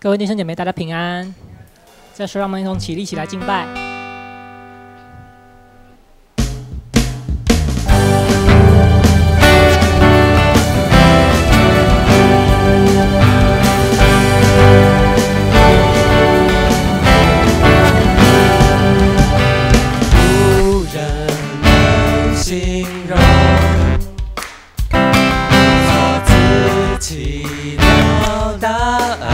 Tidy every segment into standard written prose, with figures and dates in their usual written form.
各位弟兄姐妹，大家平安。这时候，让我们一同起立起来敬拜。无人能形容，做自己的答案。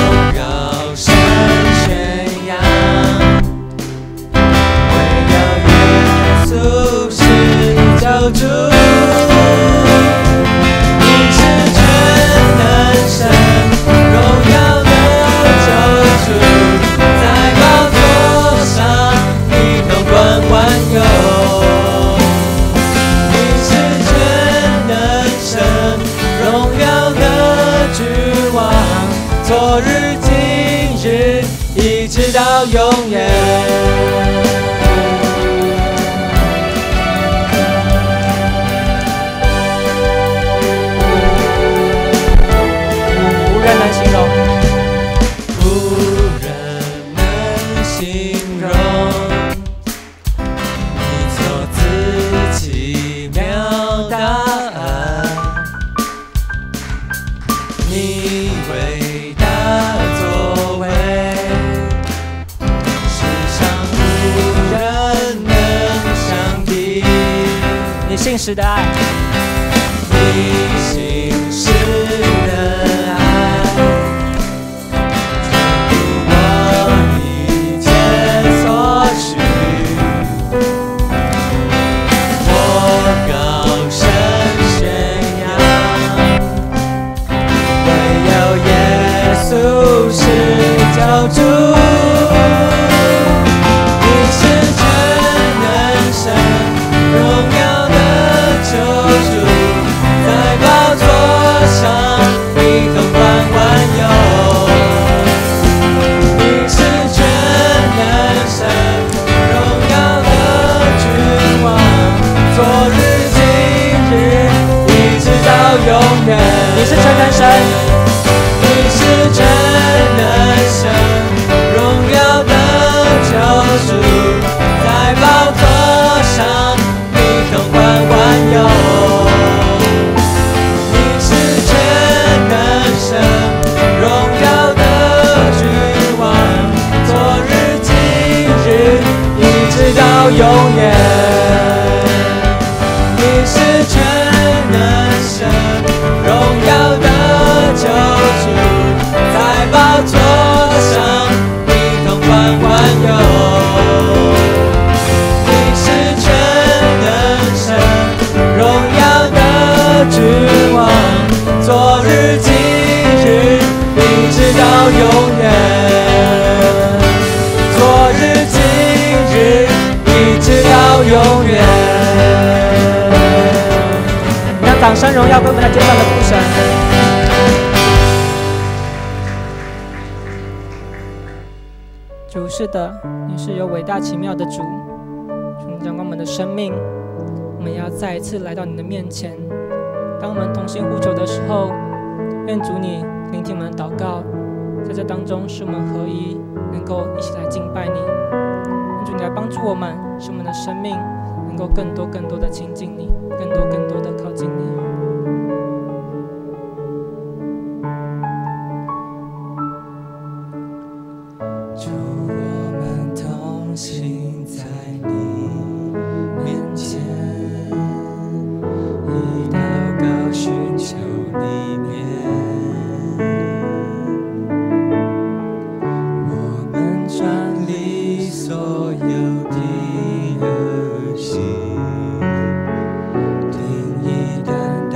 我昨日、今日，一直到永远。无人能形容，无人能形容，你做自奇妙答案，你伟大作为，世上无人能相比。你信实的爱，你信实的爱，全如我一切所需。我高声宣扬，唯有耶稣是救主。你是全能神，荣耀的救主，在宝座上你统管万有。你是全能神，荣耀的君王，昨日、今日，一直到永远。你是全能神，你是全能神，荣耀的救主，在宝座上你统管万有。你是全能神，荣耀的君王，昨日、今日，一直到永远。你是全能神，荣耀的救主，在宝座上你统管万有。你是全能神，荣耀的君王，昨日、今日，一直到永远。昨日、今日，一直到永远。让掌声荣耀归我们在天上的父神。主是的，你是有伟大奇妙的主，主你掌管我们的生命，我们要再一次来到你的面前。当我们同心呼求的时候，愿主你聆听我们的祷告，在这当中使我们合一，能够一起来敬拜你。愿主你来帮助我们，使我们的生命能够更多的亲近你，更多的靠近你。主，我们同行在你面前，以祷告寻求你面。我们转离所有的恶行，定义单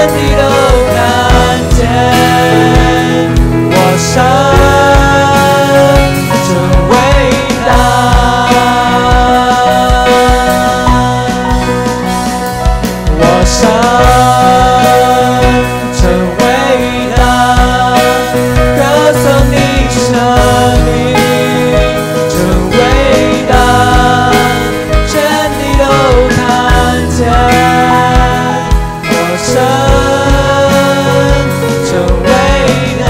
地都看见我神真伟大，我神真伟大，歌颂你生命真伟大，全地都看见我神真伟大，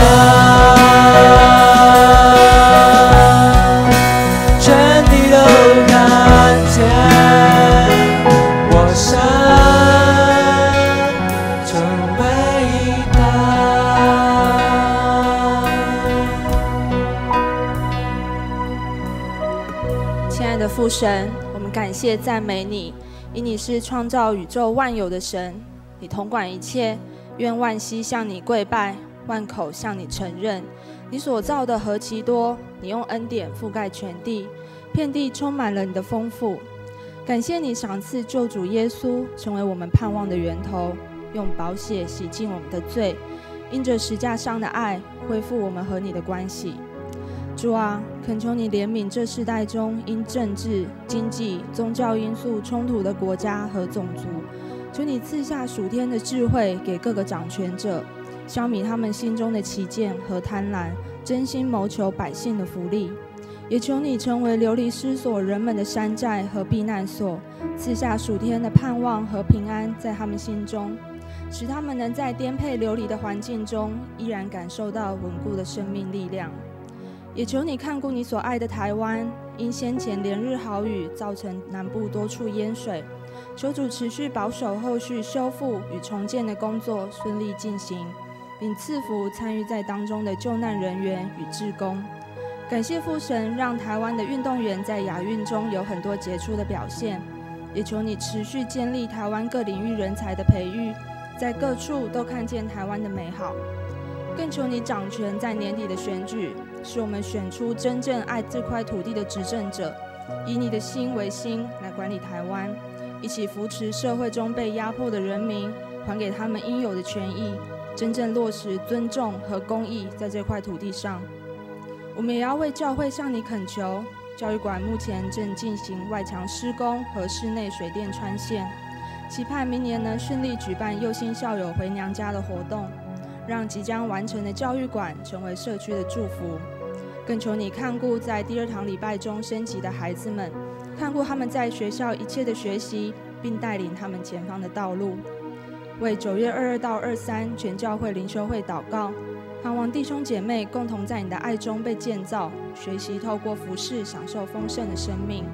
全地都看见我神真伟大。亲爱的父神，我们感谢赞美你，因你是创造宇宙万有的神，你统管一切，愿万膝向你跪拜，万口向你承认。你所造的何其多，你用恩典覆盖全地，遍地充满了你的丰富。感谢你赏赐救主耶稣，成为我们盼望的源头，用宝血洗净我们的罪，因着十架上的爱，恢复我们和你的关系。主啊，恳求你怜悯这世代中因政治、经济、宗教因素冲突的国家和种族，求你赐下属天的智慧给各个掌权者，消弭他们心中的歧见和贪婪，真心谋求百姓的福利。也求你成为流离失所人们的山寨和避难所，赐下属天的盼望和平安在他们心中，使他们能在颠沛流离的环境中依然感受到稳固的生命力量。也求你看顾你所爱的台湾，因先前连日豪雨造成南部多处淹水，求主持续保守后续修复与重建的工作顺利进行，并赐福参与在当中的救难人员与志工。感谢父神，让台湾的运动员在亚运中有很多杰出的表现，也求你持续建立台湾各领域人才的培育，在各处都看见台湾的美好。更求你掌权在年底的选举，使我们选出真正爱这块土地的执政者，以你的心为心来管理台湾，一起扶持社会中被压迫的人民，还给他们应有的权益，真正落实尊重和公义在这块土地上。我们也要为教会向你恳求，教育馆目前正进行外墙施工和室内水电穿线，期盼明年能顺利举办幼新校友回娘家的活动，让即将完成的教育馆成为社区的祝福。更求你看顾在第二堂礼拜中升级的孩子们，看顾他们在学校一切的学习，并带领他们前方的道路。为9月22到23全教会灵修会祷告，盼望弟兄姐妹共同在你的爱中被建造，学习透过服事享受丰盛的生命。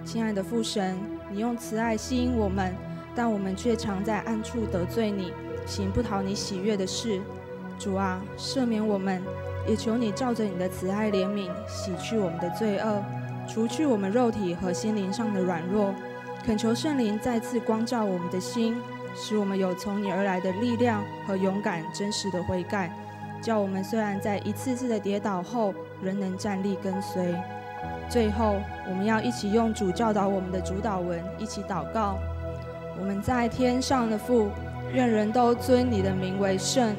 亲爱的父神，你用慈爱吸引我们，但我们却常在暗处得罪你，行不讨你喜悦的事。主啊，赦免我们，也求你照着你的慈爱怜悯，洗去我们的罪恶，除去我们肉体和心灵上的软弱。恳求圣灵再次光照我们的心，使我们有从你而来的力量和勇敢真实的悔改，叫我们虽然在一次次的跌倒后，仍能站立跟随。最后，我们要一起用主教导我们的主祷文一起祷告。我们在天上的父，愿人都尊你的名为圣，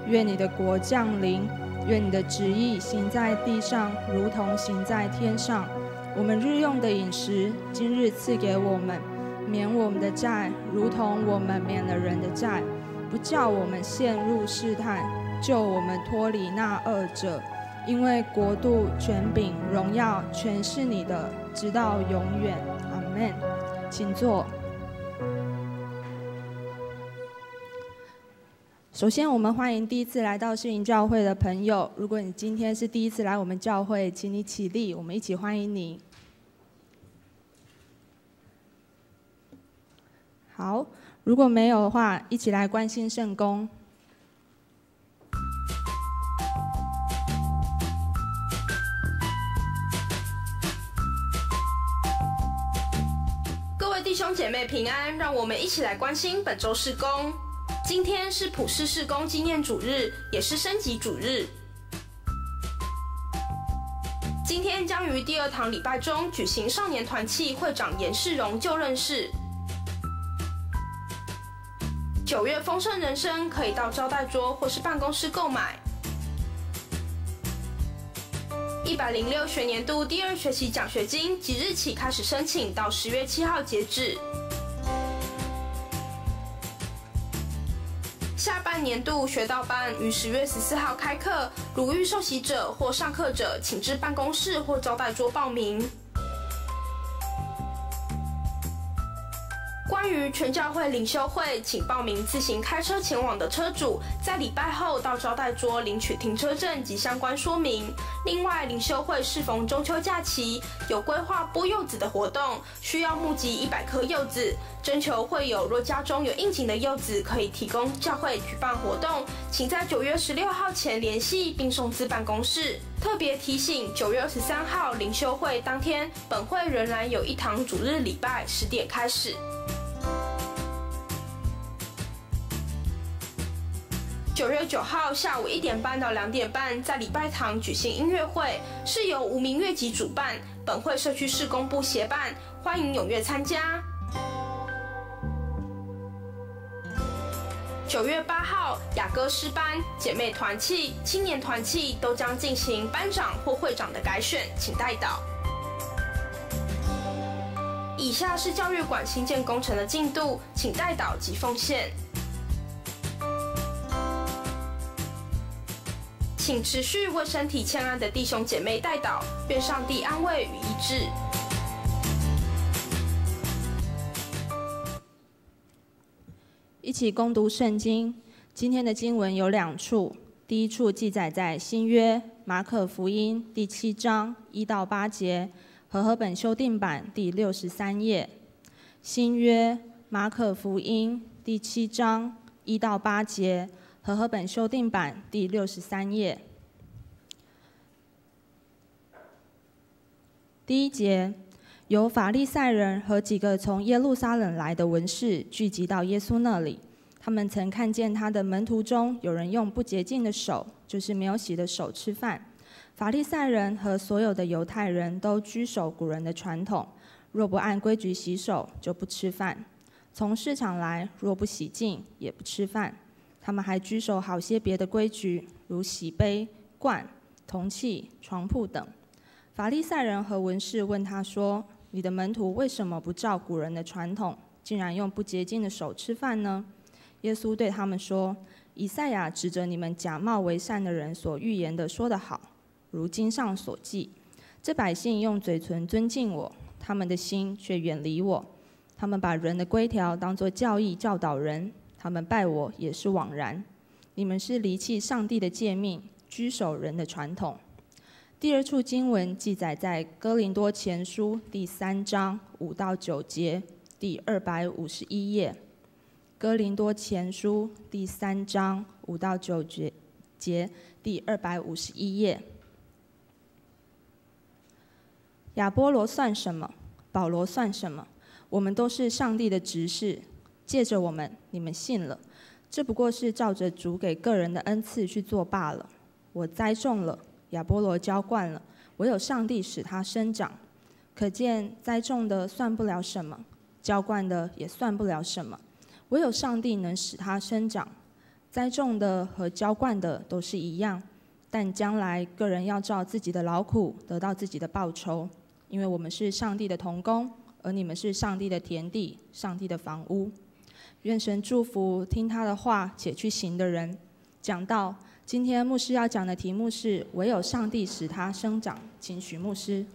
愿你的国降临，愿你的旨意行在地上，如同行在天上。我们日用的饮食，今日赐给我们，免我们的债，如同我们免了人的债，不叫我们陷入试探，救我们脱离那恶者。因为国度、权柄、荣耀，全是你的，直到永远。阿们。请坐。首先，我们欢迎第一次来到世营教会的朋友。如果你今天是第一次来我们教会，请你起立，我们一起欢迎你。好，如果没有的话，一起来关心圣工。各位弟兄姐妹平安，让我们一起来关心本周事工。今天是普世事工纪念主日，也是升级主日。今天将于第二堂礼拜中举行少年团契会长严世荣就任式。9月丰盛人生可以到招待桌或是办公室购买。106学年度第2学期奖学金即日起开始申请，到10月7号截止。下半年度学道班于10月14号开课，如遇受洗者或上课者，请至办公室或招待桌报名。关于全教会领袖会，请报名自行开车前往的车主，在礼拜后到招待桌领取停车证及相关说明。另外，领袖会适逢中秋假期，有规划剥柚子的活动，需要募集100颗柚子。征求会友若家中有应景的柚子，可以提供教会举办活动，请在9月16号前联系并送至办公室。特别提醒，9月23号领袖会当天，本会仍然有一堂主日礼拜10点开始。9月9号下午1点半到2点半，在礼拜堂举行音乐会，是由无名乐集主办，本会社区事工部协办，欢迎踊跃参加。9月8号，雅歌诗班、姐妹团契、青年团契都将进行班长或会长的改选，请代祷。以下是教育馆新建工程的进度，请代祷及奉献。请持续为身体欠安的弟兄姐妹代祷，愿上帝安慰与医治。一起攻读圣经。今天的经文有2处，第一处记载在新约马可福音第7章1到8节，和合本修订版第63页。新约马可福音第7章1到8节，和合本修订版第63页。第1节，有法利赛人和几个从耶路撒冷来的文士聚集到耶稣那里，他们曾看见他的门徒中有人用不洁净的手，就是没有洗的手吃饭。法利赛人和所有的犹太人都居守古人的传统，若不按规矩洗手，就不吃饭。从市场来，若不洗净，也不吃饭。他们还居守好些别的规矩，如洗杯、罐、铜器、床铺等。法利赛人和文士问他说：“你的门徒为什么不照古人的传统，竟然用不洁净的手吃饭呢？”耶稣对他们说：“以赛亚指着你们假冒为善的人所预言的说得好，如经上所记，这百姓用嘴唇尊敬我，他们的心却远离我。他们把人的规条当作教义教导人，他们拜我也是枉然。你们是离弃上帝的诫命，居守人的传统。”第2处经文记载在哥林多前书第3章5到9节，第251页。哥林多前书第3章5到9节，第251页。亚波罗算什么？保罗算什么？我们都是上帝的执事，借着我们，你们信了。这不过是照着主给个人的恩赐去做罢了。我栽种了，亚波罗浇灌了，唯有上帝使它生长。可见栽种的算不了什么，浇灌的也算不了什么，唯有上帝能使它生长。栽种的和浇灌的都是一样，但将来个人要照自己的劳苦得到自己的报酬，因为我们是上帝的同工，而你们是上帝的田地，上帝的房屋。愿神祝福听他的话且去行的人。讲到今天牧师要讲的题目是唯有上帝使它生长，请许牧师。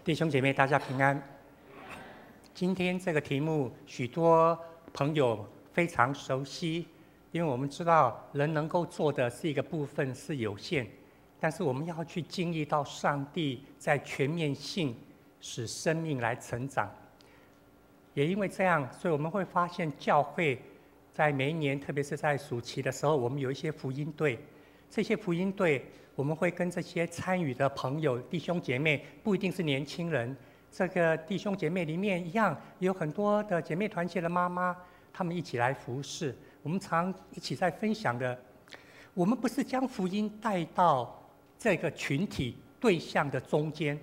弟兄姐妹大家平安。今天这个题目许多朋友非常熟悉，因为我们知道人能够做的是一个部分是有限，但是我们要去经历到上帝在全面性使生命来成长。也因为这样，所以我们会发现教会在每一年，特别是在暑期的时候，我们有一些福音队。这些福音队，我们会跟这些参与的朋友、弟兄姐妹，不一定是年轻人。这个弟兄姐妹里面一样，有很多的姐妹团契的妈妈，她们一起来服侍。我们常一起在分享的，我们不是将福音带到这个群体对象的中间，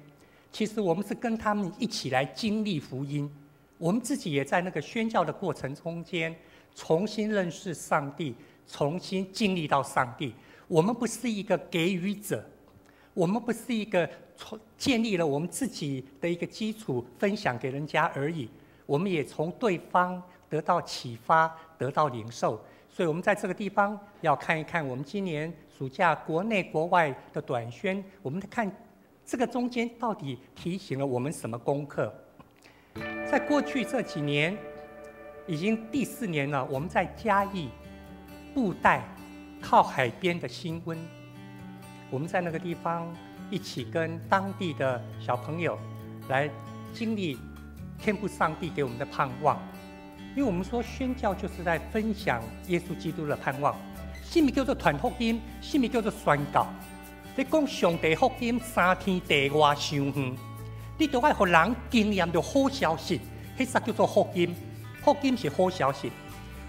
其实我们是跟他们一起来经历福音。我们自己也在那个宣教的过程中间，重新认识上帝，重新经历到上帝。我们不是一个给予者，我们不是一个建立了我们自己的一个基础分享给人家而已，我们也从对方得到启发，得到领受。所以我们在这个地方要看一看我们今年暑假国内国外的短宣，我们看这个中间到底提醒了我们什么功课。在过去这几年，已经第4年了，我们在嘉义布袋靠海边的新温，我们在那个地方一起跟当地的小朋友来经历天父上帝给我们的盼望。因为我们说宣教就是在分享耶稣基督的盼望，什么叫做传福音，什么叫做宣教。你讲上帝福音3天地外伤远，你就要让人经验到好消息，那才叫做福音。福音是好消息。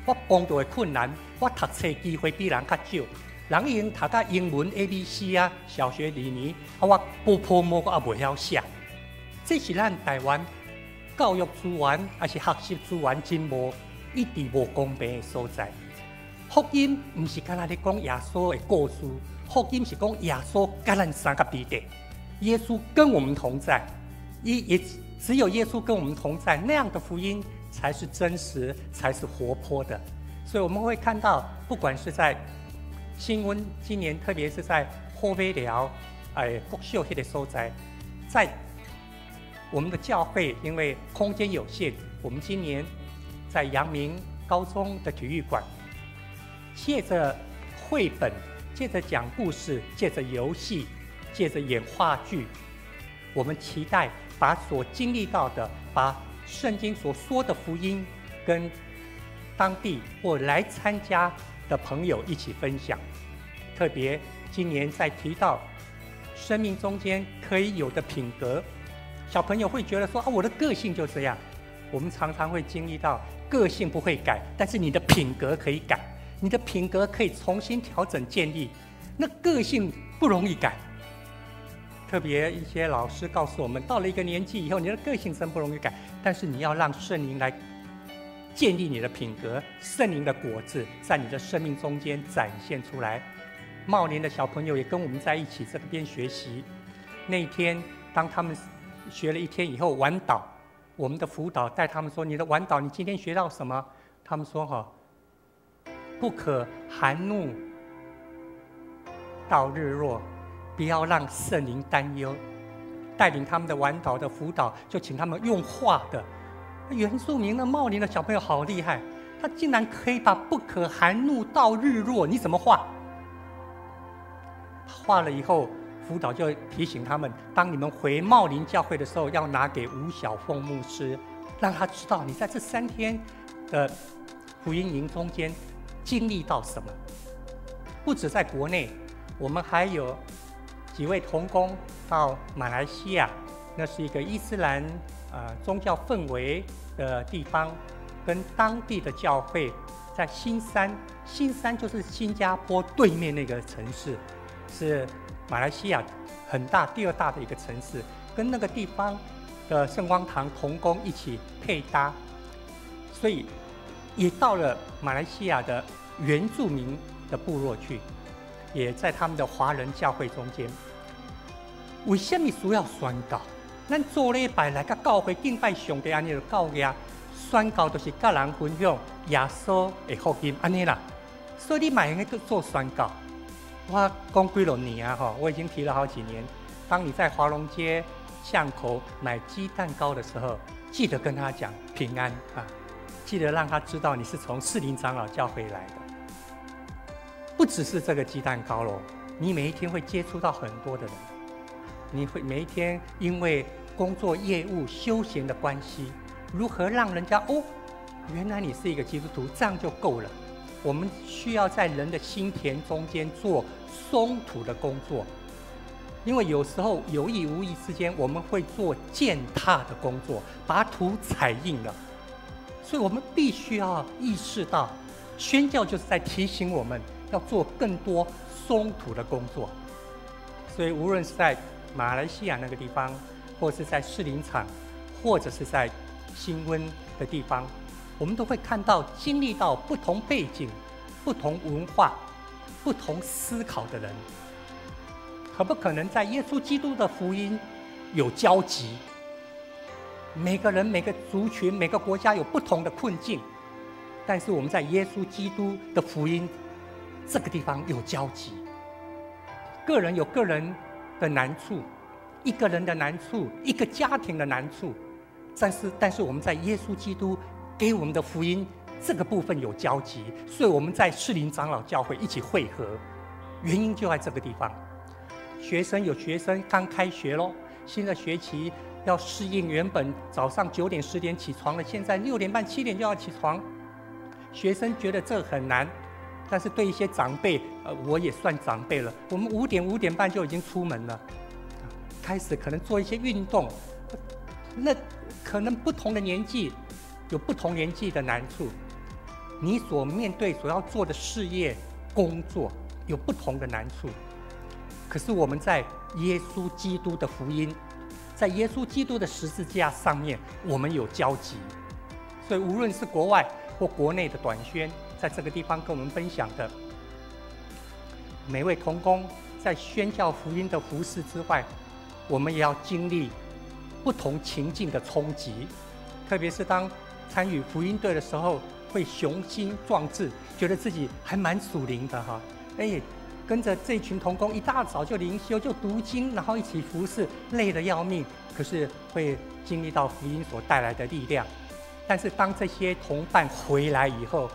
我碰到的困难，我读册机会比人较少。人已经读到英文 ABC 啊，小学2年，我波波摸我也袂晓写。这是咱台湾教育资源还是学习资源真无一直无公平的所在。福音不是干那咧讲耶稣的故事，福音是讲耶稣跟咱3个彼得，耶稣跟我们同在，也只有耶稣跟我们同在，那样的福音才是真实，才是活泼的。所以我们会看到，不管是在新温今年，特别是在后尾寮、国秀那个所在，在我们的教会，因为空间有限，我们今年在阳明高中的体育馆，借着绘本，借着讲故事，借着游戏，借着演话剧，我们期待把所经历到的，把圣经所说的福音，跟当地或来参加的朋友一起分享。特别今年在提到生命中间可以有的品格，小朋友会觉得说我的个性就这样。我们常常会经历到个性不会改，但是你的品格可以改，你的品格可以重新调整建立。那个性不容易改，特别一些老师告诉我们，到了一个年纪以后，你的个性真不容易改，但是你要让圣灵来建立你的品格，圣灵的果子在你的生命中间展现出来。茂林的小朋友也跟我们在一起这边学习。那一天，当他们学了1天以后晚祷，我们的辅导带他们说：“你的晚祷，你今天学到什么？”他们说：“不可含怒到日落，不要让圣灵担忧。”带领他们的晚祷的辅导，就请他们用画的。原住民的茂林的小朋友好厉害，他竟然可以把不可含怒到日落，你怎么画？画了以后，辅导就提醒他们，当你们回茂林教会的时候，要拿给吴晓凤牧师，让他知道你在这3天的福音营中间经历到什么。不止在国内，我们还有几位同工到马来西亚，那是一个伊斯兰宗教氛围的地方，跟当地的教会在新山，新山就是新加坡对面那个城市，是马来西亚很大第2大的一个城市，跟那个地方的圣光堂同工一起配搭，所以也到了马来西亚的原住民的部落去，也在他们的华人教会中间。为什么需要宣教？咱做礼拜来到教会敬拜上帝，安尼就够呀。宣教就是跟人分享耶稣的福音，安尼啦。所以你嘛应该做宣教。我讲几多年啊，我已经提了好几年。当你在华龙街巷口买鸡蛋糕的时候，记得跟他讲平安啊，记得让他知道你是从士林长老教会来的。不只是这个鸡蛋糕咯，你每一天会接触到很多的人，你会每一天因为工作、业务、休闲的关系，如何让人家原来你是一个基督徒，这样就够了。我们需要在人的心田中间做松土的工作，因为有时候有意无意之间，我们会做践踏的工作，把土踩硬了。所以我们必须要意识到，宣教就是在提醒我们要做更多松土的工作。所以无论是在马来西亚那个地方，或是在士林场，或者是在新温的地方，我们都会看到、经历到不同背景、不同文化、不同思考的人。可不可能在耶稣基督的福音有交集？每个人、每个族群、每个国家有不同的困境，但是我们在耶稣基督的福音这个地方有交集。个人有个人的难处，一个人的难处，一个家庭的难处，但是我们在耶稣基督给我们的福音这个部分有交集，所以我们在士林长老教会一起会合，原因就在这个地方。学生有学生刚开学咯，新的学期要适应原本早上9点10点起床了，现在6点半7点就要起床。学生觉得这很难，但是对一些长辈，我也算长辈了，我们5点半就已经出门了，开始可能做一些运动。那可能不同的年纪有不同年纪的难处，你所面对所要做的事业工作有不同的难处。可是我们在耶稣基督的福音，在耶稣基督的十字架上面，我们有交集。所以无论是国外或国内的短宣，在这个地方跟我们分享的每位同工，在宣教福音的服事之外，我们也要经历不同情境的冲击，特别是当参与福音队的时候，会雄心壮志，觉得自己还蛮属灵的哈。跟着这群同工一大早就灵修，就读经，然后一起服事，累得要命。可是会经历到福音所带来的力量。但是当这些同伴回来以后，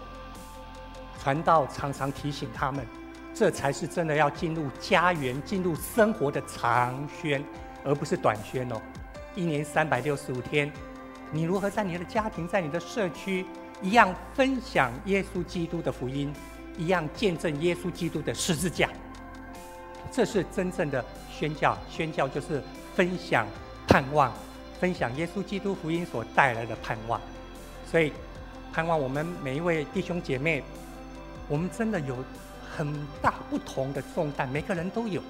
传道常常提醒他们，这才是真的要进入家园、进入生活的长宣，而不是短宣哦。1年365天，你如何在你的家庭、在你的社区，一样分享耶稣基督的福音，一样见证耶稣基督的十字架，这是真正的宣教。宣教就是分享盼望，分享耶稣基督福音所带来的盼望。所以盼望我们每一位弟兄姐妹，我们真的有很大不同的重担，每个人都有。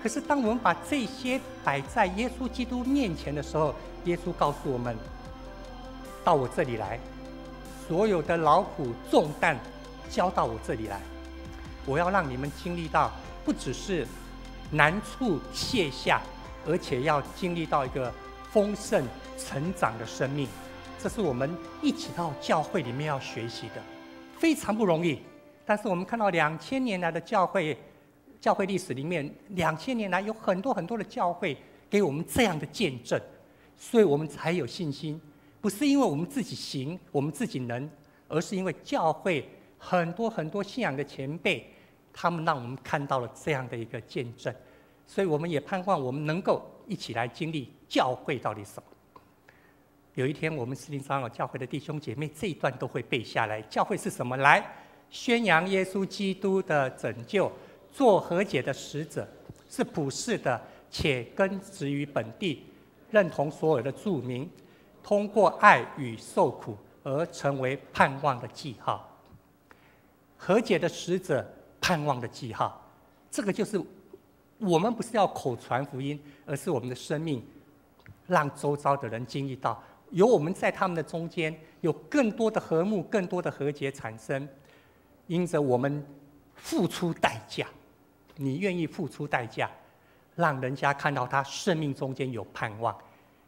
可是当我们把这些摆在耶稣基督面前的时候，耶稣告诉我们，到我这里来，所有的劳苦重担交到我这里来，我要让你们经历到不只是难处卸下，而且要经历到一个丰盛成长的生命。这是我们一起到教会里面要学习的，非常不容易。但是我们看到2000年来的教会历史里面，2000年来有很多的教会给我们这样的见证，所以我们才有信心。不是因为我们自己行，我们自己能，而是因为教会很多信仰的前辈，他们让我们看到了这样的一个见证。所以我们也盼望我们能够一起来经历教会到底什么。有一天我们士林长老教会的弟兄姐妹这一段都会背下来。教会是什么？来宣扬耶稣基督的拯救，做和解的使者，是普世的，且根植于本地，认同所有的住民，通过爱与受苦而成为盼望的记号。和解的使者，盼望的记号，这个就是我们不是要口传福音，而是我们的生命让周遭的人经历到，有我们在他们的中间，有更多的和睦，更多的和解产生。因着我们付出代价，你愿意付出代价，让人家看到他生命中间有盼望。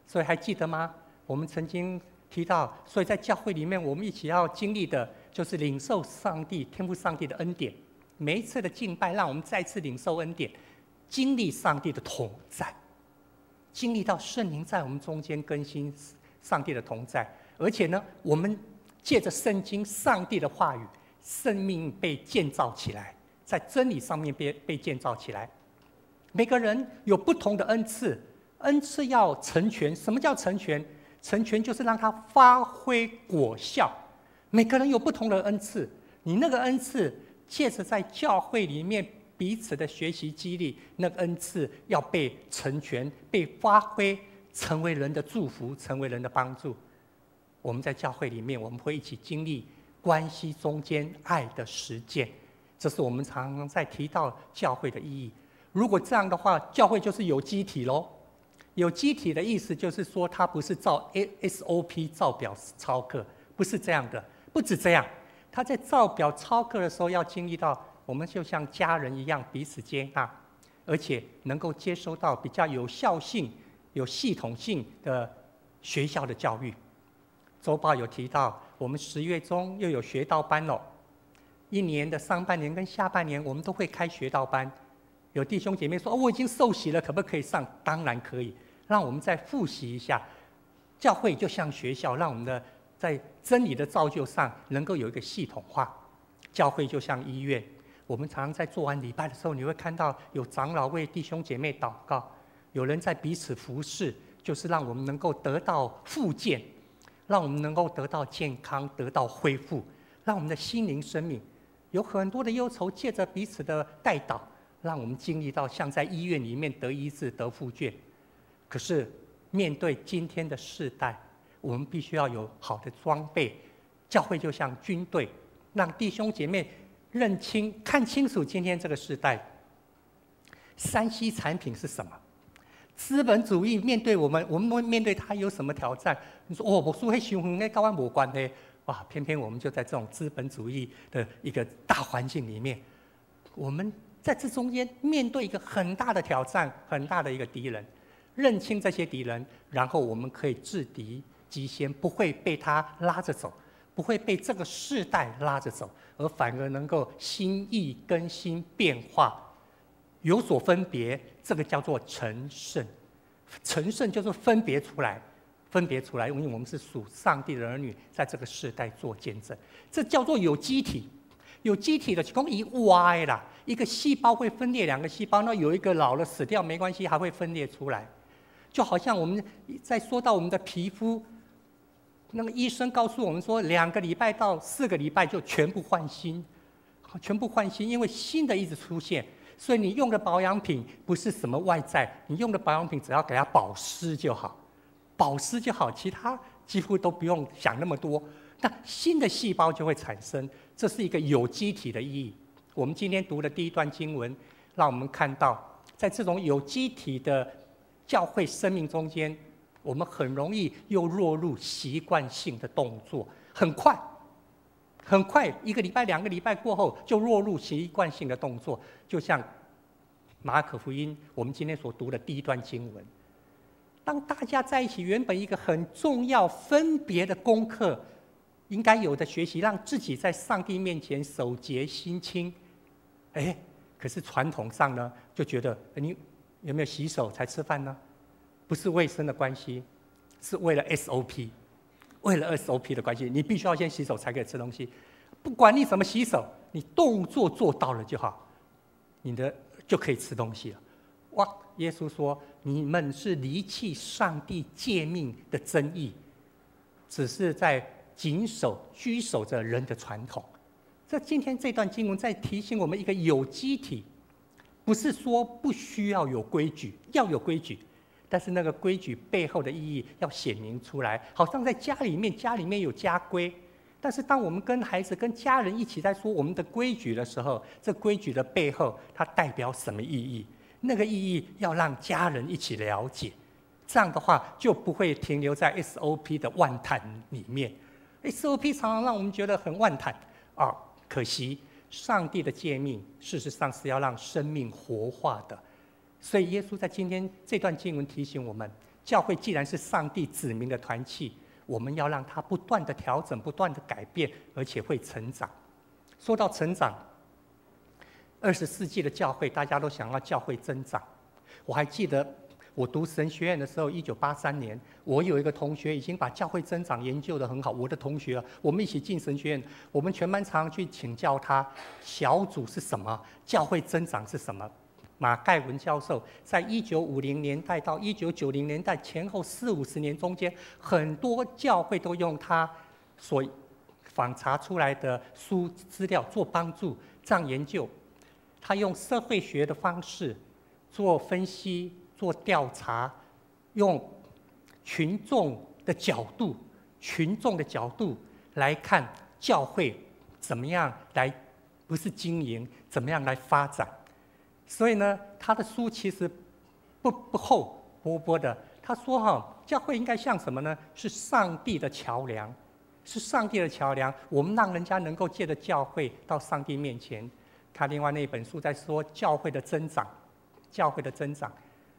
所以还记得吗？我们曾经提到，所以在教会里面，我们一起要经历的就是领受上帝天父上帝的恩典。每一次的敬拜，让我们再次领受恩典，经历上帝的同在，经历到圣灵在我们中间更新上帝的同在。而且呢，我们借着圣经上帝的话语，生命被建造起来，在真理上面被建造起来。每个人有不同的恩赐，恩赐要成全。什么叫成全？成全就是让它发挥果效。每个人有不同的恩赐，你那个恩赐借着在教会里面彼此的学习激励，那个恩赐要被成全，被发挥，成为人的祝福，成为人的帮助。我们在教会里面，我们会一起经历关系中间爱的实践，这是我们常常在提到教会的意义。如果这样的话，教会就是有机体咯。有机体的意思就是说，它不是照 SOP 照表操课，不是这样的。不止这样，他在照表操课的时候，要经历到我们就像家人一样彼此接纳，而且能够接收到比较有效性、有系统性的学校的教育。周报有提到，我们10月中又有学道班了。一年的上半年跟下半年，我们都会开学道班。有弟兄姐妹说：“哦，我已经受洗了，可不可以上？”当然可以。让我们再复习一下，教会就像学校，让我们的在真理的造就上能够有一个系统化。教会就像医院，我们常常在做完礼拜的时候，你会看到有长老为弟兄姐妹祷告，有人在彼此服侍，就是让我们能够得到复健，让我们能够得到健康，得到恢复，让我们的心灵生命有很多的忧愁，借着彼此的代祷，让我们经历到像在医院里面得医治、得复健。可是面对今天的世代，我们必须要有好的装备。教会就像军队，让弟兄姐妹认清、看清楚今天这个时代，3C 产品是什么？资本主义面对我们面对它有什么挑战？你说哦，我说会想远，跟我没关系。哇，偏偏我们就在这种资本主义的一个大环境里面，我们在这中间面对一个很大的挑战，很大的一个敌人。认清这些敌人，然后我们可以制敌击先，不会被他拉着走，不会被这个世代拉着走，而反而能够心意更新变化，有所分别。这个叫做成圣。成圣就是分别出来，因为我们是属上帝的儿女，在这个世代做见证。这叫做有机体。有机体的是讲以歪啦，一个细胞会分裂2个细胞，那有一个老了死掉没关系，还会分裂出来。就好像我们在说到我们的皮肤，那个医生告诉我们说，2个礼拜到4个礼拜就全部换新，因为新的一直出现。所以你用的保养品不是什么外在，你用的保养品只要给它保湿就好，其他几乎都不用想那么多。那新的细胞就会产生，这是一个有机体的意义。我们今天读的第一段经文，让我们看到，在这种有机体的教会生命中间，我们很容易又落入习惯性的动作，很快，1个礼拜、2个礼拜过后，就落入习惯性的动作，就像马可福音我们今天所读的第一段经文。当大家在一起，原本一个很重要分别的功课，应该有的学习，让自己在上帝面前守节心清。可是传统上呢，就觉得你有没有洗手才吃饭呢？不是卫生的关系，是为了 SOP， 为了 SOP 的关系，你必须要先洗手才可以吃东西。不管你怎么洗手，你动作做到了就好，你的就可以吃东西了。哇！耶稣说：“你们是离弃上帝诫命的真意，只是在谨守、居守着人的传统。”今天这段经文在提醒我们一个有机体，不是说不需要有规矩，要有规矩，但是那个规矩背后的意义要显明出来。好像在家里面有家规，但是当我们跟孩子、跟家人一起在说我们的规矩的时候，这规矩的背后它代表什么意义？那个意义要让家人一起了解，这样的话就不会停留在 SOP 的万谈里面。SOP 常常让我们觉得很万谈啊。可惜，上帝的诫命事实上是要让生命活化的，所以耶稣在今天这段经文提醒我们：教会既然是上帝子民的团契，我们要让它不断的调整、不断的改变，而且会成长。说到成长，20世纪的教会，大家都想要教会增长。我还记得我读神学院的时候，1983年，我有一个同学已经把教会增长研究得很好。我的同学，我们一起进神学院，我们全班常常去请教他，小组是什么，教会增长是什么。马盖文教授在1950年代到1990年代前后40-50年中间，很多教会都用他所访查出来的书资料做帮助，这样研究。他用社会学的方式做分析、做调查，用群众的角度来看教会怎么样来，不是经营，怎么样来发展。所以呢，他的书其实不厚，薄薄的。他说教会应该像什么呢？是上帝的桥梁，是上帝的桥梁，我们让人家能够借着教会到上帝面前。他另外那本书在说教会的增长，教会的增长。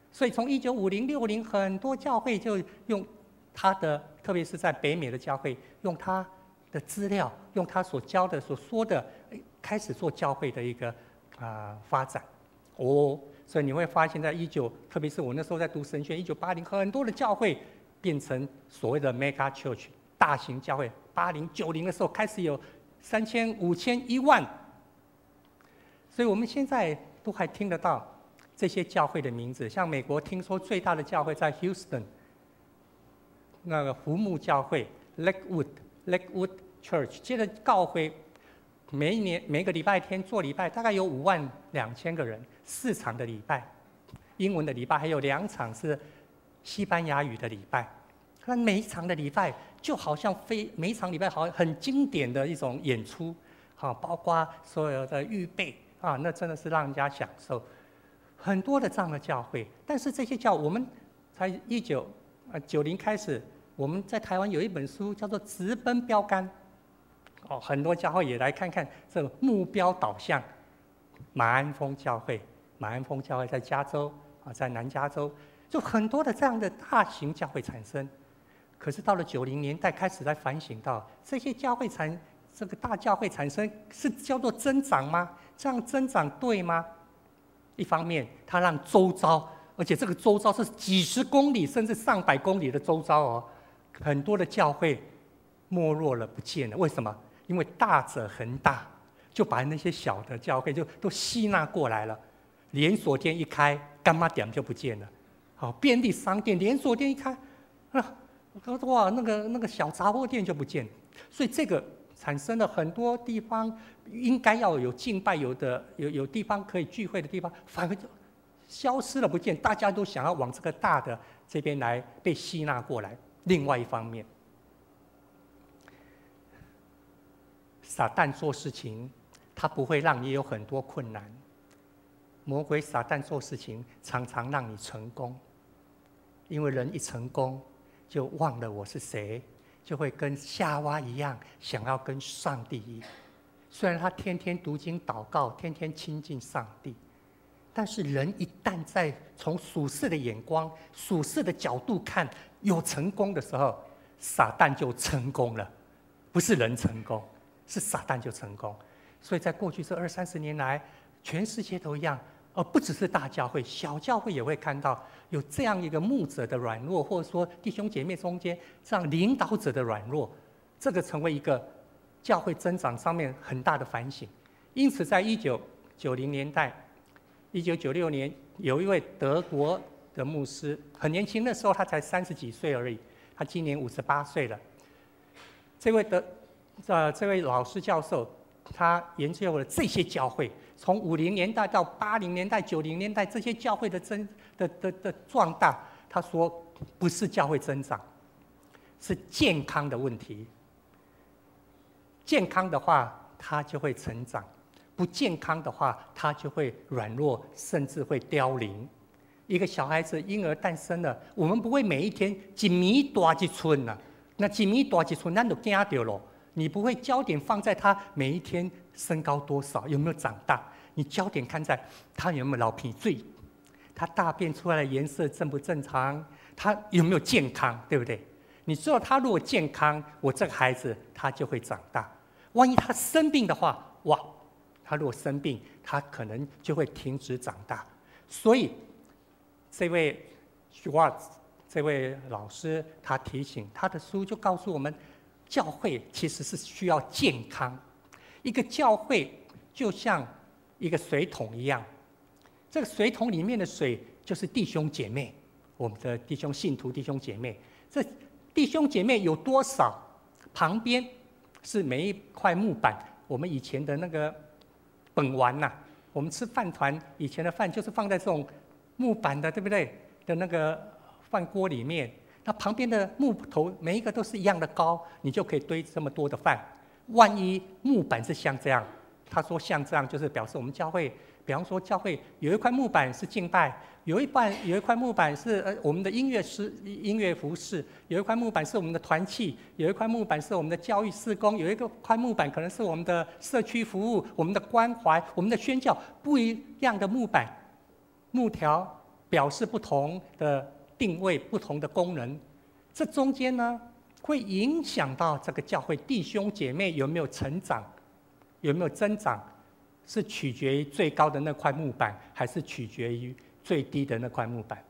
所以从1950、60，很多教会就用他的，特别是在北美的教会，用他的资料，用他所教的、所说的，开始做教会的一个发展。所以你会发现在特别是我那时候在读神学，1980很多的教会变成所谓的 mega church 大型教会。80、90的时候开始有3000、5000、10000。所以我们现在都还听得到这些教会的名字，像美国听说最大的教会在 Houston， 那个湖木教会 Lakewood Church， 接着告会，每个礼拜天做礼拜，大概有52000个人，4场的礼拜，英文的礼拜，还有2场是西班牙语的礼拜。那每一场的礼拜就好像每一场礼拜好像很经典的一种演出，包括所有的预备。那真的是让人家享受很多的这样的教会。但是这些我们才1990开始，我们在台湾有一本书叫做《直奔标杆》，很多教会也来看看这个目标导向。马鞍峰教会在加州在南加州，就很多的这样的大型教会产生。可是到了90年代开始在反省到这些这个大教会产生是叫做增长吗？这样增长对吗？一方面，它让周遭，而且这个周遭是几十公里甚至上百公里的周遭很多的教会没落了，不见了。为什么？因为大者恒大，就把那些小的教会就都吸纳过来了。连锁店一开，干妈点就不见了。便利商店连锁店一开，哇，那个小杂货店就不见了。所以这个产生了很多地方应该要有敬拜，有地方可以聚会的地方，反而就消失了不见。大家都想要往这个大的这边来被吸纳过来。另外一方面，撒旦做事情，他不会让你有很多困难。魔鬼撒旦做事情，常常让你成功，因为人一成功，就忘了我是谁。就会跟夏娃一样，想要跟上帝一样。虽然他天天读经祷告，天天亲近上帝，但是人一旦在从属世的眼光、属世的角度看有成功的时候，撒旦就成功了。不是人成功，是撒旦就成功。所以在过去这20-30年来，全世界都一样，而不只是大教会，小教会也会看到有这样一个牧者的软弱，或者说弟兄姐妹中间这样领导者的软弱，这个成为一个教会增长上面很大的反省。因此在1990年代1996年，有一位德国的牧师，很年轻的时候他才30几岁而已，他今年58岁了。这位老师教授，他研究了这些教会，从50年代到80年代、90年代这些教会的壮大，他说不是教会增长，是健康的问题。健康的话，它就会成长；不健康的话，它就会软弱，甚至会凋零。一个小孩子婴儿诞生了，我们不会每一天1米大一寸呐，那1米大一寸，咱就惊到了。你不会焦点放在他每一天身高多少，有没有长大？你焦点看在他有没有老皮醉，他大便出来的颜色正不正常，他有没有健康，对不对？你知道他如果健康，我这个孩子他就会长大。万一他生病的话，哇，他如果生病，他可能就会停止长大。所以这位 Schwartz 这位老师，他提醒他的书就告诉我们，教会其实是需要健康。一个教会就像一个水桶一样，这个水桶里面的水就是弟兄姐妹，我们的弟兄信徒、弟兄姐妹。这弟兄姐妹有多少？旁边是每一块木板，我们以前的那个本丸呐，我们吃饭团以前的饭就是放在这种木板的，对不对？的那个饭锅里面。那旁边的木头每一个都是一样的高，你就可以堆这么多的饭。万一木板是像这样，他说像这样就是表示我们教会，比方说教会有一块木板是敬拜，有一块木板是我们的音乐服饰，有一块木板是我们的团契，有一块木板是我们的教育事工，有一块木板可能是我们的社区服务、我们的关怀、我们的宣教。不一样的木板、木条表示不同的定位、不同的功能。这中间呢，会影响到这个教会弟兄姐妹有没有成长，有没有增长，是取决于最高的那块木板，还是取决于最低的那块木板？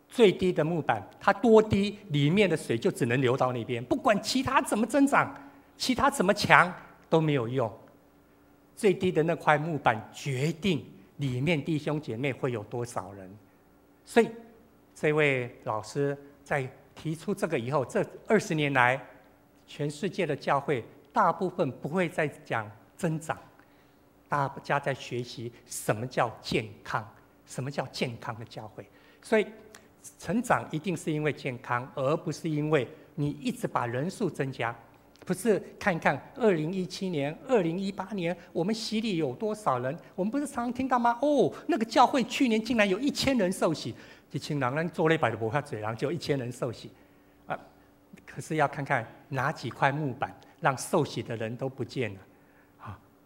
最低的木板，它多低，里面的水就只能流到那边，不管其他怎么增长，其他怎么强都没有用。最低的那块木板决定里面弟兄姐妹会有多少人。所以，这位老师在提出这个以后，这20年来，全世界的教会大部分不会再讲增长，大家在学习什么叫健康，什么叫健康的教会。所以，成长一定是因为健康，而不是因为你一直把人数增加。不是看看2017年、2018年我们洗礼有多少人？我们不是常常听到吗？哦，那个教会去年竟然有1000人受洗，1000人咱做礼拜都不怕嘴，然后就1000人受洗，可是要看看哪几块木板让受洗的人都不见了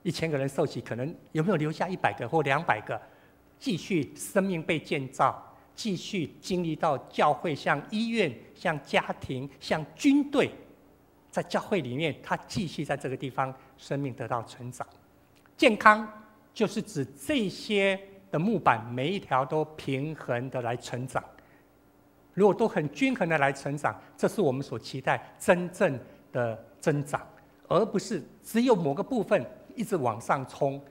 ，1000个人受洗，可能有没有留下100个或200个，继续生命被建造，继续经历到教会像医院、像家庭、像军队。在教会里面，他继续在这个地方生命得到成长。健康就是指这些的木板每一条都平衡的来成长。如果都很均衡的来成长，这是我们所期待真正的增长，而不是只有某个部分一直往上冲。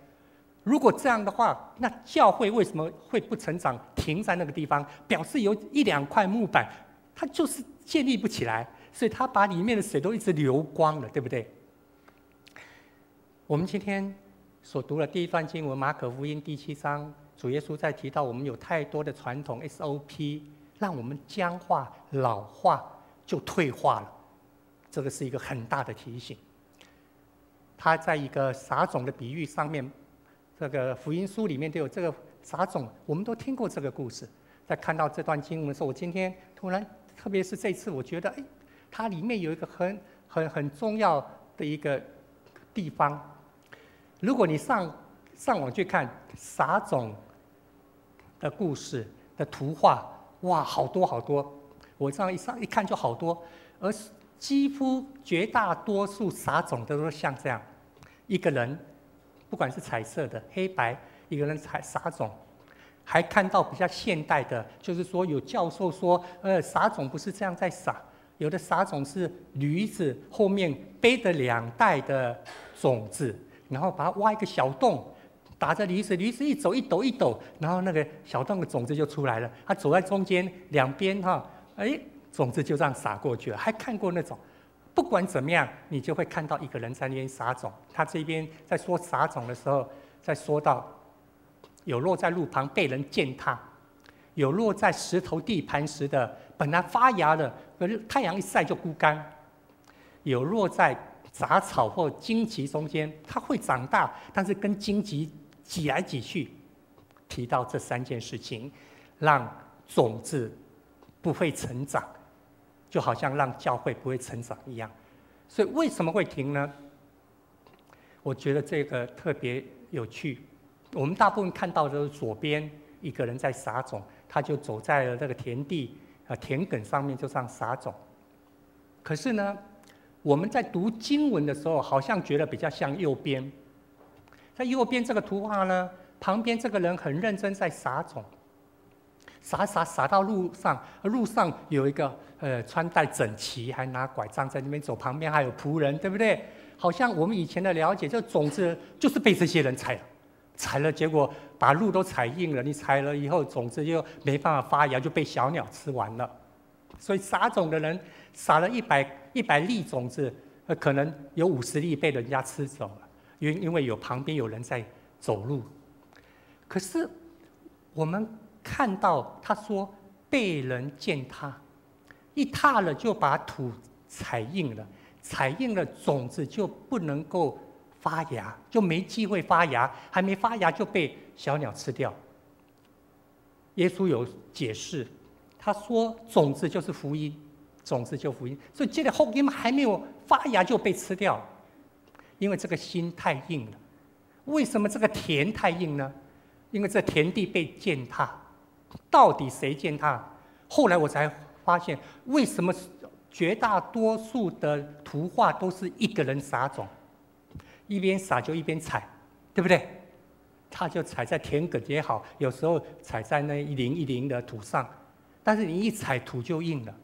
如果这样的话，那教会为什么会不成长，停在那个地方？表示有1-2块木板，它就是建立不起来。所以他把里面的水都一直流光了，对不对？我们今天所读的第一段经文，马可福音第7章，主耶稣在提到我们有太多的传统 SOP， 让我们僵化、老化，就退化了。这个是一个很大的提醒。他在一个撒种的比喻上面，这个福音书里面都有这个撒种，我们都听过这个故事。在看到这段经文的时候，我今天突然，特别是这次，我觉得，它里面有一个很重要的一个地方。如果你上网去看撒种的故事的图画，哇，好多好多！我这样一看就好多，而几乎绝大多数撒种的都像这样，一个人，不管是彩色的、黑白，一个人撒种。还看到比较现代的，就是说有教授说，撒种不是这样在撒。有的撒种是驴子后面背着2袋的种子，然后把它挖一个小洞，打着驴子，驴子一走一抖一抖，然后那个小洞的种子就出来了。他走在中间，两边种子就这样撒过去了。还看过那种，不管怎么样，你就会看到一个人在那边撒种。他这边在说撒种的时候，在说到有落在路旁被人践踏。有落在石头地磐石的，本来发芽了，可是太阳一晒就枯干；有落在杂草或荆棘中间，它会长大，但是跟荆棘挤来挤去。提到这3件事情，让种子不会成长，就好像让教会不会成长一样。所以为什么会停呢？我觉得这个特别有趣。我们大部分看到的是左边一个人在撒种。他就走在了这个田地田埂上面，就这样撒种。可是呢，我们在读经文的时候，好像觉得比较像右边。在右边这个图画呢，旁边这个人很认真在撒种，撒到路上，路上有一个穿戴整齐，还拿拐杖在那边走，旁边还有仆人，对不对？好像我们以前的了解，这种子就是被这些人采了，结果把路都踩硬了。你踩了以后，种子就没办法发芽，就被小鸟吃完了。所以撒种的人撒了100粒种子，可能有50粒被人家吃走了，因为旁边有人在走路。可是我们看到他说被人践踏，一踏了就把土踩硬了，踩硬了种子就不能够发芽，就没机会发芽，还没发芽就被小鸟吃掉。耶稣有解释，他说种子就是福音，种子就福音，所以这个福音还没有发芽就被吃掉，因为这个心太硬了。为什么这个田太硬呢？因为这田地被践踏，到底谁践踏？后来我才发现，为什么绝大多数的图画都是一个人撒种，一边撒就一边踩，对不对？他就踩在田埂也好，有时候踩在那一零一零的土上，但是你一踩土就硬了。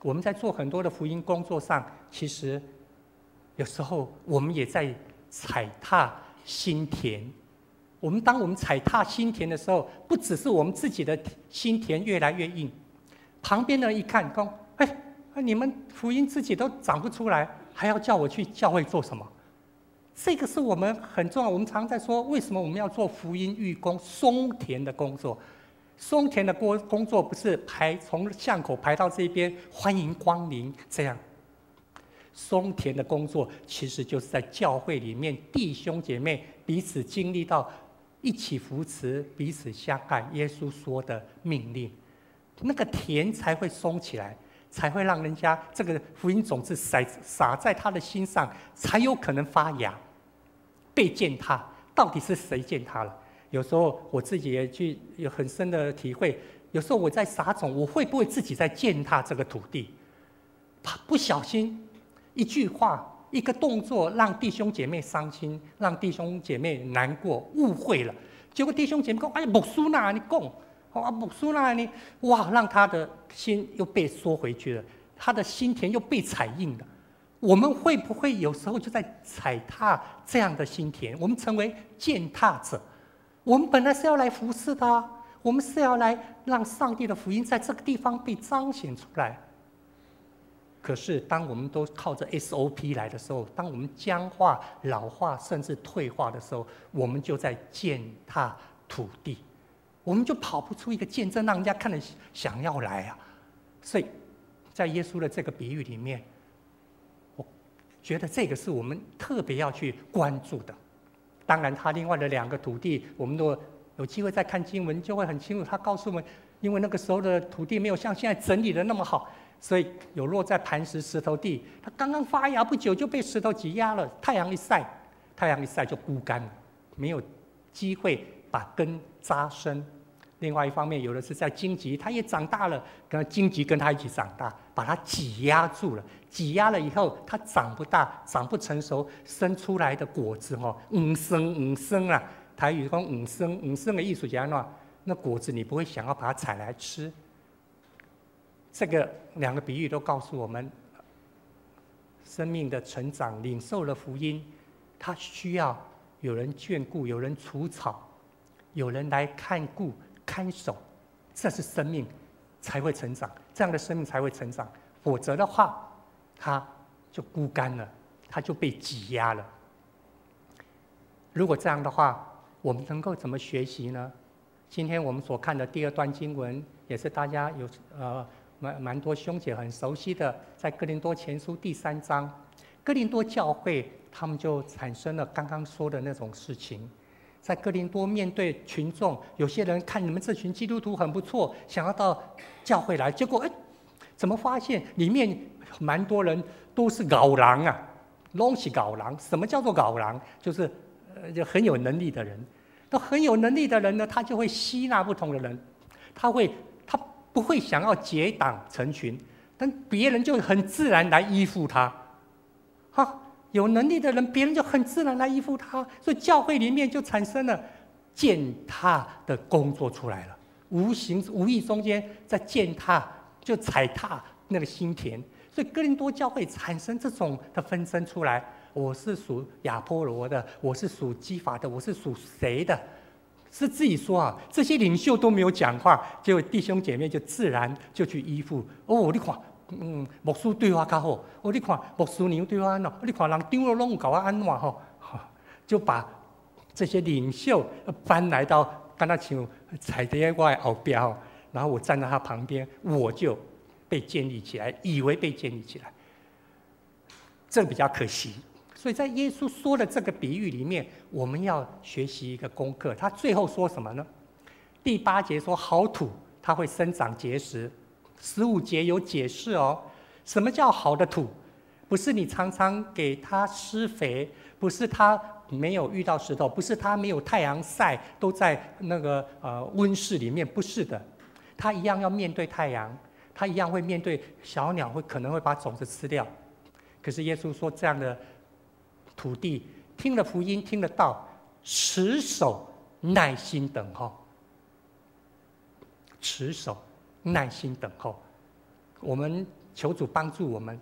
我们在做很多的福音工作上，其实有时候我们也在踩踏心田。当我们踩踏心田的时候，不只是我们自己的心田越来越硬，旁边的人一看，说：“哎，你们福音自己都长不出来，还要叫我去教会做什么？”这个是我们很重要。我们常在说，为什么我们要做福音义工、松田的工作？松田的工作不是从巷口排到这边，欢迎光临这样。松田的工作其实就是在教会里面，弟兄姐妹彼此经历到一起扶持、彼此相爱，耶稣说的命令，那个田才会松起来，才会让人家这个福音种子撒在他的心上，才有可能发芽。被践踏，到底是谁践踏了？有时候我自己也有很深的体会，有时候我在撒种，我会不会自己在践踏这个土地？不小心一句话、一个动作，让弟兄姐妹伤心，让弟兄姐妹难过、误会了。结果弟兄姐妹说：“哎，牧师哪你讲？牧师哪你？”哇，让他的心又被缩回去了，他的心田又被踩硬了。我们会不会有时候就在踩踏这样的心田？我们成为践踏者。我们本来是要来服侍的啊，我们是要来让上帝的福音在这个地方被彰显出来。可是当我们都靠着 SOP 来的时候，当我们僵化、老化甚至退化的时候，我们就在践踏土地，我们就跑不出一个见证，让人家看了想要来啊。所以在耶稣的这个比喻里面，我觉得这个是我们特别要去关注的。当然他另外的2个土地，我们如果有机会再看经文就会很清楚，他告诉我们，因为那个时候的土地没有像现在整理的那么好，所以有落在磐石石头地，它刚刚发芽不久就被石头挤压了，太阳一晒就枯干了，没有机会把根扎深。另外一方面，有的是在荆棘，它也长大了，荆棘跟它一起长大，把它挤压住了。挤压了以后，它长不大，长不成熟，生出来的果子五生啊，台语讲五生的艺术家那果子你不会想要把它采来吃。这个2个比喻都告诉我们，生命的成长，领受了福音，它需要有人眷顾，有人除草，有人来看顾看守，这是生命才会成长，这样的生命才会成长。否则的话，它就枯干了，它就被挤压了。如果这样的话，我们能够怎么学习呢？今天我们所看的第2段经文，也是大家有蛮多兄姐很熟悉的，在哥林多前书第3章，哥林多教会他们就产生了刚刚说的那种事情。在哥林多面对群众，有些人看你们这群基督徒很不错，想要到教会来，结果怎么发现里面蛮多人都是咬狼啊，都是咬狼。什么叫做咬狼？就是很有能力的人。那很有能力的人呢，他就会吸纳不同的人，他不会想要结党成群，但别人就很自然来依附他。有能力的人，别人就很自然来依附他，所以教会里面就产生了践踏的工作出来了，无意中间在践踏，就踩踏那个心田，所以哥林多教会产生这种的纷争出来。我是属亚波罗的，我是属基法的，我是属谁的？是自己说啊，这些领袖都没有讲话，结果弟兄姐妹就自然就去依附。你看。牧师对我较好，你看牧师娘对我安怎？你看人长老拢有甲我安怎吼？就把这些领袖搬来到，跟他像踩在我的后边，然后我站在他旁边，我就被建立起来，以为被建立起来，这比较可惜。所以在耶稣说的这个比喻里面，我们要学习一个功课。他最后说什么呢？第8节说好土，它会生长结实。15节有解释哦，什么叫好的土？不是你常常给它施肥，不是它没有遇到石头，不是它没有太阳晒，都在那个温室里面，不是的，它一样要面对太阳，它一样会面对小鸟可能会把种子吃掉。可是耶稣说，这样的土地听了福音，听了道，持守耐心等候，持守耐心等候。我们求主帮助我们，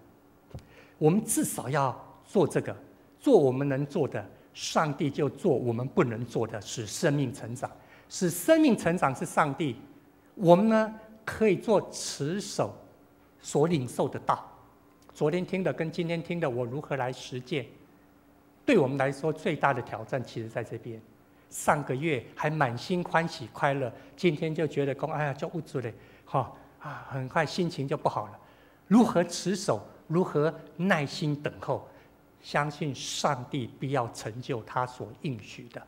我们至少要做这个，做我们能做的，上帝就做我们不能做的，使生命成长。使生命成长是上帝，我们呢可以做持守所领受的道。昨天听的跟今天听的，我如何来实践？对我们来说，最大的挑战其实在这边。上个月还满心欢喜快乐，今天就觉得哎呀，就无助嘞，很快心情就不好了。如何持守？如何耐心等候？相信上帝必要成就他所应许的。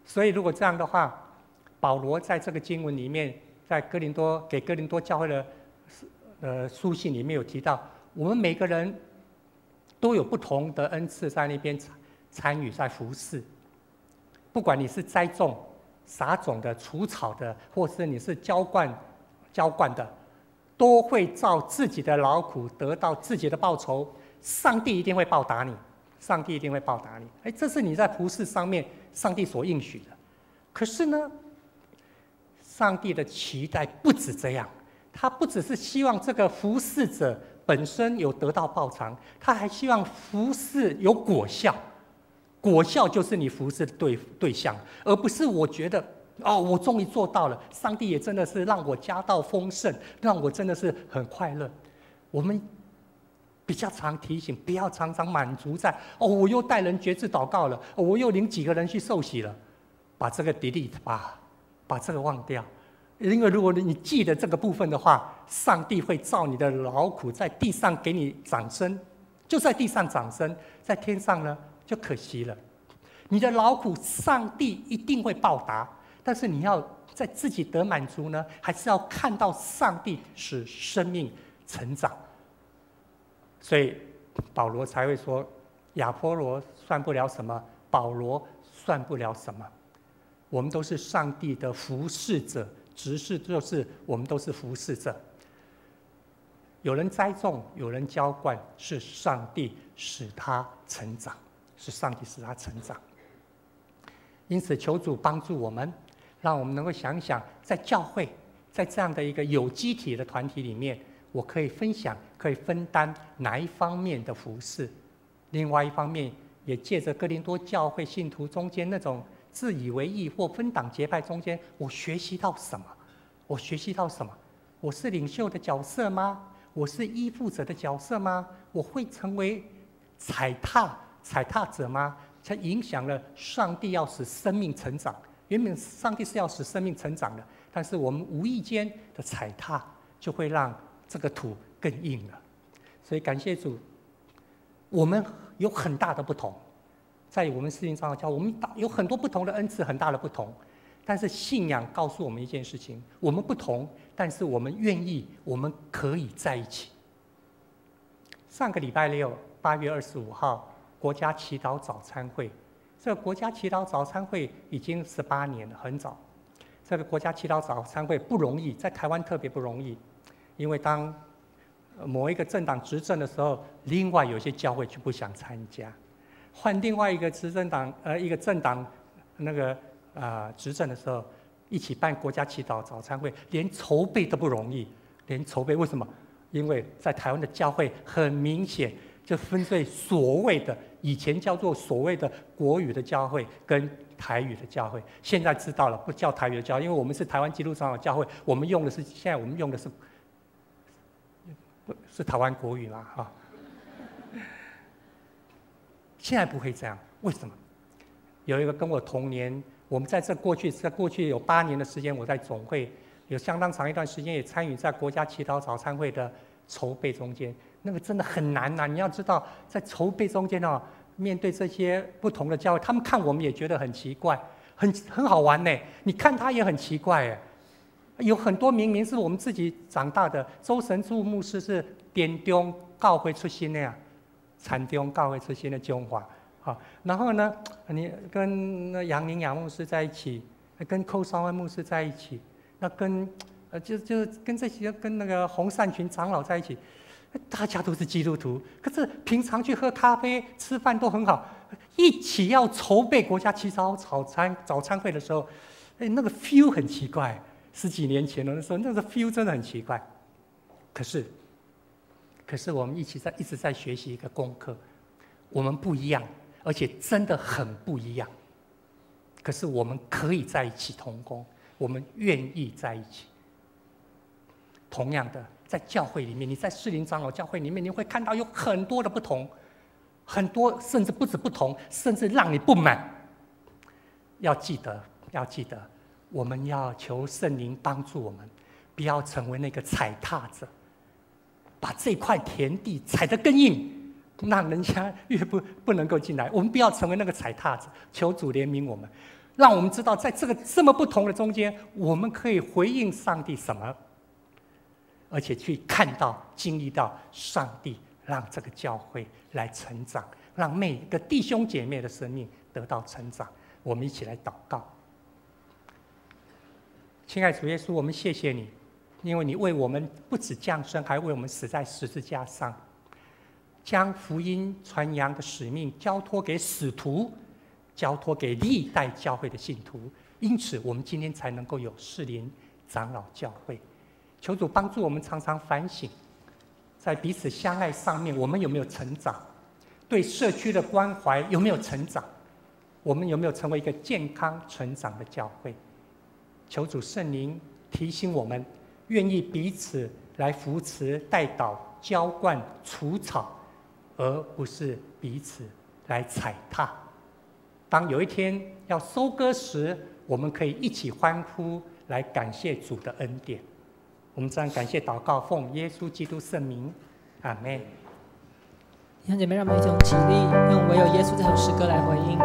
所以，如果这样的话，保罗在这个经文里面，在给哥林多教会的书信里面有提到，我们每个人都有不同的恩赐在那边参与在服事。不管你是栽种、撒种的、除草的，或是你是浇灌的，都会照自己的劳苦得到自己的报酬。上帝一定会报答你，上帝一定会报答你。这是你在服事上面上帝所应许的。可是呢，上帝的期待不止这样，他不只是希望这个服事者本身有得到报偿，他还希望服事有果效。果效就是你服事的对象，而不是我觉得我终于做到了，上帝也真的是让我家道丰盛，让我真的是很快乐。我们比较常提醒，不要常常满足在我又带人决志祷告了，我又领几个人去受洗了，把这个 delete 把这个忘掉。因为如果你记得这个部分的话，上帝会照你的劳苦在地上给你掌声，就在地上掌声，在天上呢就可惜了。你的劳苦，上帝一定会报答，但是你要在自己得满足呢，还是要看到上帝使生命成长。所以保罗才会说，亚波罗算不了什么，保罗算不了什么。我们都是上帝的服侍者，执事就是我们都是服侍者。有人栽种，有人浇灌，是上帝使他成长，是上帝使他成长。因此，求主帮助我们，让我们能够想想，在教会，在这样的一个有机体的团体里面，我可以分享，可以分担哪一方面的服事。另外一方面，也借着哥林多教会信徒中间那种自以为意或分党结派中间，我学习到什么？我学习到什么？我是领袖的角色吗？我是依附者的角色吗？我会成为踩踏者吗？才影响了上帝要使生命成长。原本上帝是要使生命成长的，但是我们无意间的踩踏，就会让这个土更硬了。所以感谢主，我们有很大的不同，在我们世界上的教会，我们有很多不同的恩赐，很大的不同。但是信仰告诉我们一件事情：我们不同，但是我们愿意，我们可以在一起。上个礼拜六，8月25号，国家祈祷早餐会。这个国家祈祷早餐会已经18年了，很早。这个国家祈祷早餐会不容易，在台湾特别不容易，因为当某一个政党执政的时候，另外有些教会就不想参加；换另外一个一个政党执政的时候，一起办国家祈祷早餐会，连筹备都不容易，连筹备为什么？因为在台湾的教会很明显就分对所谓的以前叫做所谓的国语的教会跟台语的教会，现在知道了不叫台语的教会，因为我们是台湾基督长老教会，我们用的是现在我们用的是台湾国语啦哈。现在不会这样，为什么？有一个跟我同年，我们在过去有8年的时间，我在总会有相当长一段时间也参与在国家祈祷早餐会的筹备中间。那个真的很难呐！你要知道，在筹备中间哦，面对这些不同的教会，他们看我们也觉得很奇怪，很好玩呢。你看他也很奇怪哎，有很多明明是我们自己长大的。周神柱牧师是点中教会出身的呀，产中教会出身的中华。好，然后呢，你跟杨宁雅牧师在一起，跟寇绍恩牧师在一起，那就是跟这些跟那个洪善群长老在一起，大家都是基督徒，可是平常去喝咖啡、吃饭都很好，一起要筹备国家祈祷早餐会的时候，那个 feel 很奇怪。10几年前的时候，那个 feel 真的很奇怪。可是我们一直在学习一个功课，我们不一样。而且真的很不一样，可是我们可以在一起同工，我们愿意在一起。同样的，在教会里面，你在士林长老教会里面，你会看到有很多的不同，很多甚至不止不同，甚至让你不满。要记得，我们要求圣灵帮助我们，不要成为那个踩踏者，把这块田地踩得更硬。让人家越不能够进来，我们不要成为那个踩踏者。求主怜悯我们，让我们知道，在这个这么不同的中间，我们可以回应上帝什么，而且去看到、经历到上帝让这个教会来成长，让每个弟兄姐妹的生命得到成长。我们一起来祷告。亲爱的主耶稣，我们谢谢你，因为你为我们不止降生，还为我们死在十字架上。将福音传扬的使命交托给使徒，交托给历代教会的信徒，因此我们今天才能够有士林长老教会。求主帮助我们常常反省，在彼此相爱上面，我们有没有成长？对社区的关怀有没有成长？我们有没有成为一个健康成长的教会？求主圣灵提醒我们，愿意彼此来扶持、代祷、浇灌、除草，而不是彼此来踩踏。当有一天要收割时，我们可以一起欢呼，来感谢主的恩典。我们这样感谢祷告，奉耶稣基督圣名，阿们。弟兄姐妹，让我们一同起立，用唯有耶稣这首诗歌来回应。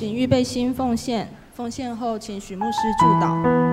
请预备心奉献，奉献后请许牧师祝祷。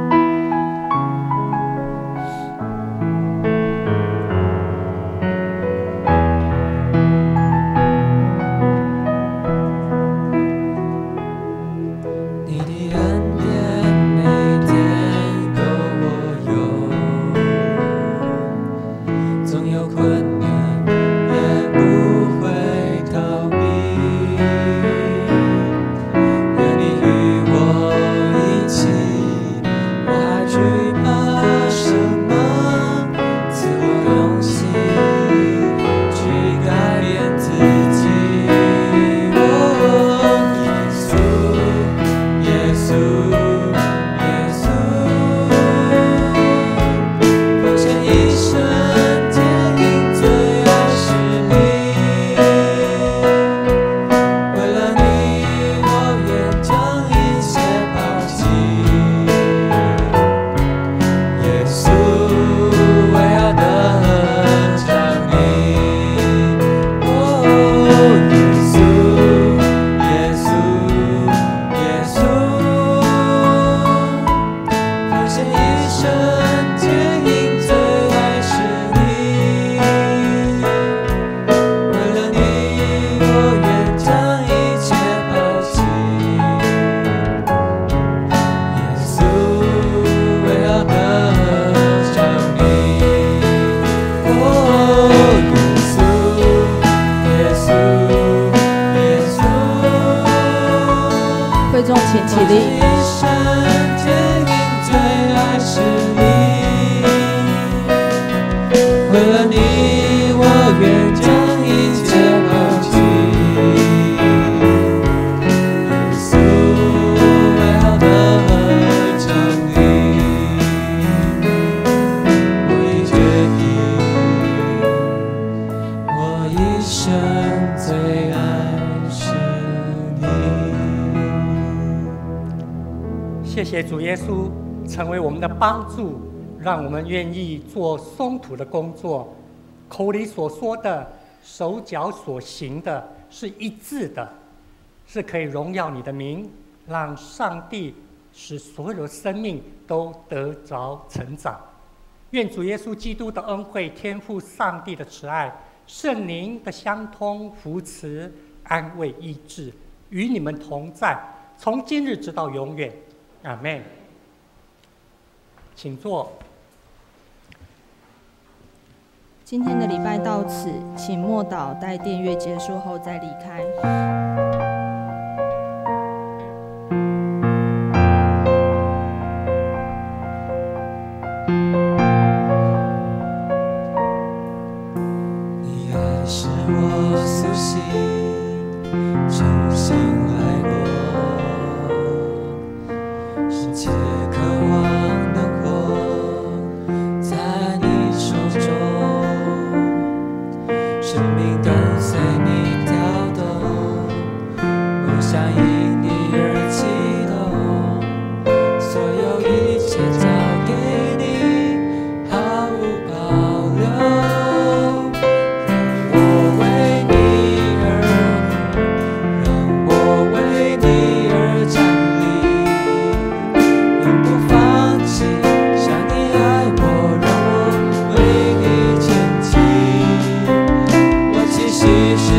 谢谢主耶稣成为我们的帮助，让我们愿意做松土的工作，口里所说的，手脚所行的是一致的，是可以荣耀你的名，让上帝使所有的生命都得着成长。愿主耶稣基督的恩惠、天父上帝的慈爱、圣灵的相通、扶持、安慰、医治，与你们同在，从今日直到永远。阿们。请坐。今天的礼拜到此，请默祷，待殿乐结束后再离开。是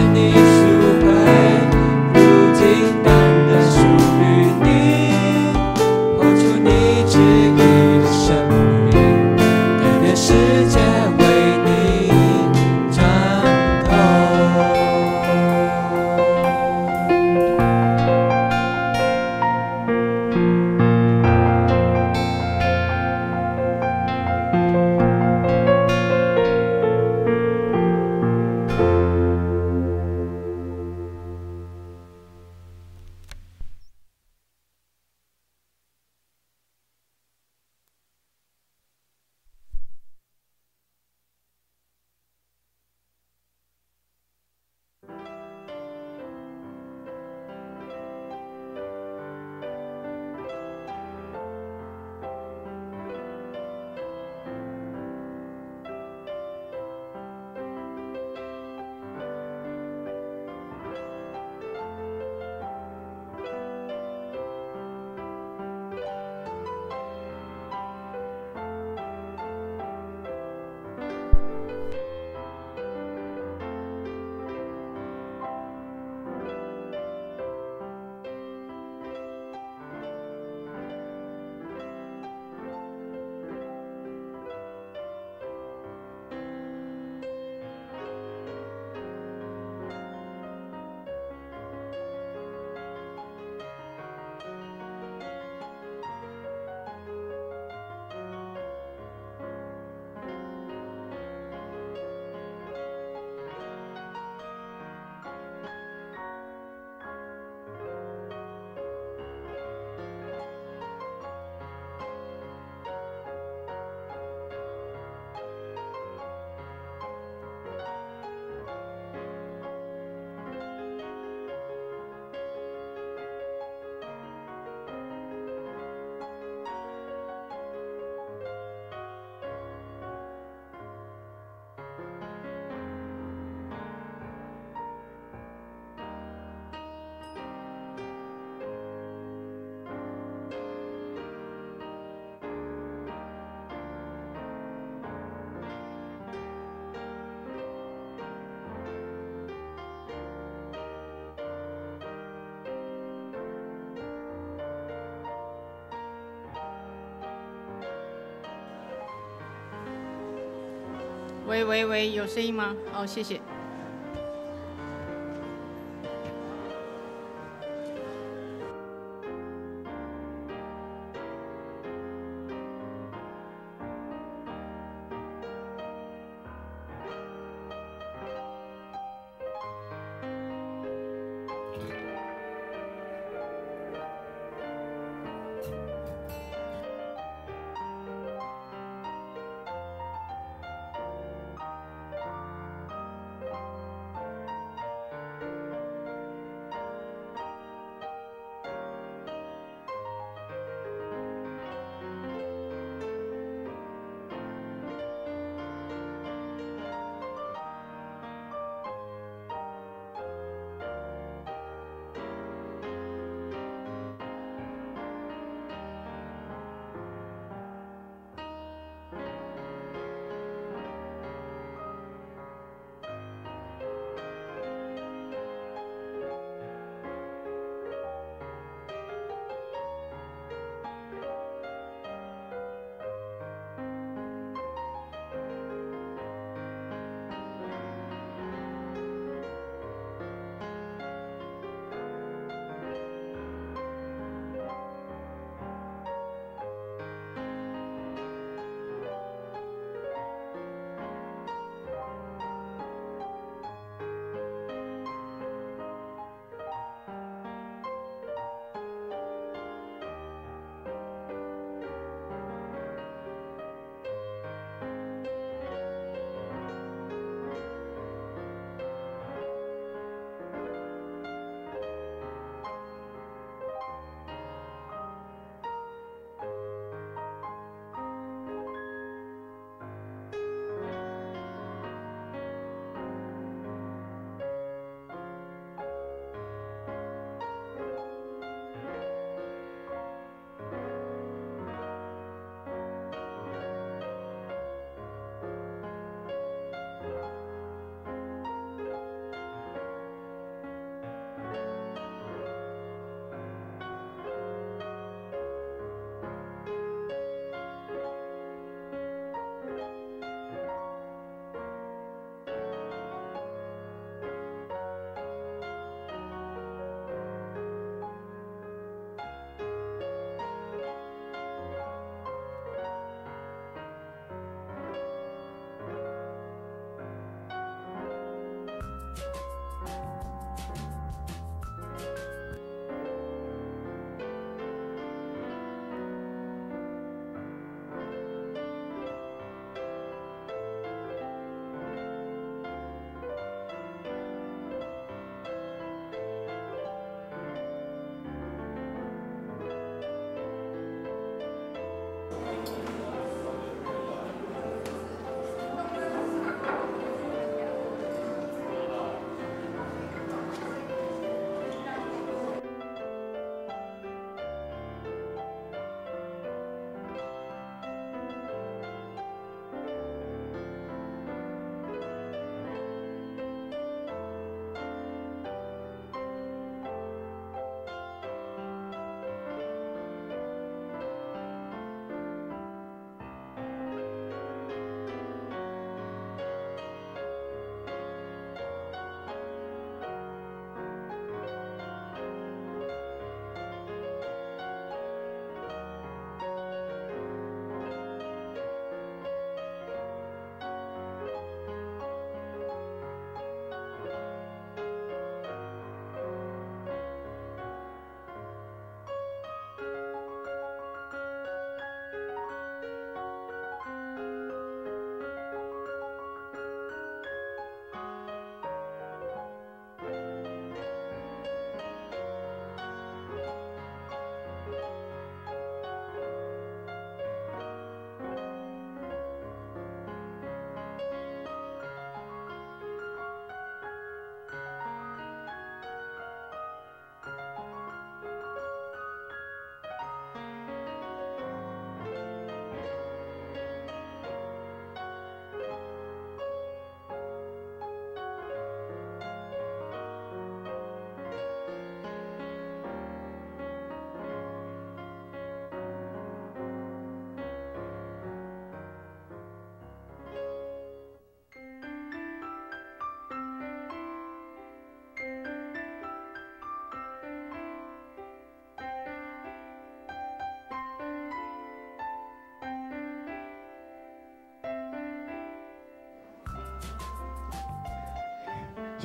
喂，有声音吗？好，谢谢。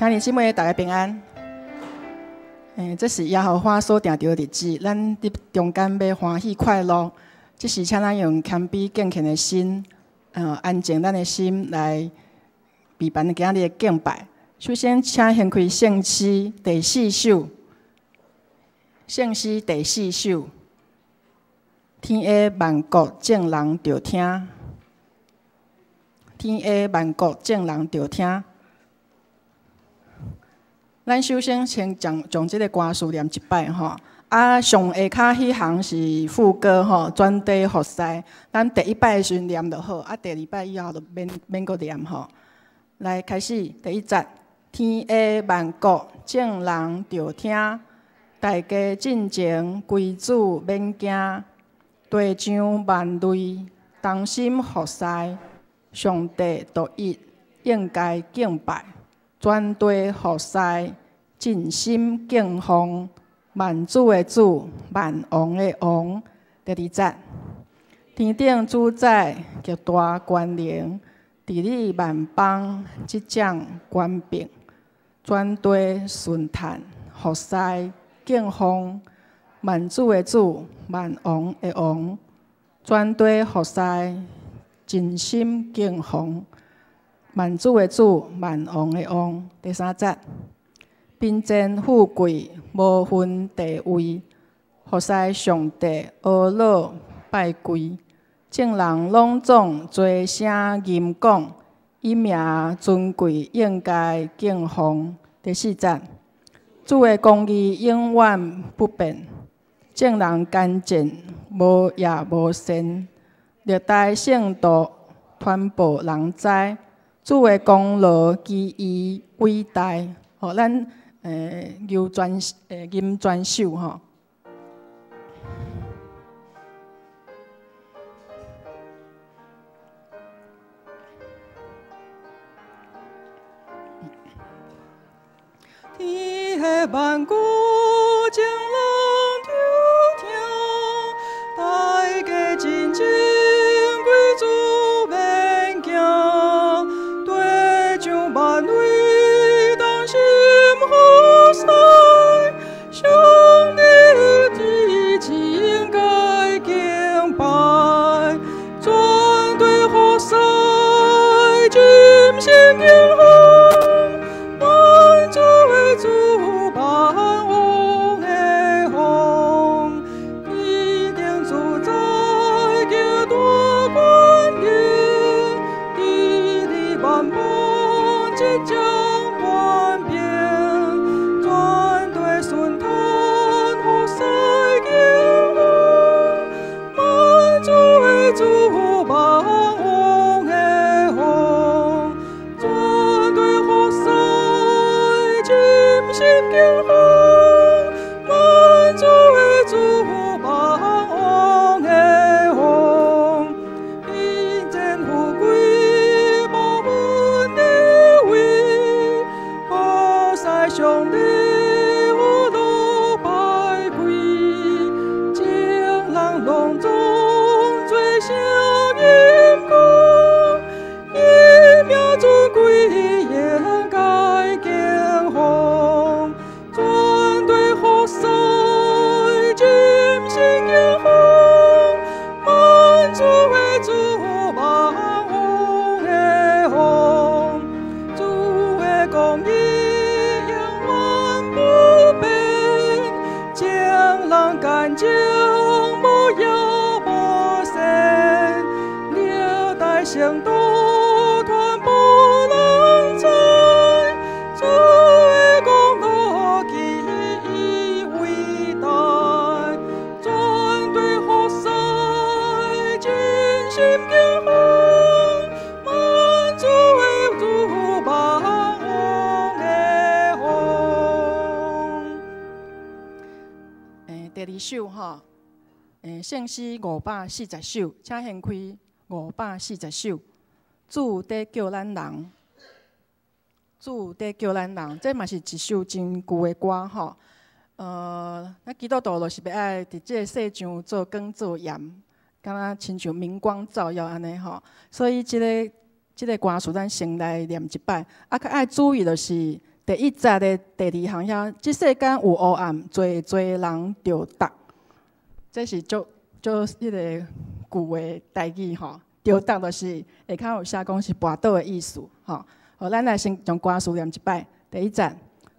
兄弟姊妹，大家平安。这是耶和华所定着的日子，咱伫中间要欢喜快乐。这是请咱用谦卑敬虔的心，安静咱的心来备办今日的敬拜。首先，请献开圣诗第4首。圣诗第4首，天下万国众人着听，天下万国众人着听。咱首先先将这个歌词念一摆吼，上下骹迄行是副歌吼，转地服侍。咱第一摆的时阵念就好，第二摆以后就免阁念吼。来开始第一节，天下万国众人着听，大家进前归主免惊，地上万类同心服侍，上帝独一应该敬拜。全地服侍，尽心敬奉，万主的主，万王的王。第2节，天顶主宰，极大权能，治理万邦，执掌权柄，全地顺叹，服侍敬奉，万主的主，万王的王。全地服侍，尽心敬奉。万主的主，万王的王。第3节，贫贱富贵无分地位，服侍上帝，阿老拜跪，众人拢总做声吟讲，伊名尊贵，应该敬奉。第4节，主的公义永远不变，众人干净无也无善，历代圣徒传播人知。主的功劳基于伟大，吼，咱吟专首吼。天下万国众人着听，大家进前归主免惊。万类同心服侍，上帝的旨应该敬拜，全地服侍，尽心敬奉，万主的主，万王的王，必定主宰极大权能，治理万邦。即将万变，全地顺叹，服侍敬奉，万主的主，万王的王，全地服侍，尽心敬奉，万主的主，万王的王，贫贱富贵无分地。上帝阿老拜跪，众人拢总做声吟讲，伊名尊贵，应该敬奉，全地服侍，尽心敬奉，万主的主，万王的王，主的公义。干净无也无善，历代圣徒传播人知，主的功劳基于伟大，全地服侍，尽心敬奉，万主的主，万王的王。第2首吼，圣诗540首，请献开540首。主在叫咱人，主在叫咱人，这嘛是一首真旧的歌吼。咱基督徒就是要爱伫这个世上做光做盐，敢若亲像明光照耀安尼吼。所以这个歌词咱先来念一摆，较爱注意就是第第一节的第二行遐，即世间有黑暗，侪人着答。这是迄个旧的台语吼，着答就是下骹有写讲是跋倒的意思吼。好，咱来先将歌词念一摆。第一节，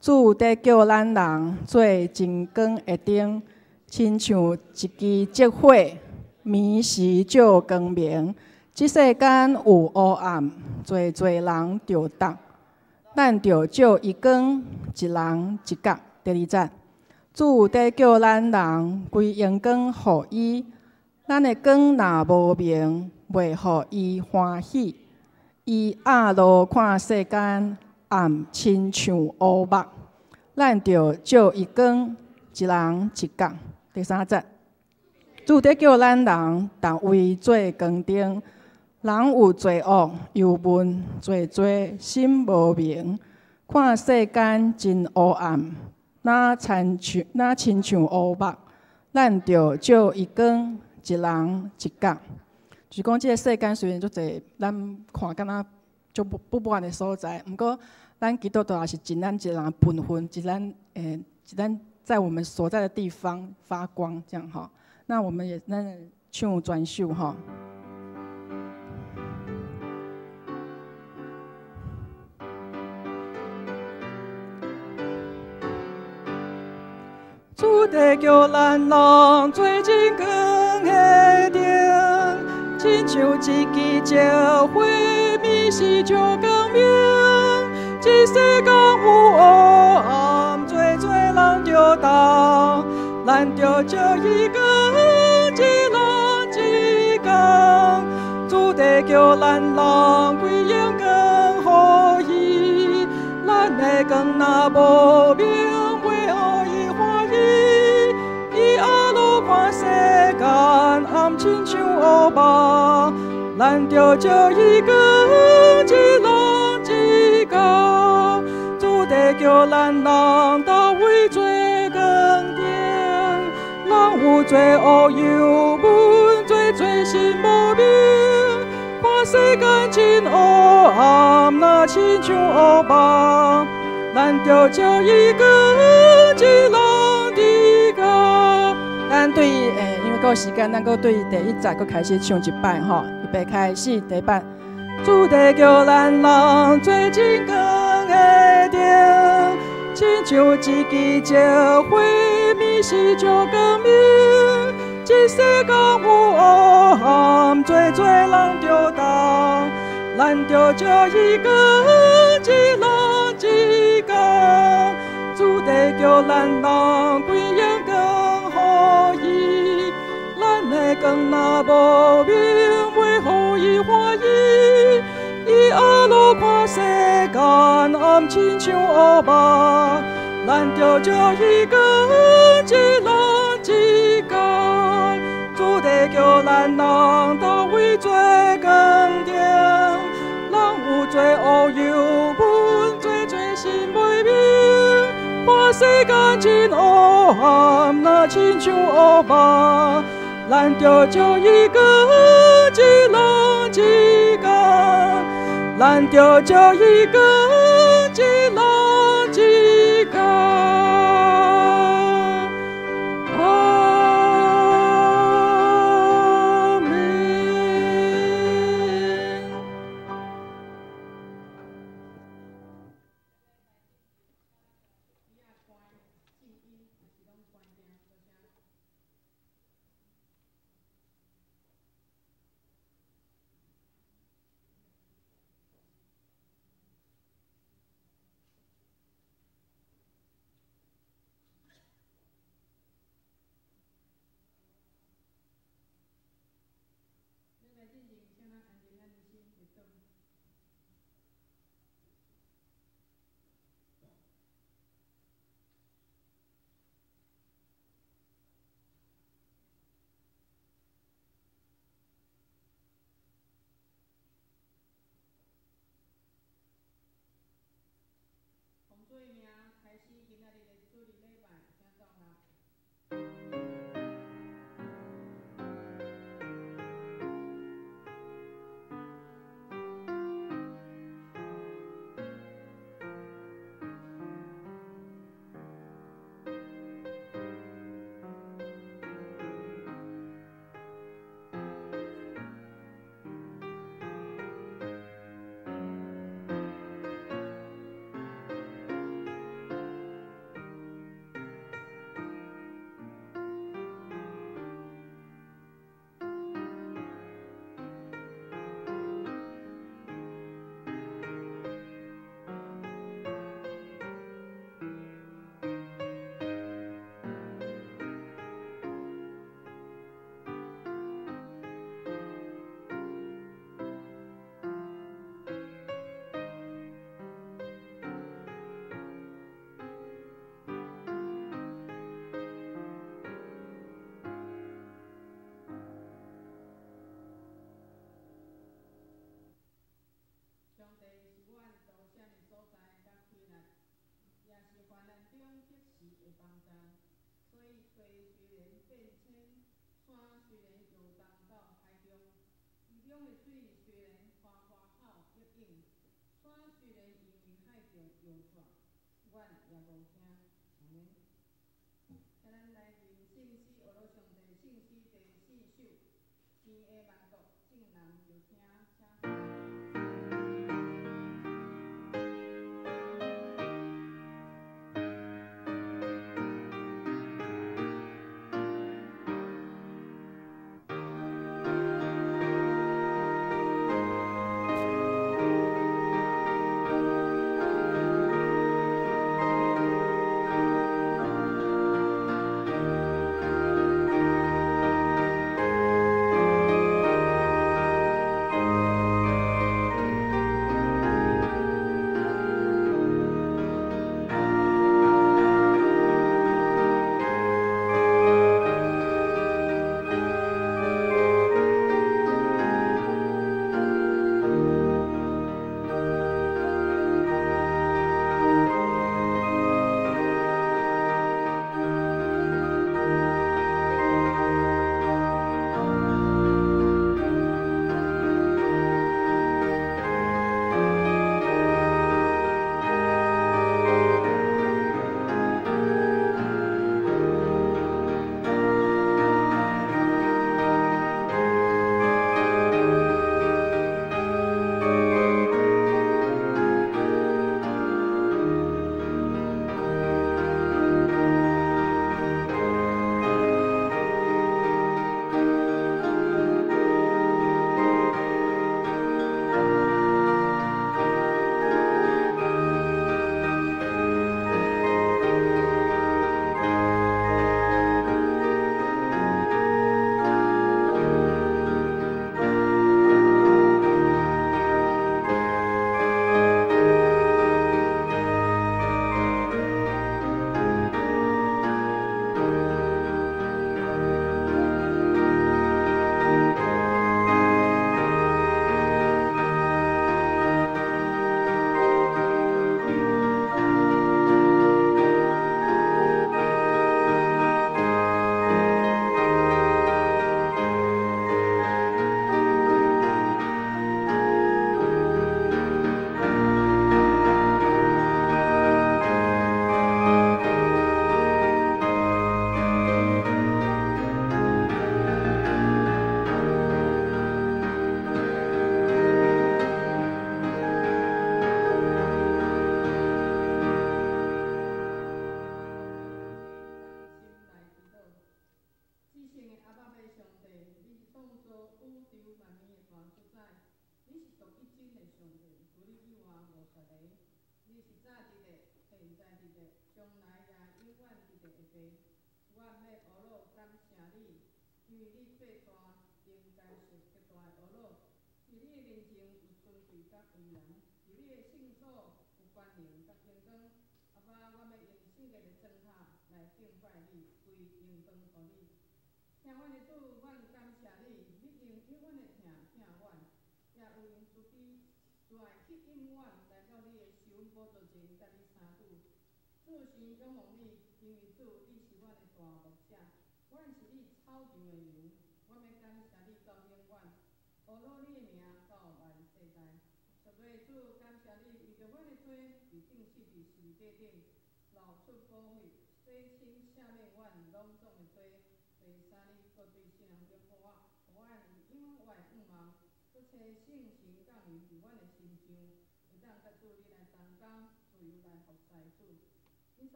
主在叫咱人做真光的灯，亲像一支烛火，暝时照光明。即世间有黑暗，侪人着答。咱着照伊光，一人一角。第二节，主在叫咱人归阳光互伊，咱的光若无明，袂互伊欢喜。伊暗路看世间，暗亲像乌目。咱着照伊光，一人一角。第三节，主在叫咱人逐位做光灯。人有罪恶，忧闷，心无明，看世间真黑暗，那亲像乌目。咱着照伊光，一人一角。就是讲，即个世间虽然足侪，咱看敢若足不满的所在，毋过咱基督徒也是尽咱一人的本分，咱在我们所在的地方发光，这样哈。那我们也唱专首哈。主在叫咱人做真光的灯，亲像一支烛火，暝时照光明。这世间有黑暗，侪人着答，咱着照伊光，一人一角。主在叫咱人归阳光予伊，咱的光若无明。看世间暗亲像乌目，咱着照伊光，一人一角。主在叫咱人到位做光灯，人有罪恶忧闷，心无明。看世间真黑暗，那亲像乌目，咱着照伊光，一人一角。咱对因为有时间，咱搁对第一节搁开始唱一摆吼，预备开始第一摆。主在叫咱人做真光的灯，亲像一支烛火，暝时照光明。这世间有黑暗，侪人着答，咱着照伊光，一人一角。主在叫咱人归阳光予伊，咱的光若无明，袂互伊欢喜。伊暗路看世间，暗亲像乌目，咱着照伊光，一人一角。主在叫咱人到位做光灯，人有罪恶忧闷，心袂明。看世间真黑暗，那亲像乌目，咱着照伊光，一人一角。咱着照伊光，一人一角。时会帮助。所以地虽然变迁，山虽然游荡到海中，池中的水虽然哗哗好约涌，山虽然因为海中摇转，阮也无惊。阿免。请咱来念圣诗，学罗上帝圣诗第4首，天的万国众人就听，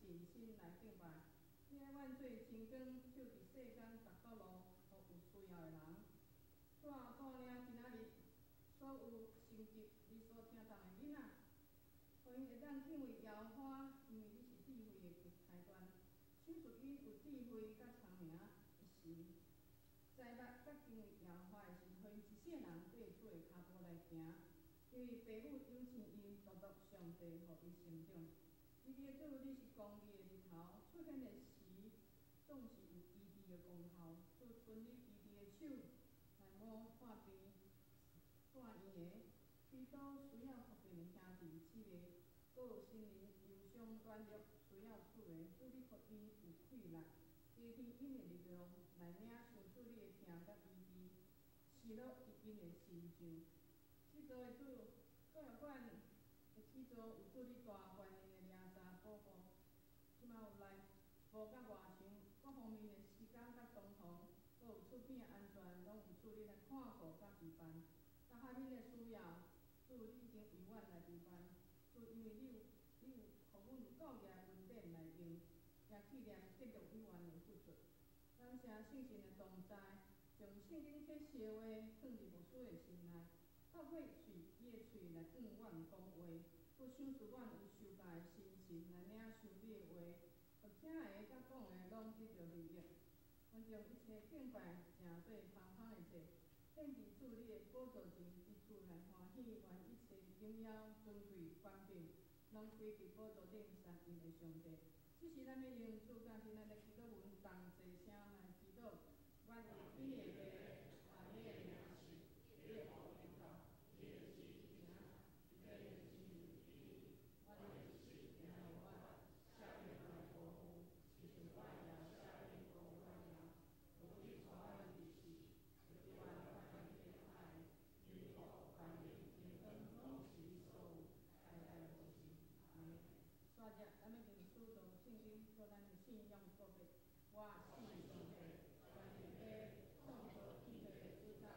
尽心来敬拜，你爱阮做真天光，手伫世间逐道路，互有需要的人。主啊，带领今仔日所有成绩你所听到的囡仔，互因会当敬畏耶和华，因为你是智慧的开端。手术因有智慧甲聪明的神，知捌甲敬畏耶和华的时，互因一世人跟主的脚步来行。因为父母有钱因，独独上帝互伊成长。伊的主，你是公义的日头，出现的时总是有医治的功效。主伸你医治的手来摸看病、看医的，许多需要福音的兄弟姊妹，搁有心灵忧伤软弱需要主的，主你互因有气力，加添因的力量，来领受主你的听甲医治，喜乐伫因的心上。制作的主，教育馆会制作有主你大观念的领衫保护，即马有内部甲外墙各方面的施工甲装潢，搁有厝边安全，拢有主你来看顾甲陪伴。甲下恁的需要，主你已经为阮来陪伴。主因为你有互阮有够业恩典来用，也体谅结录以外的付出。感谢圣神的同在，将圣经启示的话放伫牧师的心内。透过伊的喙来向阮讲话，搁想使阮有受教的心情来领受你的话，互听的甲讲的拢得到利益。阮将一切敬拜诚做芳芳的祭，献伫主你的宝座前，伫主来欢喜，愿一切荣耀、尊贵、权柄，拢归伫宝座顶三一的上帝。这是咱要用主甲今仔日祈祷文同齐声来祈祷，阮有你的话，你的名是，你的福领导。你的旨意行，你的旨意我的旨意行我，下面来保护，其实我也下面保护我呀。我的传我的是，我的万万的爱，你我万灵天恩拢是所有，代代无尽。阿门。刷只，咱要用主动圣经做咱的信仰告白。我信上帝，全能的创造天地的主宰。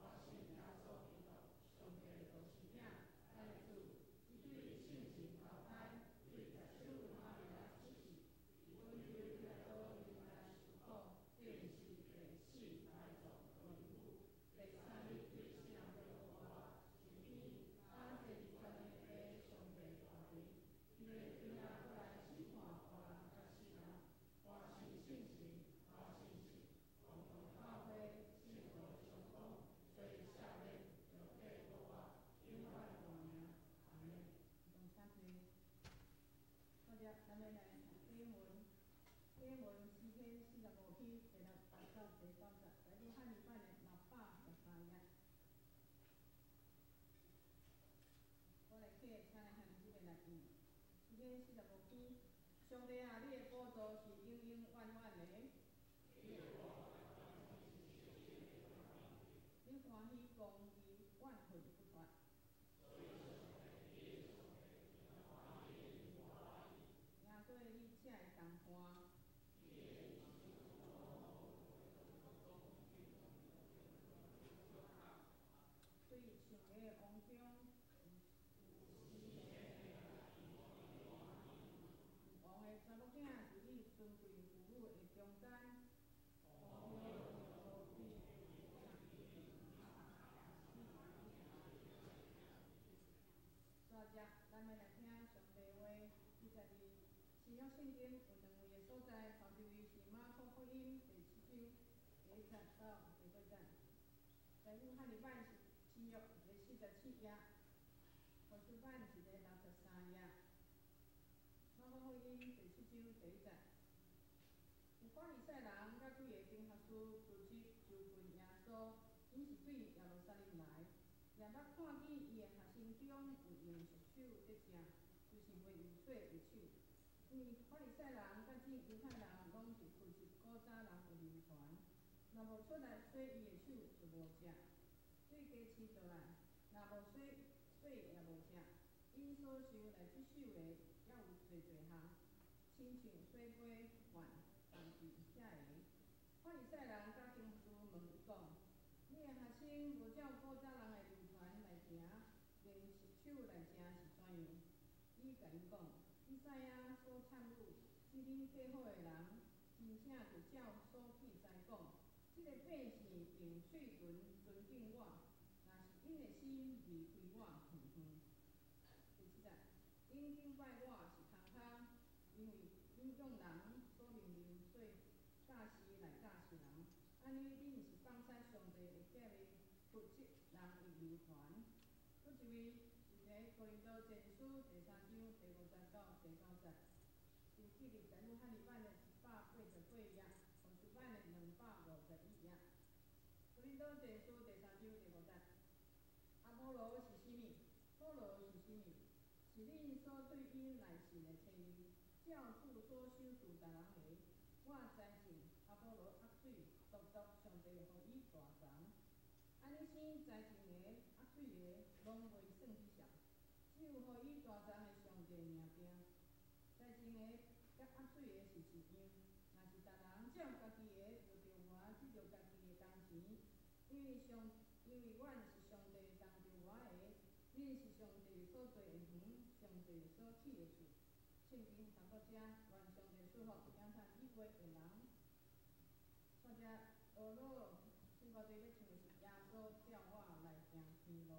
我信耶稣基督。上帝就是囝，咱的主，伊对圣神投胎，对十手玛利亚出世，伊本对来到人来受苦，定是第四来做人母，第三日对圣耶和华受天，安第二天的上帝大人，伊的天仔过来审判活人甲死人，我信圣神，我信神，共同教会，圣道相通，所以下面。永远大名，阿门。同参会，好只，咱要来经文，经文诗篇45篇第6到第90，来自汉语版的613页。我来请来汉语这边来念。诗篇45篇，上帝啊，你的宝座是永永远远的。你欢喜公义，万恨不断。耶稣的你才会同伴。对上帝的王中，王的查某囝是你尊贵妇女的中间。大只，咱要来听上帝话。22新约圣经有2位的所在，头一位是马可福音第7章第1节到第8节，在汉语版是新约第47页，和合版是第63页。马可福音第7章第1节，有法利赛人甲几个经学士组织囚困耶稣，因是对耶路撒冷来。也捌看见伊的学生中有用熟手在食，就是袂有水的手。因为法利赛人甲这犹太人拢是负责古早人有流传，若无出来洗伊的手就无食。对家饲倒来，若无洗也无食。因所受来接受的也有侪项，亲像洗杯、碗、饭具遐个。法利赛人甲经师问伊讲。你的学生无照古早人的流传来行，用手来食是怎样？伊甲因讲，以赛亚所参悟，是恁配好的人，真正着这个百姓用嘴唇尊敬我，若是因的心离开我远远。第七节，因敬拜我是空空，因为因用人所命令做教师来教示人。安尼，恁是放弃上帝会叫的负责人的流传。搁一位是伫哥林多前书第3章第5节到第9节。第记日在约翰里版的188页，红书版的251页。哥林多前书第3章第5节。阿波罗是啥物？保罗是啥物？是恁所对因来信的称义，照主所收赐逐人的。我栽种，阿波罗压水，独上帝予伊大长。安尼生栽种的、压水的，拢袂算去数，只有予伊大长的上帝命定。栽种的甲压水的是一样，若是逐人照家己的得着活，得着家己的工钱，因为阮是上帝当着我的，恁是上帝所做的园，上帝所起的厝。圣经读到遮，愿上帝赐福感叹以外的人。或者俄罗圣歌队要唱的是耶稣叫我来行天路。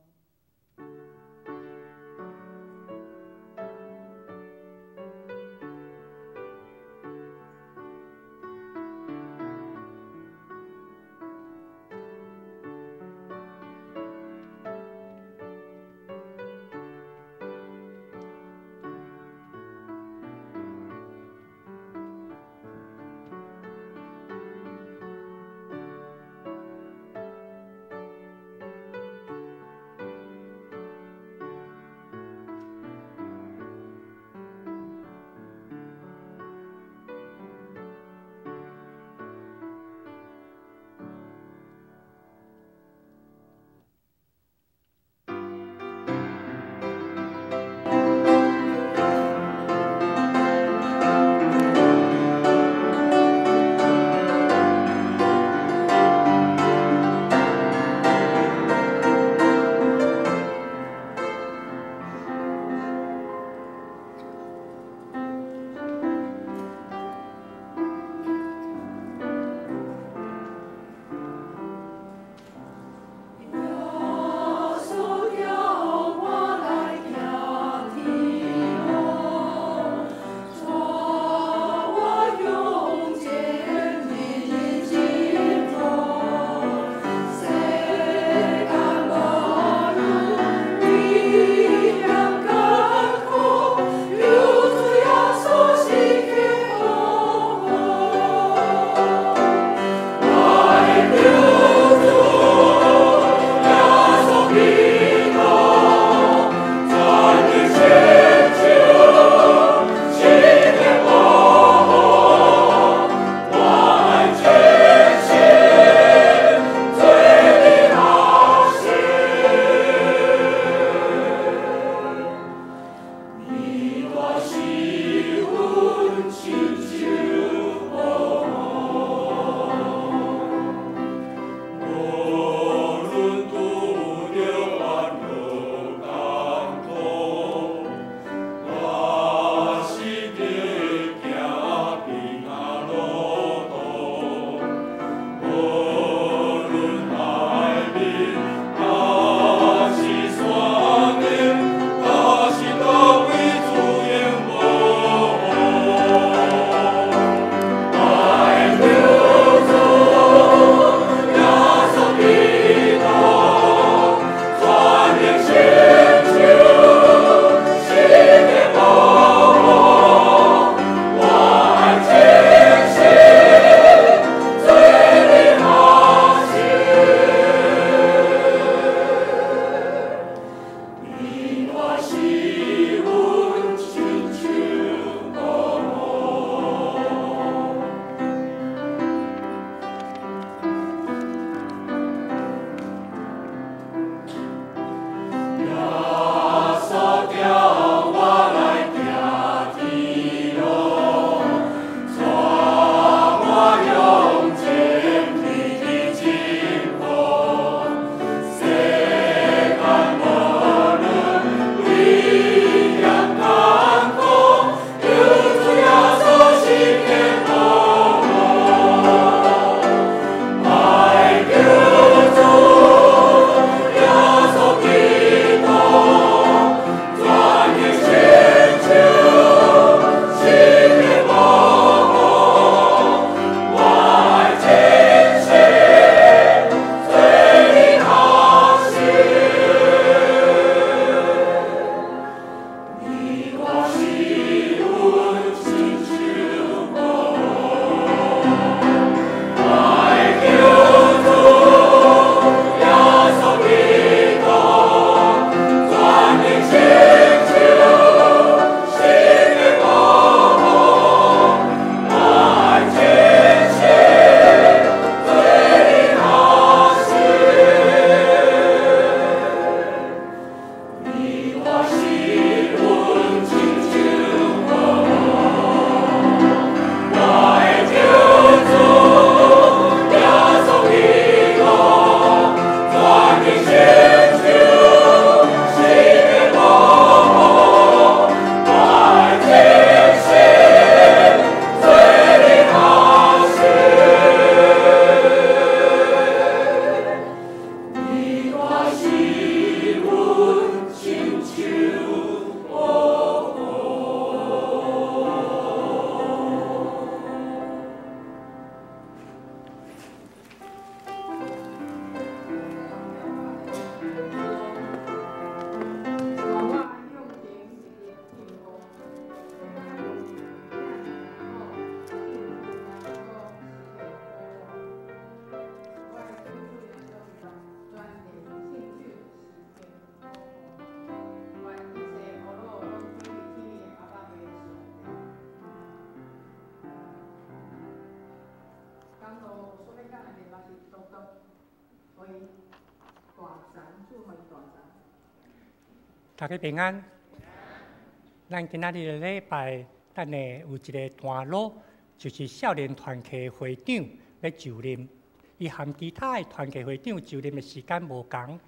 工路所要讲的地方是多多，所以大站祝福大站。大家平安。咱今仔日的礼拜，等下有一个段落，就是少年团契会长要就任。伊和其他的团契会长就任的时间无同，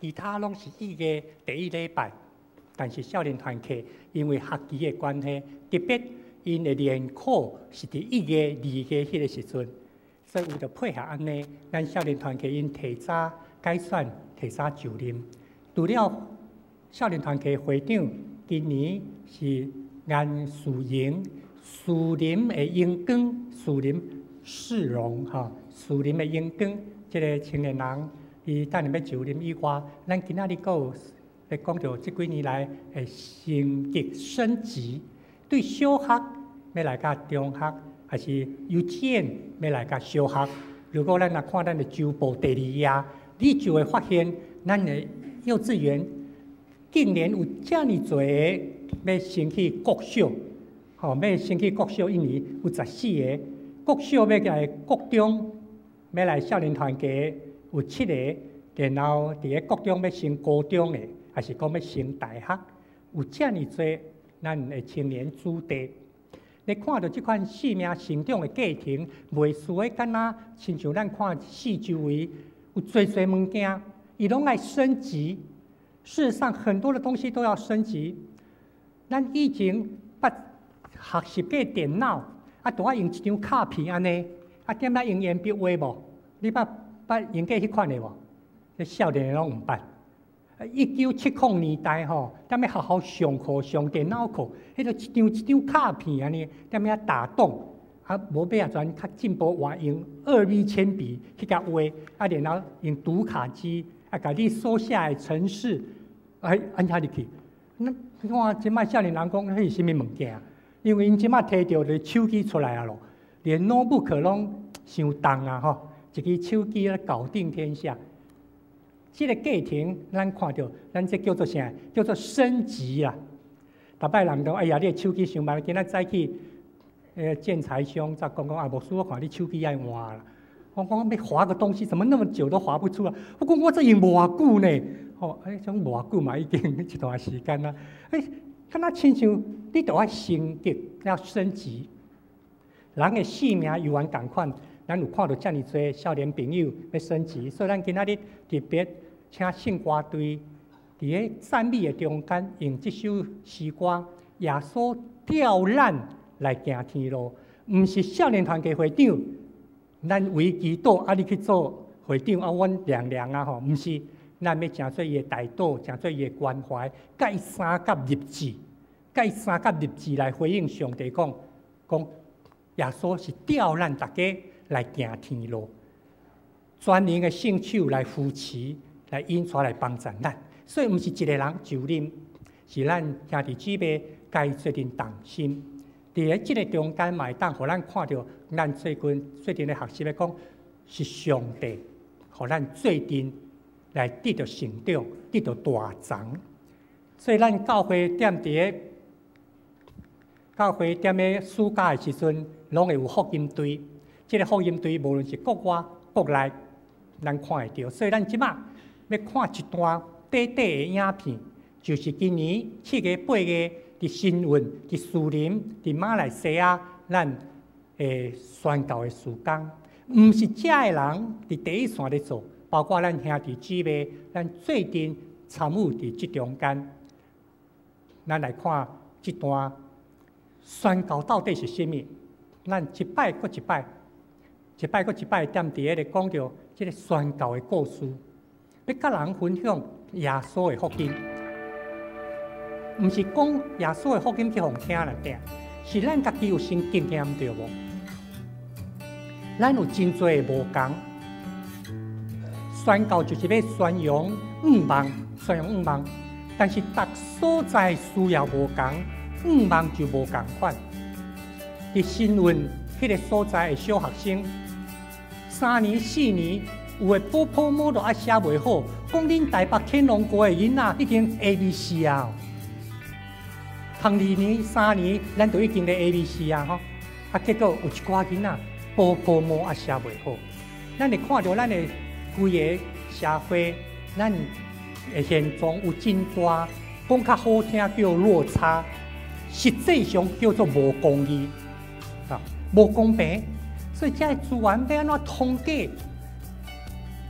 其他拢是1月第1礼拜，但是少年团契因为学期的关系，特别因的联考是伫1月、2月迄个时阵，所以为着配合安尼，咱少年团契因提早改选、提早就任。除了少年团契会长，今年是颜树莹、树林的英光、树林世荣哈、树林的英光，这个青年人，伊等下要就任以外，咱今仔日阁有来讲到这几年来的升级升级，对小学要来甲中学，还是幼稚园要来甲小学。如果咱若看咱的周报第2页，你就会发现，咱的幼稚园竟然有遮尼多个要升去国小，要升去国小，印尼有14个。国小要来国中，要来少年团契有7个，然后伫个国中要升高中的，还是讲要升大学，有遮尼多咱的青年子弟。你看到即款生命成长的过程，袂输诶，敢若亲像咱看四周围有侪物件，伊拢爱升级。事实上，很多的东西都要升级。咱以前捌学习过电脑。都爱用一张卡片安尼，点仔用铅笔画无？你捌用过迄款的无？这少年拢毋捌。1970年代吼，点仔学校上课上电脑课，迄个一张卡片安尼，点仔打洞，无要啊全较进步，换用2V 铅笔去甲画，然后用读卡机，甲你所写的程式，按下入去。那你看，即摆少年人讲，迄是啥物物件？因为因即马摕到个手机出来啊咯，连 notebook 拢伤重啊吼，一支手机咧搞定天下。这个过程咱看到，咱这叫做啥？叫做升级啊！逐摆人讲，哎呀，你手机伤慢，今仔早起建材商才讲啊，无输我看你手机爱换啦。我讲要划个东西，怎么那么久都划不出来？我讲我这用偌久呢？种偌久嘛，已经一段时间啦。敢若亲像你都要升级，要升级。人的生命犹原共款，咱有看到遮尔多少年朋友要升级，所以咱今仔日特别请圣歌队伫个赞美的中间，用这首诗歌《耶稣吊咱来行天路》，毋是少年团契会长，咱为基督你去做会长阮凉凉啊吼，毋是。咱要诚做伊的大道，诚做伊的关怀，甲伊三甲入志，甲伊三甲入志来回应上帝讲耶稣是吊咱大家来行天路，全能的圣手来扶持，来引出来帮助咱。所以毋是一个人就任，是咱兄弟姊妹该决定同心。伫咧即个中间，嘛会当互咱看到，咱最近的学习咧讲，是上帝，互咱最近。来得到成长，得到大长，所以咱教会踮咧暑假的时阵，拢会有福音队。这个福音队无论是国外、国内，咱看会到。所以咱即马要看一段短短的影片，就是今年7月、8月伫新运、伫树林、伫马来西亚，咱宣教的事工，毋是遮的人伫第一线咧做。包括咱兄弟姊妹，咱最近参与伫即中间，咱来看即段宣教到底是啥物？咱一摆搁一摆，踮伫咧咧讲着即个宣教的故事，要甲人分享耶稣的福音，毋是讲耶稣的福音去互听啦，是咱家己有先经验着无？咱有真多的无同。宣教就是要宣扬五望，但是各所在需要无同，五望就无共款。伫新运迄个所在的小学生，3年4年，有的普摸都写袂好，讲恁台北天龙国的囡仔已经 ABC 啊，碰2年3年，咱就已经咧 ABC 啊吼。结果有一寡囡仔，步步摸也写袂好。咱会看到咱的规个社会，咱的现状有真大，讲较好听叫落差，实际上叫做无公义，啊，无公平。所以这些资源要安怎统计？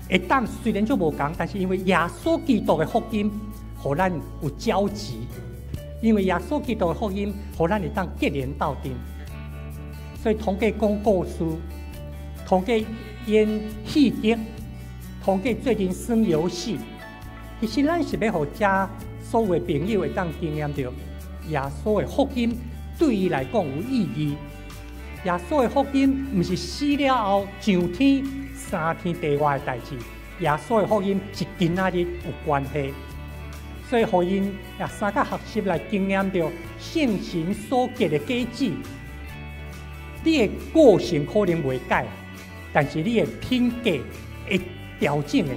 会当虽然就无共，但是因为耶稣基督的福音，互咱有交集。因为耶稣基督的福音，互咱会当结连到底。所以统计讲故事，统计演戏剧，统计最近耍游戏。其实咱是要互遮所有的朋友会当经验到耶稣的福音对伊来讲有意义。耶稣的福音毋是死了后上天3天地外的代志，耶稣的福音是今仔日有关系。所以，互因也三个学习来经验到圣神所结的果子。你的个性可能袂改，但是你的品格会调整的。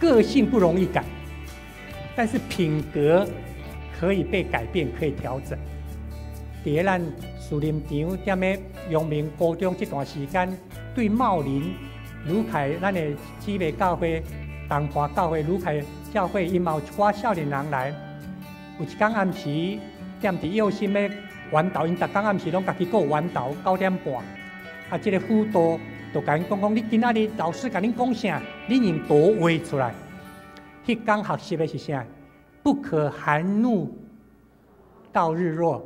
个性不容易改，但是品格可以被改变，可以调整。伫咱树林场踮咧阳明高中这段时间，对茂林、鲁凯咱的姊妹教会、东华教会、鲁凯教会，因嘛有一寡少年人来。有一天暗时，踮伫幼心咧玩导，因逐天暗时拢家己过玩导9点半。啊，这个辅导就甲因讲，你今仔日老师甲恁讲啥？你用图画出来。迄天学习的是啥？不可含怒到日落，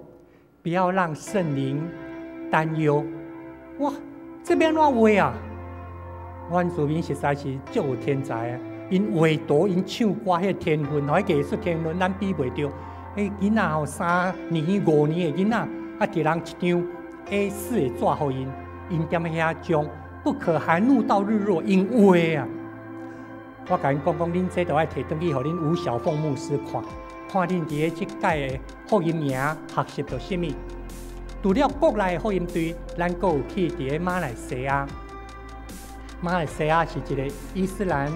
不要让圣灵担忧。哇，这边怎画啊？阮主民实在是足有天才啊！因画图、因唱歌，迄天分，迄艺术天分，咱比袂着。囡仔吼3年、5年的囡仔，啊，一人一张 A4 的纸互因，因踮遐将不可含怒到日落，因画啊！我甲因讲，恁这都爱摕转去，互恁吴小凤牧师看，看恁伫咧即届的福音名学习到什么？除了国内的福音队，咱阁有去伫咧马来西亚。马来西亚是一个伊斯兰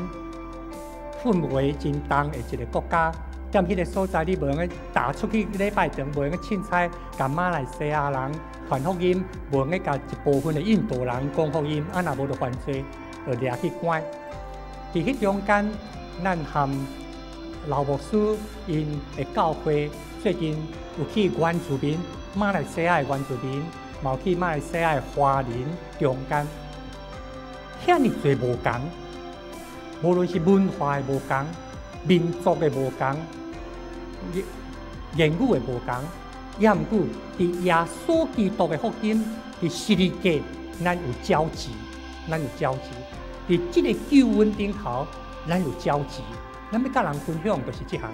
氛围真重的一个国家。踮迄个所在，你无用去打出去礼拜堂，无用去凊彩甲马来西亚人传福音，无用去甲一部分的印度人讲福音，啊，若无就犯罪，就掠去关。伫迄中间，咱含老牧师因的教会最近有去原住民，马来西亚的原住民，嘛有去马来西亚的华人中间，遐尼侪无共，无论是文化的无共。民族的无共，言语的无共，也毋过伫耶稣基督的福音，伫十字架，咱有交集，咱有交集。伫即个救恩顶头，咱有交集。咱要甲人分享，就是即项。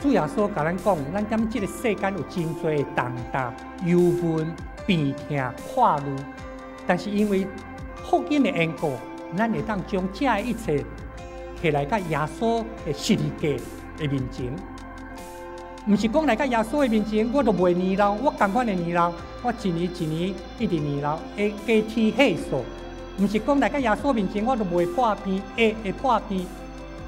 主耶稣甲咱讲，咱踮即个世间有真多重担、忧闷、病痛、跨路，但是因为福音的缘故，咱会当将这一切。摕来甲耶稣的十字架的面前，毋是讲来甲耶稣的面前，我都袂年老，我同款的年老，我一年一年一直年老，会加添岁数。毋是讲来甲耶稣面前，我都袂破病，会破病，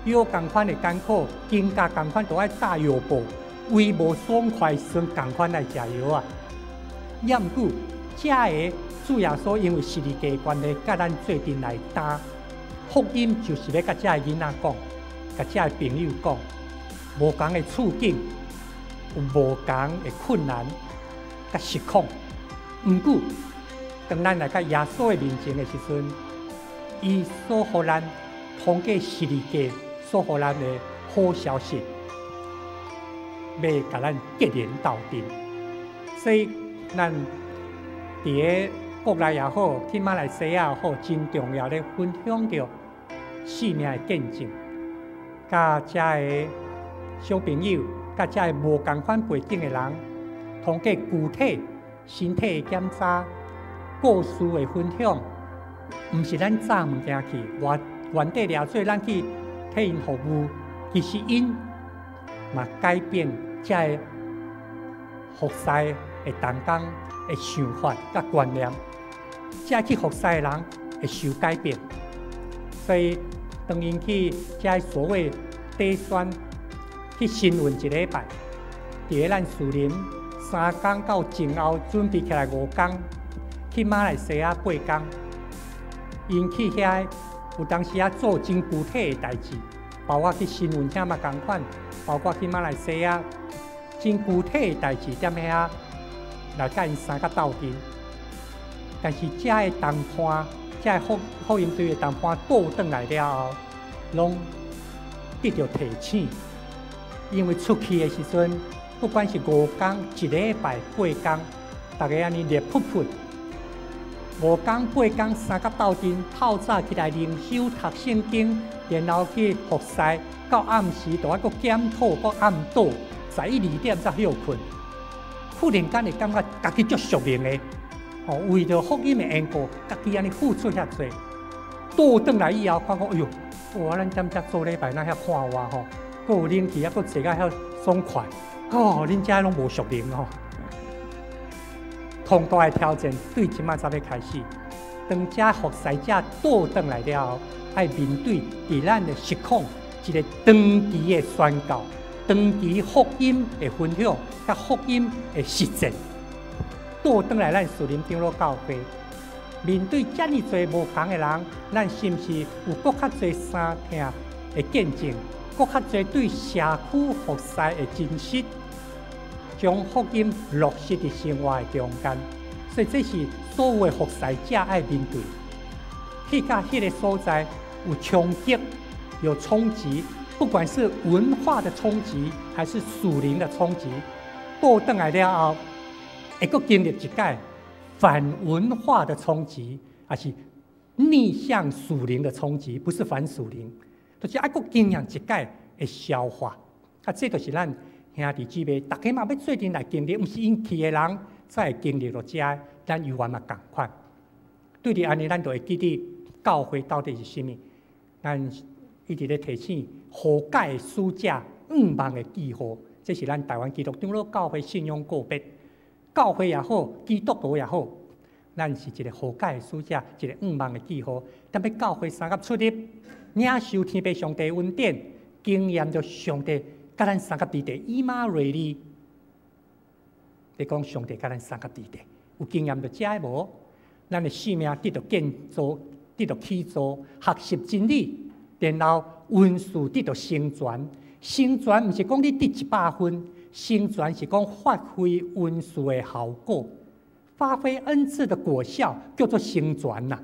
药同款的艰苦，经甲同款都爱打药布，胃无爽快酸同款来食药啊。也毋过，这个主耶稣因为十字架关系，甲咱做阵来担。福音就是要甲遮个囡仔讲，甲遮个朋友讲，无共的处境，有无共的困难，甲失控。毋过，当咱来甲耶稣的面前的时阵，伊所互咱通过十字架所互咱的好消息，要甲咱结连到底。所以，咱伫个国内也好，去马来西亚也好，真重要咧，分享着生命的见证，甲遮个小朋友，甲遮个无同款背景的人，通过具体身体的检查、故事的分享，毋是咱炸物件去，原地掠做咱去替因服务，其实因嘛改变遮个服侍的同工的想法甲观念。遮去服侍的人会受改变，所以当因去遮所谓底选去询问一礼拜，伫咧咱树林3天到前后准备起来5天，去马来西亚8天，因去遐有当时做真具体的代志，包括去新闻厅嘛同款，包括去马来西亚真具体的代志，踮遐来甲因3个斗阵。但是这个谈判，这个福音队的谈判倒转来了后，拢得到提醒，因为出去的时阵，不管是5天、1礼拜、8天，大家安尼热噗噗，5天、8天3个斗阵，透早起来灵修读圣经，然后去服侍，到暗时就搁检讨，搁暗倒，11、2点才休困。忽然间会感觉家己足属灵的。为着福音的缘故，家己安尼付出遐济，倒转来以后，看讲，哎呦，哇，咱踮遮做礼拜，那遐看我吼，搁有灵气，搁坐甲遐爽快，恁遮拢无属灵吼。同大的挑战对即马才要开始，当遮服侍者倒转来了后，爱面对伫咱的实况一个长期的宣告、长期福音的分享、甲福音的实践。倒转来，咱树林长老教会面对遮尔侪无同的人，咱是毋是有搁较侪三听的见证，搁较侪对社区服侍的真实，将福音落实伫生活的中间？所以这是所有的服侍者爱面对。去到迄个所在有冲击、有冲击，不管是文化的冲击，还是属灵的冲击，倒转来了后。会阁经历一届反文化的冲击，还是逆向属灵的冲击，不是反属灵，就是爱阁经验一届的消化。这就是咱兄弟姊妹，大家嘛要做阵来经历，毋是因去的人才会经历到遮，咱犹原嘛共款。对伫安尼，咱就会记得教会到底是啥物。咱一直咧提醒和解的使者5万的记号，这是咱台湾基督长老教会信仰个别。教会也好，基督徒也好，咱是一个和解的使者，一个5万的记号。但要教会三甲出入，领受天父上帝恩典，经验着上帝甲咱三甲伫地以马内利。你讲上帝甲咱三甲伫地，有经验着遮无？咱的生命得到建造，得到起造，学习真理，然后温书得到成全。成全毋是讲你得100分。成全是讲发挥恩赐的效果，发挥恩赐的果效叫做成全呐。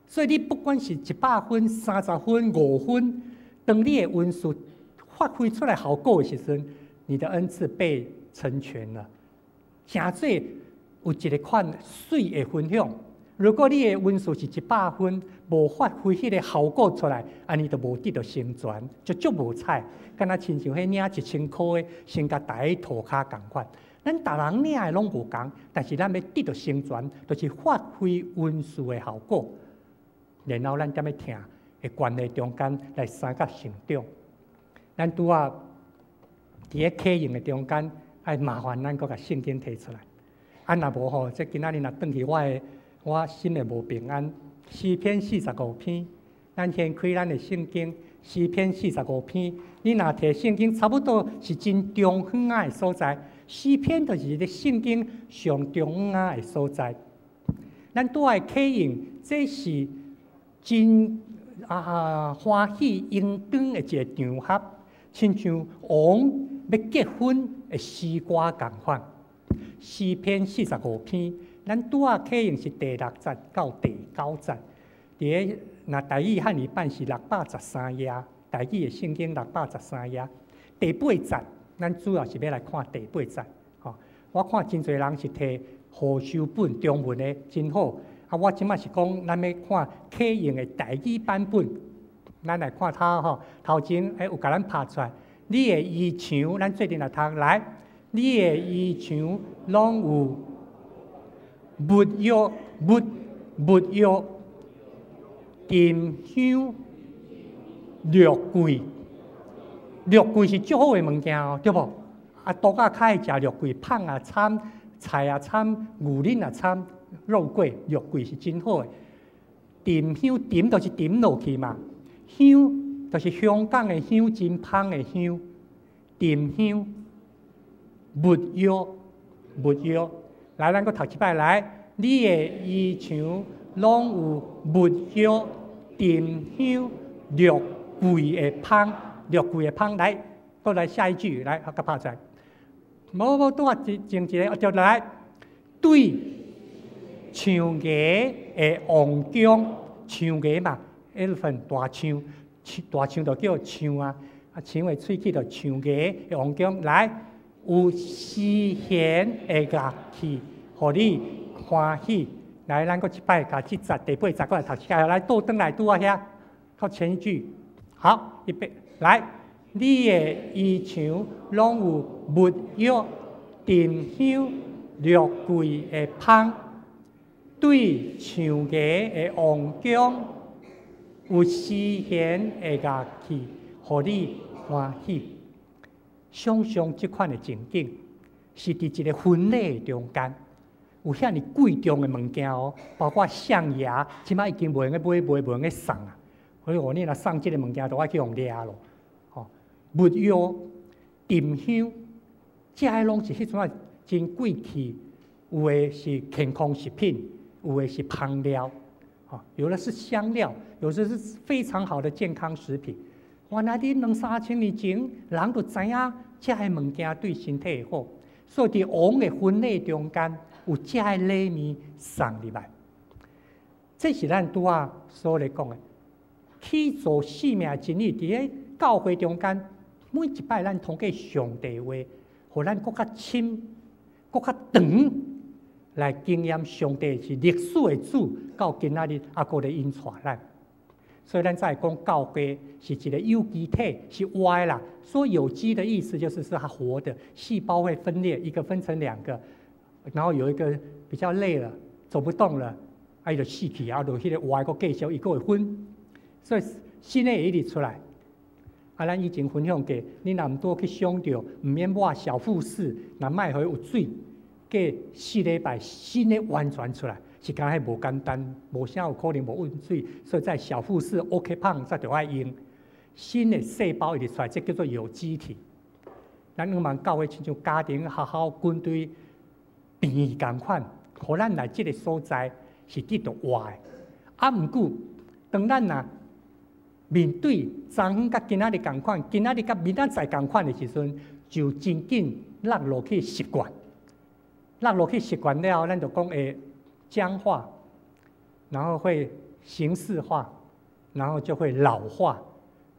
所以你不管是100分、30分、5分，当你的恩赐发挥出来效果的时阵，你的恩赐被成全了。诚济有一个款水的分享。如果你的恩赐是100分，无发挥迄个效果出来，安尼就无得到成全，就足无彩。敢若亲像迄领1000块的，先甲大家涂骹共款。咱逐人领的拢无共，但是咱要得到成全，就是发挥恩赐的效果。然后咱踮咧听的关系中间来三甲成长。咱拄啊伫咧启用的中间，爱麻烦咱搁甲圣经摕出来。若无吼，即今仔日若转去我心里无平安。诗篇45篇，咱先开咱的圣经。诗篇45篇，你若摕圣经，差不多是真中远的所在。诗篇就是一个圣经上中远的所在。咱拄爱启用，这是真欢喜应当的一个场合，亲像王要结婚的诗歌共款。诗篇45篇。咱拄仔启用是第6节到第9节，若台语汉语版是613页，台语的圣经613页。第8节，咱主要是要来看第8节。我看真侪人是摕和修本中文的，真好。我即摆是讲，咱要看启用的台语版本。咱来看它头前有甲咱拍出来。你的衣裳，咱做阵来读来。你的衣裳拢有。没药，沉香，肉桂是足好的物件哦，对无？刀仔较会食肉桂，芳也掺，菜也掺，牛奶也掺，肉桂、肉桂是真好的。沉香，沉就是沉落去嘛，香就是香港的香，真芳的香。沉香，没药。来，咱搁读一摆来。你的衣裳拢有沐浴、沉香、略贵的香，略贵的香。来，再来下一句，来，甲拍出来。无拄啊，前一个就来对象牙的王宫，象牙嘛，一份大象，大象就叫象啊，象的喙齿就象牙的王宫。来，有诗贤的乐器，互你欢喜。来，咱搁一摆，甲第8节过来读下来，倒转来拄啊遐，靠前一句。好，预备，来，你的衣裳拢有沐浴、沉香、略贵的香，对象牙的王宫，有诗贤的乐器，互你欢喜。想象即款的情景，是伫一个婚礼中间。有遐尼贵重的物件哦，包括象牙，即摆已经无用个买，无用个送啊。所以你若送即个物件，都爱去用掠咯。吼，沐浴、沉香，这些拢是迄种真贵气，有的是健康食品，有的是香料，有的是香料，有的是非常好的健康食品。原来伫2、3千年前，人就知影这些物件对身体好，所以伫王的婚礼中间。有这些礼物送入来，这是咱拄仔所咧讲的起造生命的真理。伫咧教会中间，每一摆咱通过上帝话，互咱更较深、更较长来经验上帝是历史的主，到今仔日还搁咧引带咱。所以咱再讲教会是一个有机体，是活的啦。说有机的意思就是它活的，细胞会分裂，一个分成2个。然后有一个比较累了，走不动了，伊就死去，啊，就迄个活个继续，伊个会分，所以新的一直出来。啊，咱以前分享过，你若毋多去想着，毋免抹小护士，若卖互有水，过4礼拜，新的完全出来，是敢迄无简单，无啥有可能无温水，所以在小护士 OK 胖才着爱用。新的细胞一直出来，这叫做有机体。咱我们教会亲像家庭、学校、军队。病院共款，互咱来即个所在是得到活的。啊，毋过当咱若面对昨昏甲今仔日共款，今仔日甲明仔载共款的时阵，就真紧落落去习惯。落落去习惯了后，咱就讲会僵化，然后会形式化，然后就会老化，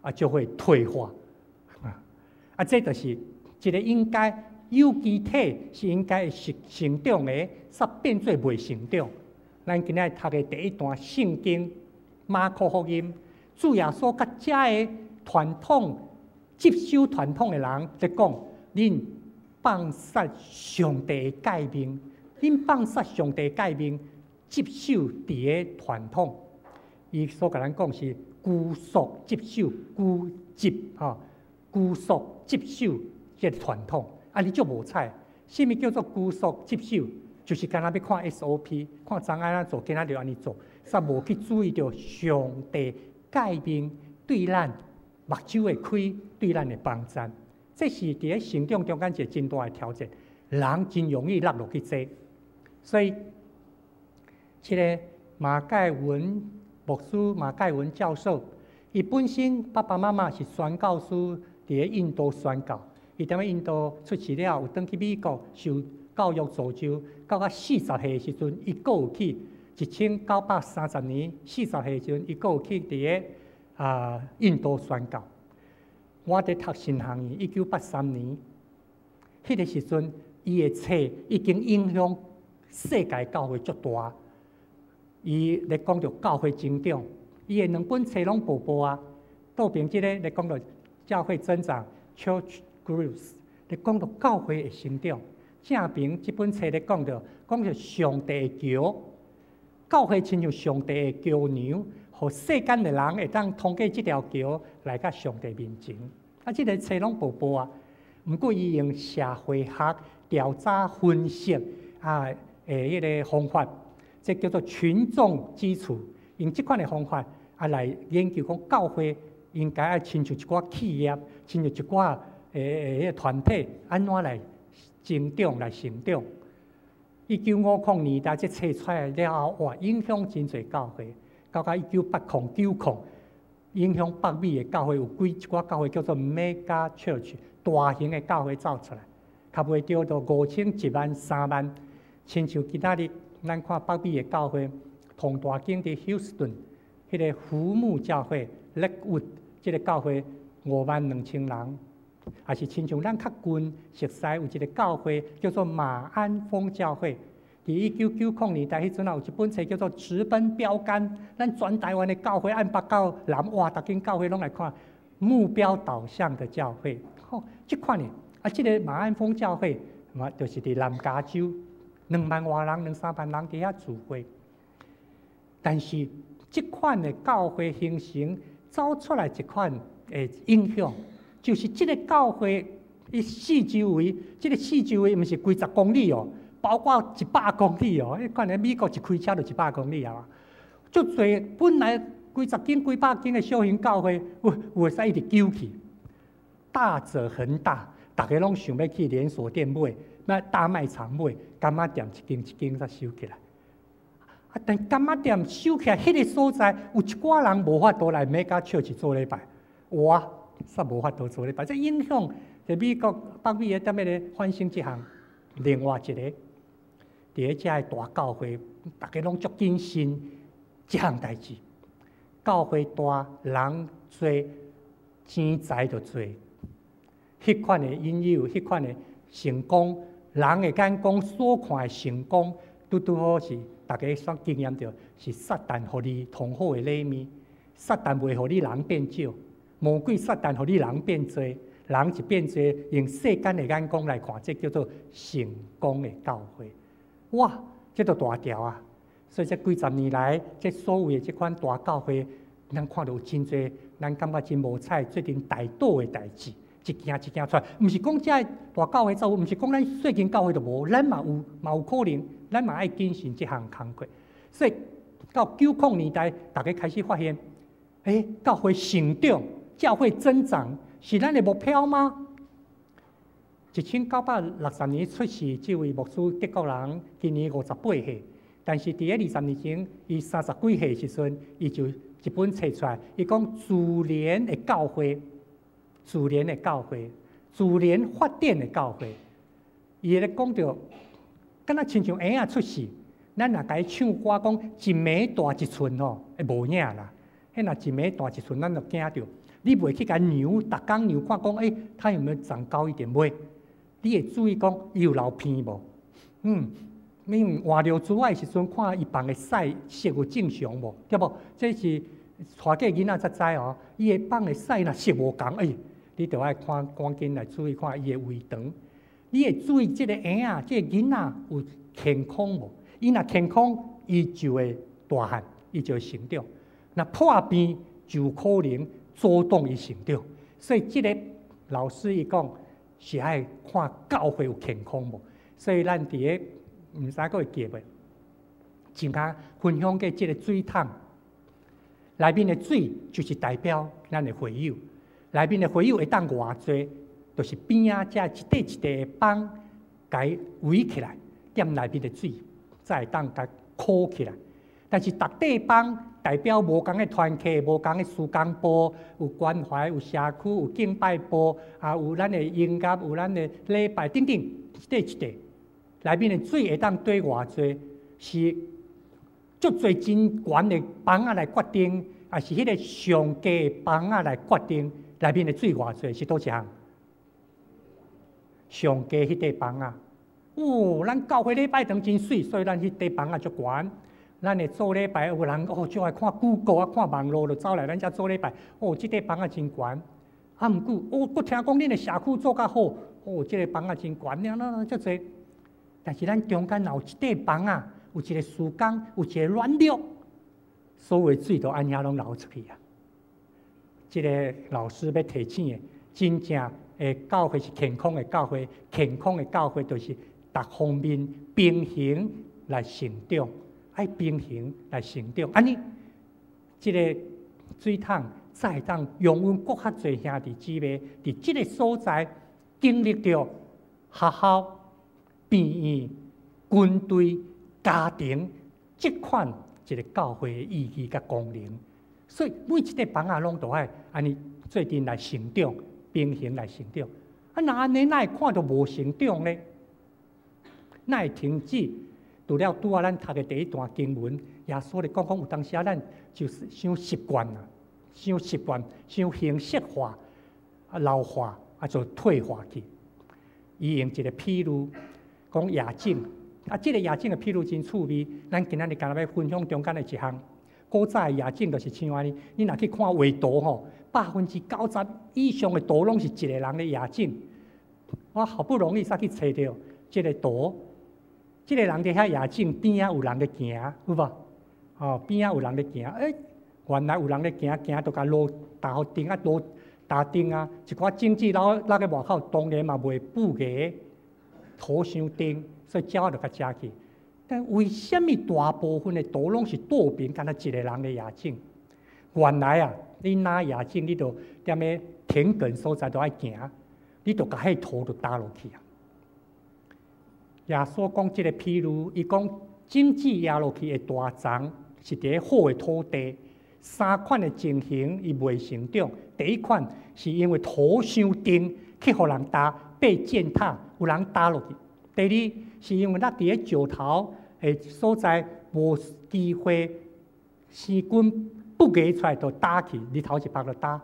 啊，就会退化。啊，这就是一个应该。有机体是应该成长的，煞变做未成长。咱今仔读的第一段圣经马可福音，主耶稣甲遮的传统接受传统的人在讲：恁放杀上帝的诫命，恁放杀上帝的诫命，接受伫个传统。伊所甲咱讲是拘束接受，拘束接受这个传统。啊！你足无彩，什么叫做拘束接受？就是敢若要看 SOP， 看怎安怎做，今仔就安尼做，煞无去注意到上帝诫命对咱目睭会开，对咱的帮助。这是伫咧成长中间一个真大的挑战，人真容易落落去做。所以，这个马介文牧师、马介文教授，伊本身爸爸妈妈是宣教师，伫咧印度宣教。伊踮咧印度出世了，有转去美国受教育造就，到40岁的时阵，伊阁有去1930年40岁的时阵，伊阁有去伫咧印度宣教。我伫读神学院，1983年，迄个时阵，伊的册已经影响世界教会足大。伊咧讲着教会增长，伊的2本册拢薄薄啊。倒边即个咧讲着教会增长 ，Church Growth， 咧讲到教会的成长。正边即本册咧讲着上帝的桥，教会亲像上帝的桥梁，互世间的人会当通过即条桥来到上帝面前。啊，即个册拢薄薄啊，毋过伊用社会学调查分析迄个方法，这叫做群众基础。用即款的方法来研究讲教会应该爱亲像一寡企业，亲像一寡团体，安怎来增长来成长。1950年代这册出来了后，哇，影响真侪教会。到1980、90，影响北美的教会有一寡教会叫做 Mega Church， 大型的教会造出来，差不多到5000、1万、3万。亲像今仔日，咱看北美的教会，同大景伫 Houston， 迄个福木教会 Lakewood， 这个教会52000人。也是亲像咱较近熟悉有一个教会叫做马鞍峰教会，伫1990年代迄阵啊，有一本册叫做《直奔标杆》，咱全台湾的教会按北到南，哇，逐间教会拢来看目标导向的教会。吼，即款的啊，即个马鞍峰教会嘛，就是伫南加州2万多人、2、3万人伫遐聚会。但是即款的教会形成走出来一款的影响。就是这个教会，伊四周围，这个四周围毋是几十公里哦，包括100公里哦。你看咧，美国一开车就100公里啊，足侪本来几十间、几百间的小型教会，有会使一直救起。大者恒大，大家拢想要去连锁店买，那大卖场买，柑仔店一间一间才收起来。啊，但柑仔店收起来，迄个所在有一寡人无法度来Mega Church做礼拜，哇！煞无法度做礼拜，这影响在美国北美的踮咧反省这项。另外一个，伫咧遮的大教会，大家拢足谨慎这项代志。教会大，人多，钱财就多。迄款的引诱，迄款的成功，人的眼光所看的成功，拄好是大家所经验到，是撒旦互你同好的礼物，撒旦袂互你人变少。魔鬼撒旦，互你人变多，人一变多，用世间的眼光来看，这叫做成功的教会。哇，这都大条啊！所以这几十年来，这所有的这款大教会，咱看到有真侪，咱感觉真无彩，最近大倒的代志，一件一件出来。毋是讲这大教会走，毋是讲咱细间教会就无，咱嘛有可能，咱嘛爱谨慎这项工作。所以到90年代，大家开始发现，教会成长。教会增长是咱的目标吗？1960年出世这位牧师德国人，今年58岁。但是伫咧20年前，伊30几岁时阵，伊就一本册出来，伊讲自然的教会，自然的教会，自然发展的教会。伊咧讲到，敢若亲像婴仔出世，咱若甲伊唱歌讲一暝大一寸吼，会无影啦。迄若一暝大一寸，咱就惊着。你袂去甲牛，逐工牛看讲，它有没有长高一点袂？你会注意讲，伊有流鼻无？你换流珠仔时阵，看伊放的屎色有正常无？对无？这是带过囡仔才知哦。伊会放的屎若色无共，你着爱看赶紧来注意看伊的胃肠。你会注意这个婴仔，这个囡仔有健康无？伊若健康，伊就会大汉，伊就会成长。若破病，就可能阻挡伊成长，所以这个老师伊讲是爱看教会有健康无，所以咱伫个毋知佫会记袂，前下分享过这个水桶，内面的水就是代表咱的会友，内面的会友会当偌济，就是边仔遮一块一块的帮，甲伊围起来，踮内面的水，才会当甲箍起来。但是逐块帮代表无同的团契、无同的事工部，有关怀、有社区、有敬拜部，有咱的音乐、有咱的礼拜等等，一块一块，内面的水会当对偌济，是足侪真悬的帮仔来决定，还是迄个上低的帮仔来决定内面的水偌济，是倒一项？上低迄块帮仔，咱教会礼拜堂真水，所以咱迄块帮仔足悬。咱会做礼拜，有人就爱看 Google 看网络，就走来咱遮做礼拜。这块房真悬。毋过，佫听讲恁的社区做较好，这个房真悬，那足济。但是咱中间有一块房有一个树工，有一个软弱，所有水都安遐拢流出去啊。这个老师要提醒的，真正教会是健康的教会，健康的教会就是各方面平衡来成长。爱平衡来成长，安尼，这个水桶才会当容阮搁较侪兄弟姊妹伫这个所在经历着学校、病院、军队、家庭这款一个教会的意义甲功能。所以每一个房仔拢都爱安尼做阵来成长，平衡来成长。啊，那安尼哪会看到无成长呢？哪会停止？除了拄啊，咱读的第一段经文，耶稣咧讲有当时咱就是伤习惯啦，伤习惯，伤形式化，啊老化，啊就退化去。伊用一个譬如讲夜景，啊，这个夜景的譬如真趣味。咱今仔日干那要分享中间的一项。古早的夜景就是像安尼，你若去看画图吼，90%以上的图拢是一个人的夜景。我好不容易才去找到这个图，这个人伫遐夜景边仔有人咧行，有无？哦，边仔有人咧行，原来有人咧行，行就甲落大互灯啊，落大灯啊，一寡政治佬在外口当然嘛袂布个土伤灯，所以鸟就甲遮去。但为什么大部分的图拢是倒边，敢若一个人的夜景？原来啊，你拿夜景，你就踮咧田埂所在都爱行，你就甲迄图就打落去啊。耶稣讲即个譬如，伊讲种子压落去的大丛是伫咧好的土地，三款的情形伊未成长。第一款是因为土伤重，去互人打被践踏，有人打落去。第二是因为咱伫咧石头的所在无机会，生根不芽出来就打去，日头一曝就打。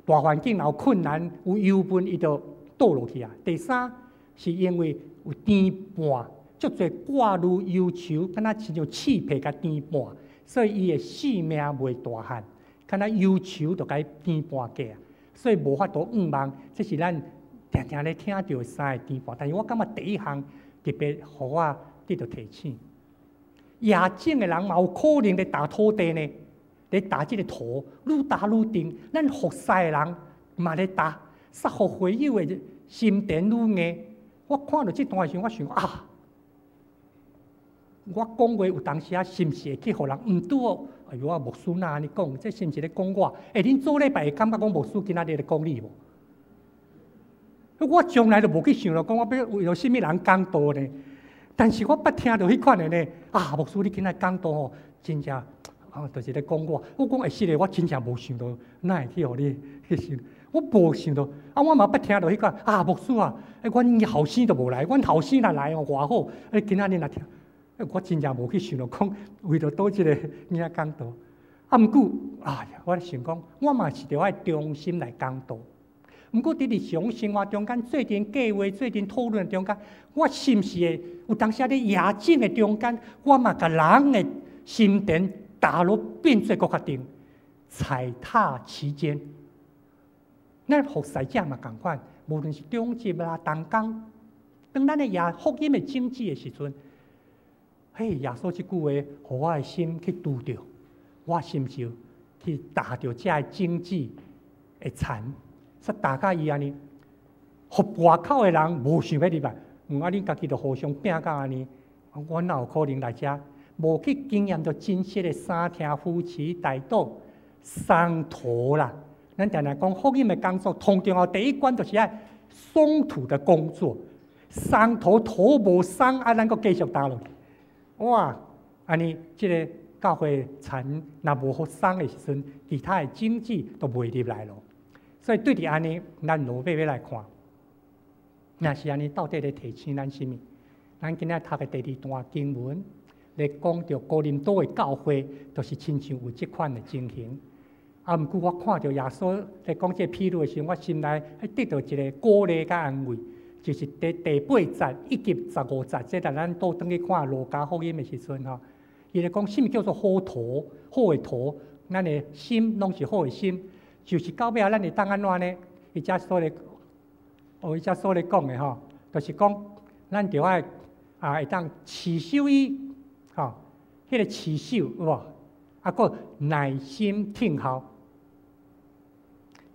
大环境有困难，有油分，伊就倒落去啊。第三是因为有甜拌，足侪挂入油球，敢若亲像刺皮甲甜拌，所以伊的性命袂大汉，敢若油球就甲伊甜拌过啊，所以无法度望，这是咱常常咧听到的三个甜拌。但是我感觉第一项特别互我得到提醒，夜景的人嘛有可能咧打土地呢，咧打即个土，愈打愈重。咱服侍的人嘛咧打，杀互会友的心田愈硬。我看到这段的时候，我想啊，我讲话有当时啊，是毋是会去互人毋拄哦？哎呦，我牧师哪安尼讲，这是毋是咧讲我？恁做礼拜会感觉讲牧师今仔日咧讲你无？我从来都无去想到讲我要为了甚物人讲道呢？但是我捌听到迄款的呢，啊，牧师你今仔讲道哦，真正就是咧讲我。我讲会是咧，我真正无想到，哪会去互你去想？我无想到，我嘛捌听到迄款啊，牧师啊，阮后生都无来，阮后生若来哦，偌好，今仔日若听，我真正无去想到讲为着倒一个囝讲道。毋过，哎呀，我想讲，我嘛是着爱忠心来讲道。毋过伫日常生活中间，做阵计划、做阵讨论中间，我是毋是会有当时咧夜景的中间，我嘛甲人的心田打入变做更较定，踩踏其间。咱服侍者嘛共款，无论是中级啦、同工，当咱的夜福音的种子的时阵，嘿，耶稣即句话，互我的心去拄着，我是毋是去打着这个种子的蚕？说大家伊安尼，互外口的人无想要入来，恁家己就互相拼到安尼，我哪有可能来遮？无去经验到真实的三听夫妻大道松土啦。咱常常讲福音的工作，通常第一关就是爱松土的工作，松土土无松，咱阁继续打落去。哇，安尼即个教会田若无好松的时阵，其他的经济都袂入来咯。所以对伫安尼，咱落尾要来看，若是安尼，到底咧提醒咱什么？咱今仔读的第二段经文，咧讲到哥林多的教会，就是亲像有即款的情形。毋过我看到耶稣咧讲这譬如的时候，我心内得到一个鼓励甲安慰，就是第8节以及15节，即个咱倒转去看路加福音的时阵吼，伊咧讲什么叫做好土，好的土，咱的心拢是好的心。就是到尾啊，咱会当安怎呢？伊遮所咧，伊遮所咧讲的吼，就是讲咱着爱会当持守伊，吼，迄个持守有无？佫耐心听候。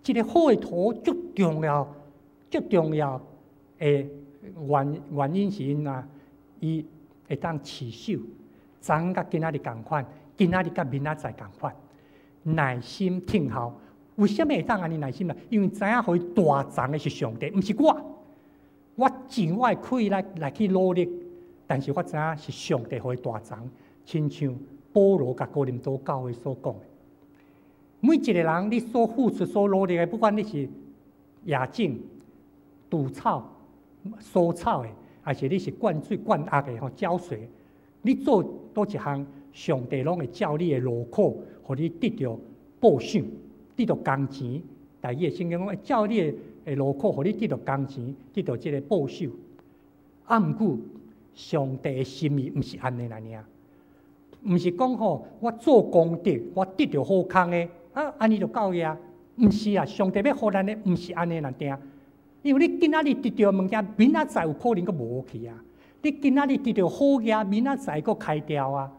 一个好的土最重要的原因是因啊，伊会当持守，昨甲今仔日共款，今仔日甲明仔载共款，耐心听候。为什么会当安尼耐心呢？因为知影互伊大长的是上帝，毋是我。我尽我的气力来去努力，但是我知影是上帝互伊大长，亲像保罗甲哥林多教会所讲的。每一个人，你所付出、所努力的，不管你是野种、除草、疏草的，还是你是灌水、灌压的浇水，你做多一项，上帝拢会照你的劳苦，互你得到报赏，得到工钱。大意的圣经讲，照你的劳苦，互你得到工钱，得到这个报酬。啊，毋过上帝的心意毋是安尼啦尔，毋是讲我做功德，我得到好康的。安尼就够呀？毋是啊！上帝要互咱的，毋是安尼啦定。因为你今仔日得到物件，明仔载有可能佫无去啊！你今仔日得到好嘢，明仔载佫开掉啊！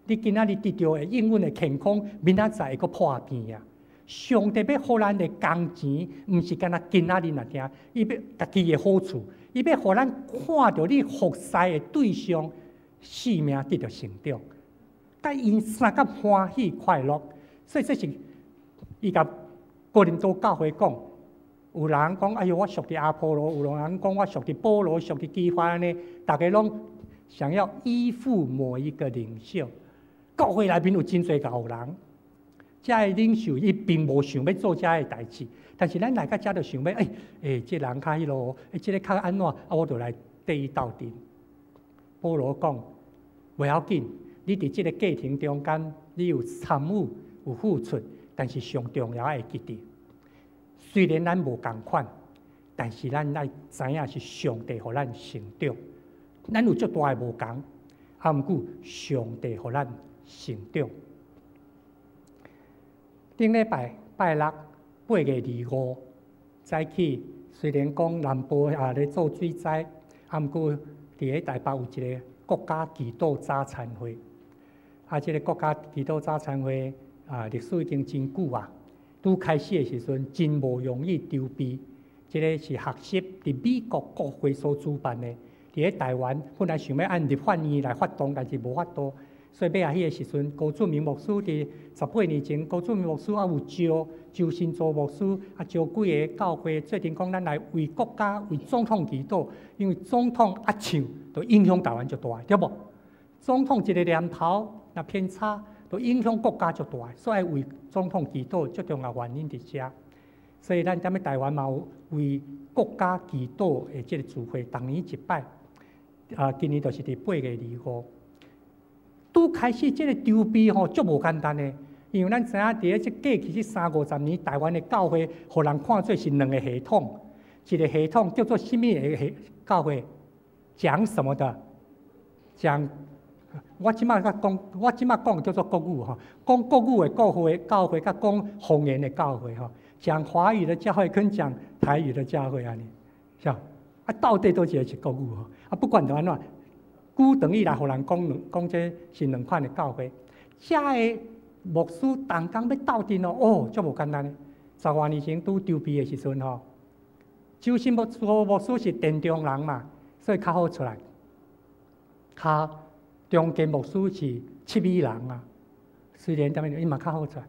你今仔日得到的永远的健康，明仔载佫破病啊！上帝要互咱的工钱，毋是干那今仔日啦定，伊要家己的好处，伊要互咱看到你服侍的对象，性命得到成长，甲因三个欢喜快乐，所以这是。伊甲哥林多教会讲，有人讲：哎呦，我属伫阿波罗；有人讲我属伫保罗、属伫基法安尼。大家拢想要依附某一个领袖。教会内面有真侪牛人，遮个领袖伊并无想要做遮个代志，但是咱来到遮就想要，这人较迄落，这个较安怎，我就来跟伊斗阵。保罗讲：袂要紧，你伫这个过程中间，你有参与，有付出。但是上重要的记得，虽然咱无共款，但是咱爱知影是上帝互咱成长。咱有足大的无共，啊，毋过上帝互咱成长。顶礼拜拜六8月25早起，虽然讲南部也咧做水灾，啊，毋过伫个台北有一个国家祈祷早餐会，啊，这个国家祈祷早餐会。历史已经真久啊！拄开始的时阵，真无容易筹备。这个是学习伫美国国会所主办的。伫咧台湾本来想要按立法院来发动，但是无法度。所以尾啊，迄个时阵，高主明牧师伫18年前，高主明牧师有招周新做牧师，招几个教会决定讲，咱来为国家、为总统祈祷，因为总统唱，就影响台湾就大，对无？总统一个念头若偏差。都影响国家足大，所以为总统祈祷最重要原因伫遮。所以咱踮咧台湾嘛有为国家祈祷的即个聚会，逐年一摆。今年就是伫8月25。拄开始即个筹备足无简单的，因为咱知影伫咧即过去30-50年，台湾的教会，互人看做是两个系统，一个系统叫做什么个教会？讲什么的？讲。我即马讲叫做国语吼，讲国语的教会，甲讲方言的教会吼，讲华语的教会跟讲台语的教会安尼，是吧？到底都是国语吼，不管怎安怎，久长以来，互人讲这是两款的教会。遮个牧师同工要斗阵哦，足无简单的。10多年前拄筹备的时阵吼，周新牧师是田中人嘛，所以较好出来，较。中间牧师是7米人啊，虽然踮伊嘛较好出来。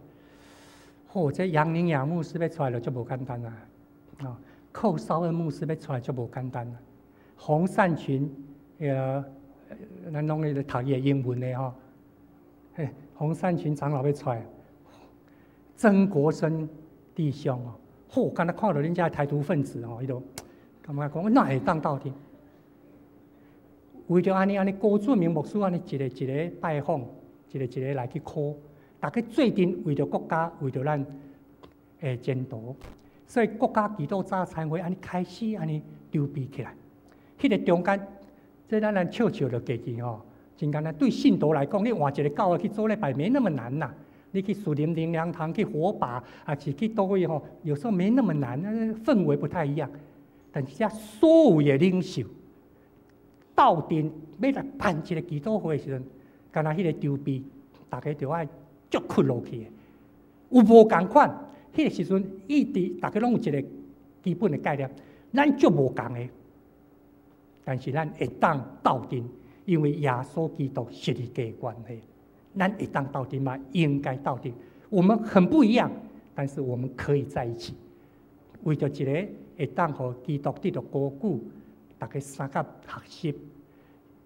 这杨宁雅牧师要出来就无简单啊！寇绍恩牧师要出来就无简单啊！洪善群，咱拢咧读伊英文的吼。洪善群长老要出来，曾国生弟兄哦，敢若看到恁遮台独分子哦，伊都感觉讲哪会当斗阵？为着安尼，高主明牧师安尼一个拜访，一个来去考，大家做阵为着国家，为着咱诶前途，所以国家祈祷早餐会安尼开始安尼筹备起来。迄个中间，这咱笑笑就过去吼，真简单。对信徒来讲，你换一个教会去做礼拜没那么难呐。你去树林灵粮堂去火把啊，去倒位吼，有时候没那么难，氛围不太一样。但是所有的领袖。斗阵要来办一个祈祷会的时阵，敢若迄个筹备，大家就爱足困落去的。有无共款？迄个时阵，一直大家拢有一个基本的概念，咱足无共的，但是咱会当斗阵，因为耶稣基督是世界关系，咱会当斗阵嘛，应该斗阵。我们很不一样，但是我们可以在一起，为着一个会当互基督得到高举。大家三甲学习，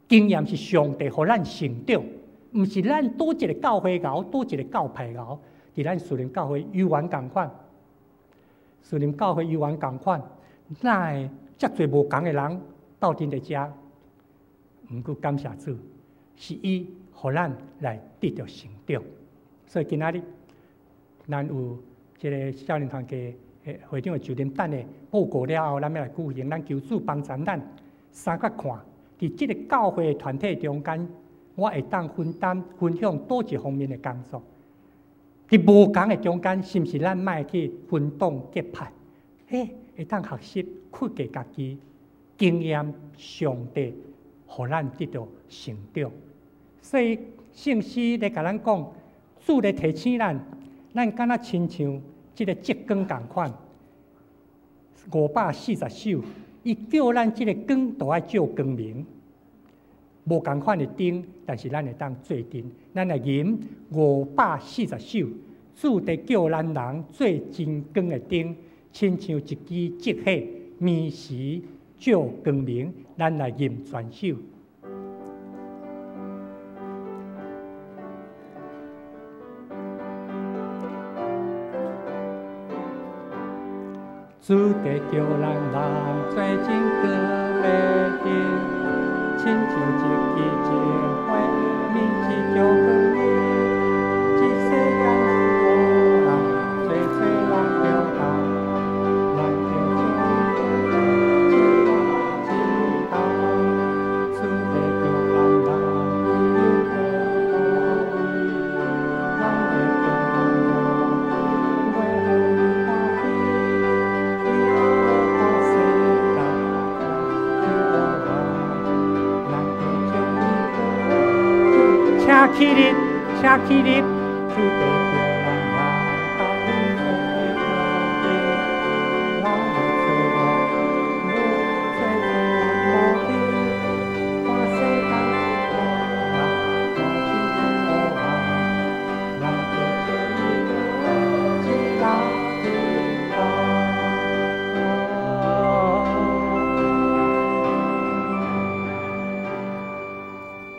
经验是上帝互咱成长，毋是咱多一个教会熬，多一个教派熬。伫咱属灵教会犹原共款，属灵教会犹原共款，哪会遮侪无共的人斗阵在遮？毋过感谢主，是伊互咱来得到成长。所以今仔日，咱有即个少年团契会长的就任等的报告了后，咱要来举行，咱求主帮助咱三角看，伫即个教会团体中间，我会当分享多一方面的工作。伫无共的中间，是毋是咱莫去分党结派？会当学习屈过家己，经验上帝，互咱得到成长。所以圣诗咧甲咱讲，主咧提醒咱，咱敢若亲像即个烛光共款，540首，伊叫咱即个光都爱照光明。无共款的灯，但是咱会当做灯。咱来吟540首，主地叫咱人做真光的灯，亲像一支烛火，眠时照光明。咱来吟全首。主地叫咱人做真光的灯。亲像一支烛火，面是照光明。这世间是无人，做人着道，人着做知道。主地叫咱人归到好位，咱会叫人为欢喜，以后到世请起立，请起立，主地叫咱人到永恒的光景，人无罪恶，无罪无比，看世间是无人，看世间无人，人着做一人一道。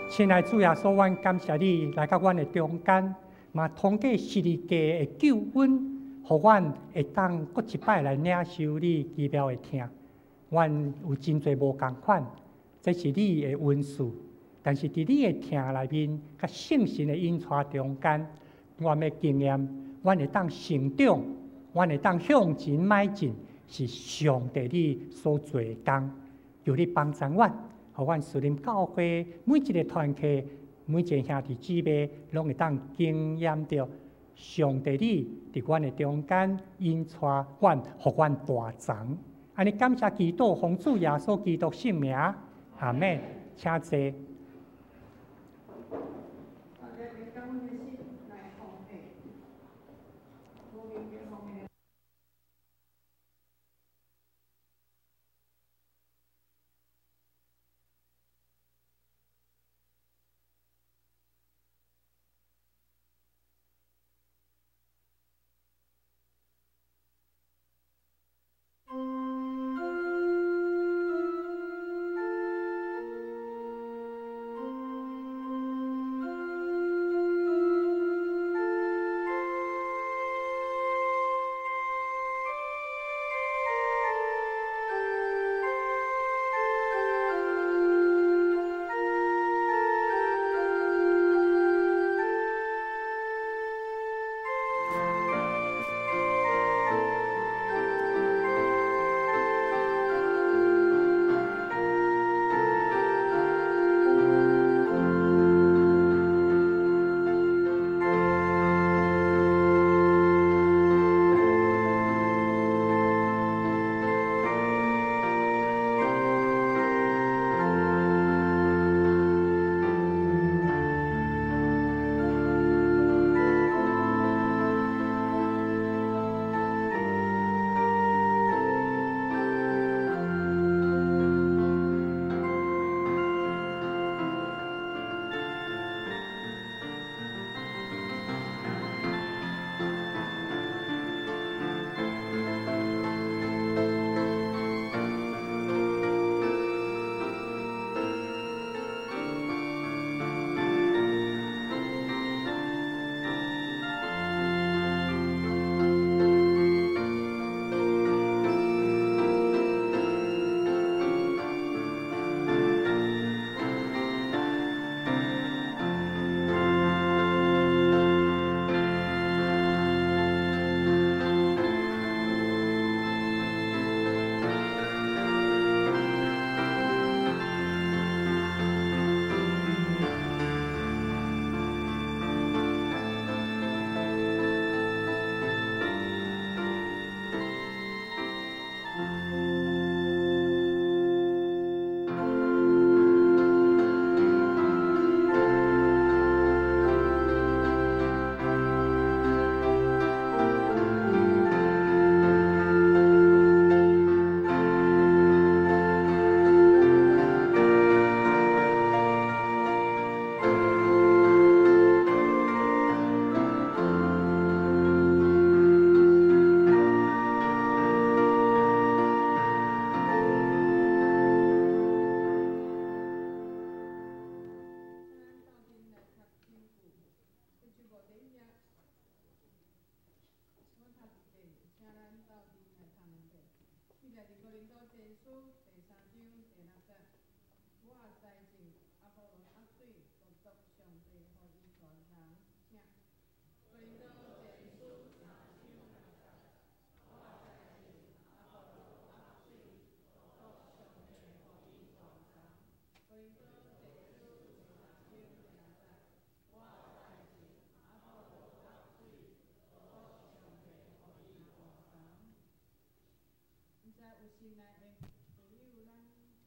亲爱的主耶稣，阮感谢你来到阮的中间，嘛通过十字架的救恩，互阮会当搁一摆来领受你奇妙的听。阮有真侪无共款，这是你的恩赐，但是伫你的听内面，甲圣神的引带中间，阮要经验，阮会当成长，阮会当向前迈进，是上帝你所做的工，求你帮助阮。互阮属灵教会每一个团契、每一个兄弟姊妹，拢会当经验到上帝你伫阮的中间引带阮，互阮大长。安尼感谢基督，奉主耶稣基督圣名，阿门。请坐。记载伫哥林多前书第3章第6节，我在前阿波罗压水，独独上帝互伊传人，请哥林多前书3章6节，我在前阿波罗压水，独独上帝互伊传人，哥林多前书第3章第6节，我在前阿波罗压水，独独上帝互伊传人。现在有心来的朋友，咱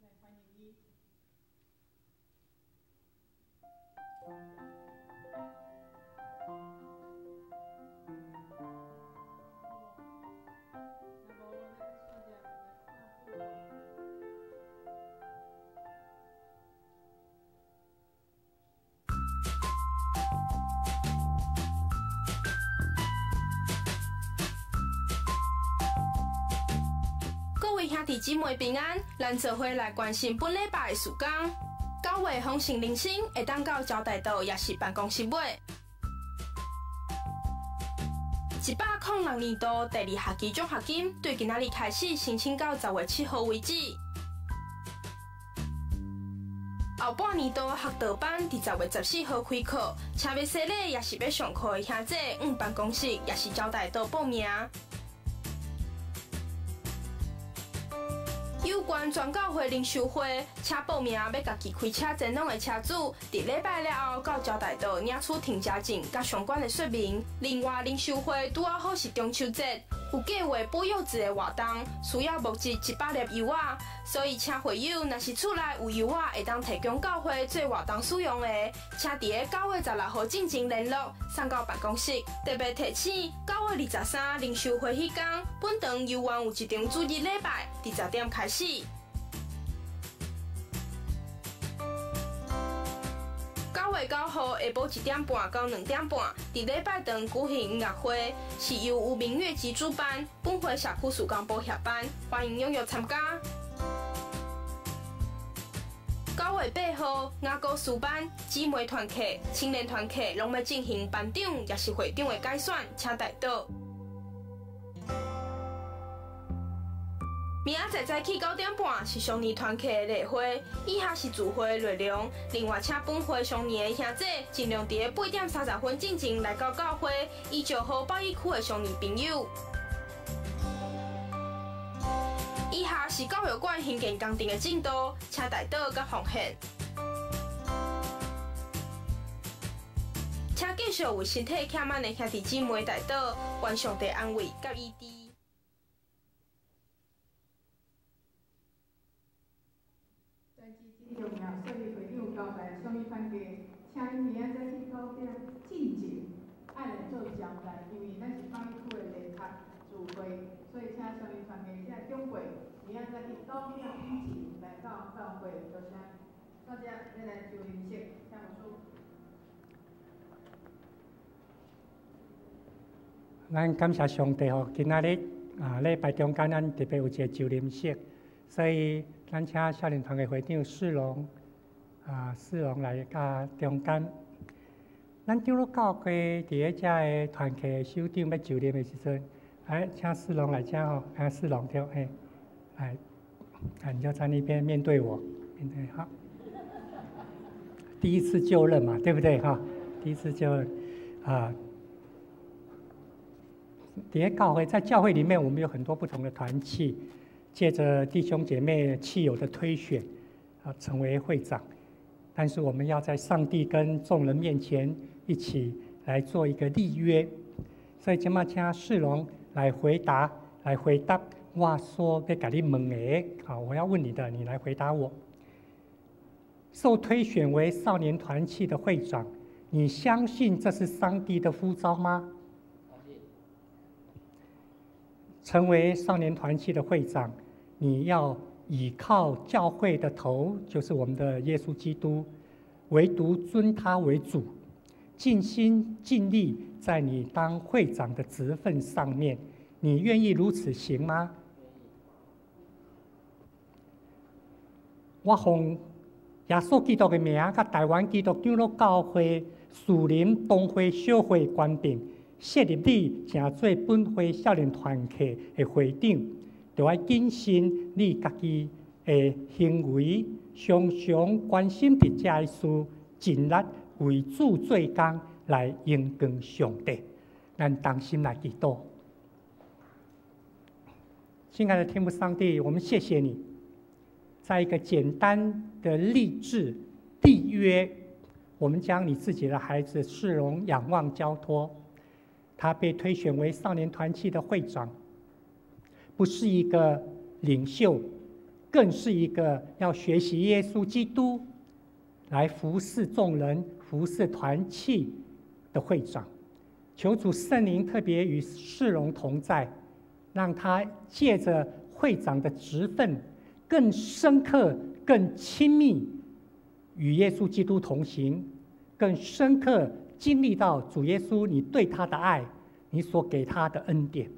来欢迎伊。各位兄弟姊妹平安，咱做伙来关心本礼拜的事工。9月丰盛灵星会当到招待道也是办公室尾。106年度第2学期奖学金，对今仔日开始申请到10月7号为止。后半年度学导班伫10月14号开课，请要洗礼也是要上课的兄弟，办公室也是招待道报名。有关全教会领袖会，请报名要家己开车前往的车主，伫礼拜了后到招待道领取停车证甲相关的说明。另外，领袖会拄好是中秋节，有计划补柚子的活动，需要募集100粒柚仔，所以请会友若是厝内有柚仔会当提供教会做活动使用的，请伫个9月16号进前联络，送到办公室。特别提醒，9月23领袖会迄天，本堂犹原有一场主日礼拜，伫10点开始。9月9号下晡1点半到2点半，伫礼拜堂举行音乐会，是由吴明乐集主办，本会社区事工部协办，欢迎踊跃参加。9月8号，雅各书班、姊妹团契、青年团契拢要进行班长也是会长的改选，请带到。明仔载早起9点半是上年团契的例会，以下是聚会的内容。另外，请本会上年的兄弟尽量伫8点30分进前来到教会，以祝福北义区的上年朋友。以下是教育馆兴建工程的进度，请带到甲奉献。请继续为身体欠满的兄弟姊妹带到，愿上帝安慰甲医治。在基金重要，所以会长交代上面番给，请恁明仔载去9点进前，爱来做交代，因为咱是北义区的联合聚会，所以请上面番给这长辈明仔载去9点以前来到教会，多谢。大家要来就饮食，请牧师。咱感谢上帝吼，今仔日礼拜中间咱特别有一个周灵式，所以咱请少年团的会长世龙来甲中间。咱长老教会伫个遮个团契首长要就任的时阵，请世龙来遮吼，世龙对，你就在那边面对我，面对好。第一次就任嘛，对不对哈？第一次就任在教会里面，我们有很多不同的团契，借着弟兄姐妹契友的推选，成为会长。但是我们要在上帝跟众人面前一起来做一个立约。所以今麦请世龙来回答我说要甲你问的，好，我要问你的，你来回答我。受推选为少年团契的会长，你相信这是上帝的呼召吗？成为少年团契的会长，你要倚靠教会的头，就是我们的耶稣基督，唯独尊他为主，尽心尽力在你当会长的职分上面，你愿意如此行吗？我奉耶稣基督的名，甲台湾基督长老教会树林东会小会官兵，设立你成做本会少年团契的会长，就要谨慎你家己的行为，常常关心伫遮的事，尽力为主做工来荣光上帝。咱同心来祈祷。亲爱的天父上帝，我们谢谢你，在一个简单的立志缔约，我们将你自己的孩子世荣仰望交托。他被推选为少年团契的会长，不是一个领袖，更是一个要学习耶稣基督来服侍众人、服侍团契的会长。求主圣灵特别与世荣同在，让他借着会长的职分，更深刻、更亲密与耶稣基督同行，更深刻经历到主耶稣你对他的爱，你所给他的恩典。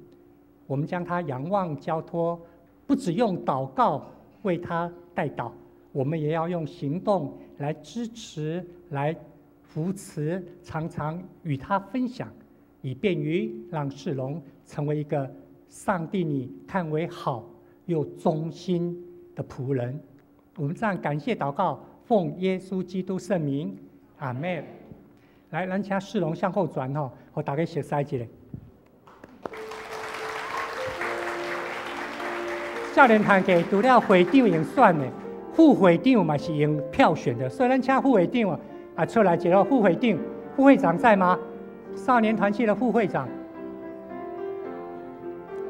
我们将他仰望交托，不只用祷告为他代祷，我们也要用行动来支持、来扶持，常常与他分享，以便于让世荣成为一个上帝你看为好又忠心的仆人。我们这样感谢祷告，奉耶稣基督圣名，阿们。来，咱请世荣向后转吼，互大家熟悉一下。少年团体除了会长用选的，副会长嘛是用票选的，所以咱请副会长出来一个副会长，副会长在吗？少年团契的副会长，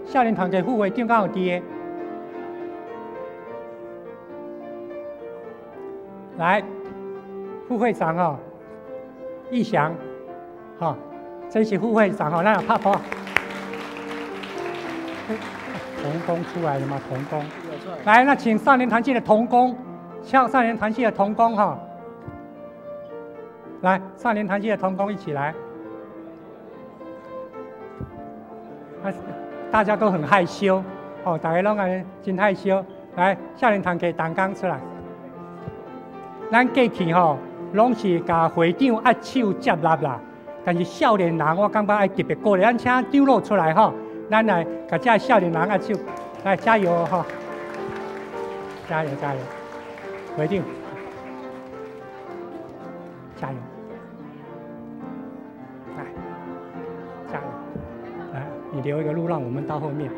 少年团体副会长敢有伫的？来，副会长哦，义祥，哈，这是副会长哦，咱有拍拍。童工出来了吗？童工，来，那请少年团契的童工，少年团契的童工哈，来，少年团契的童工一起来。大家都很害羞，哦，大家拢安真害羞。来，少年团契同工出来。咱过去吼，拢是甲会长握手接纳啦，但是少年人我感觉爱特别鼓励，咱请张罗出来吼。咱来甲这少年人握手，来加油哈！加油加油，会长，加油！来，加油！来，你留一个路让我们到后面。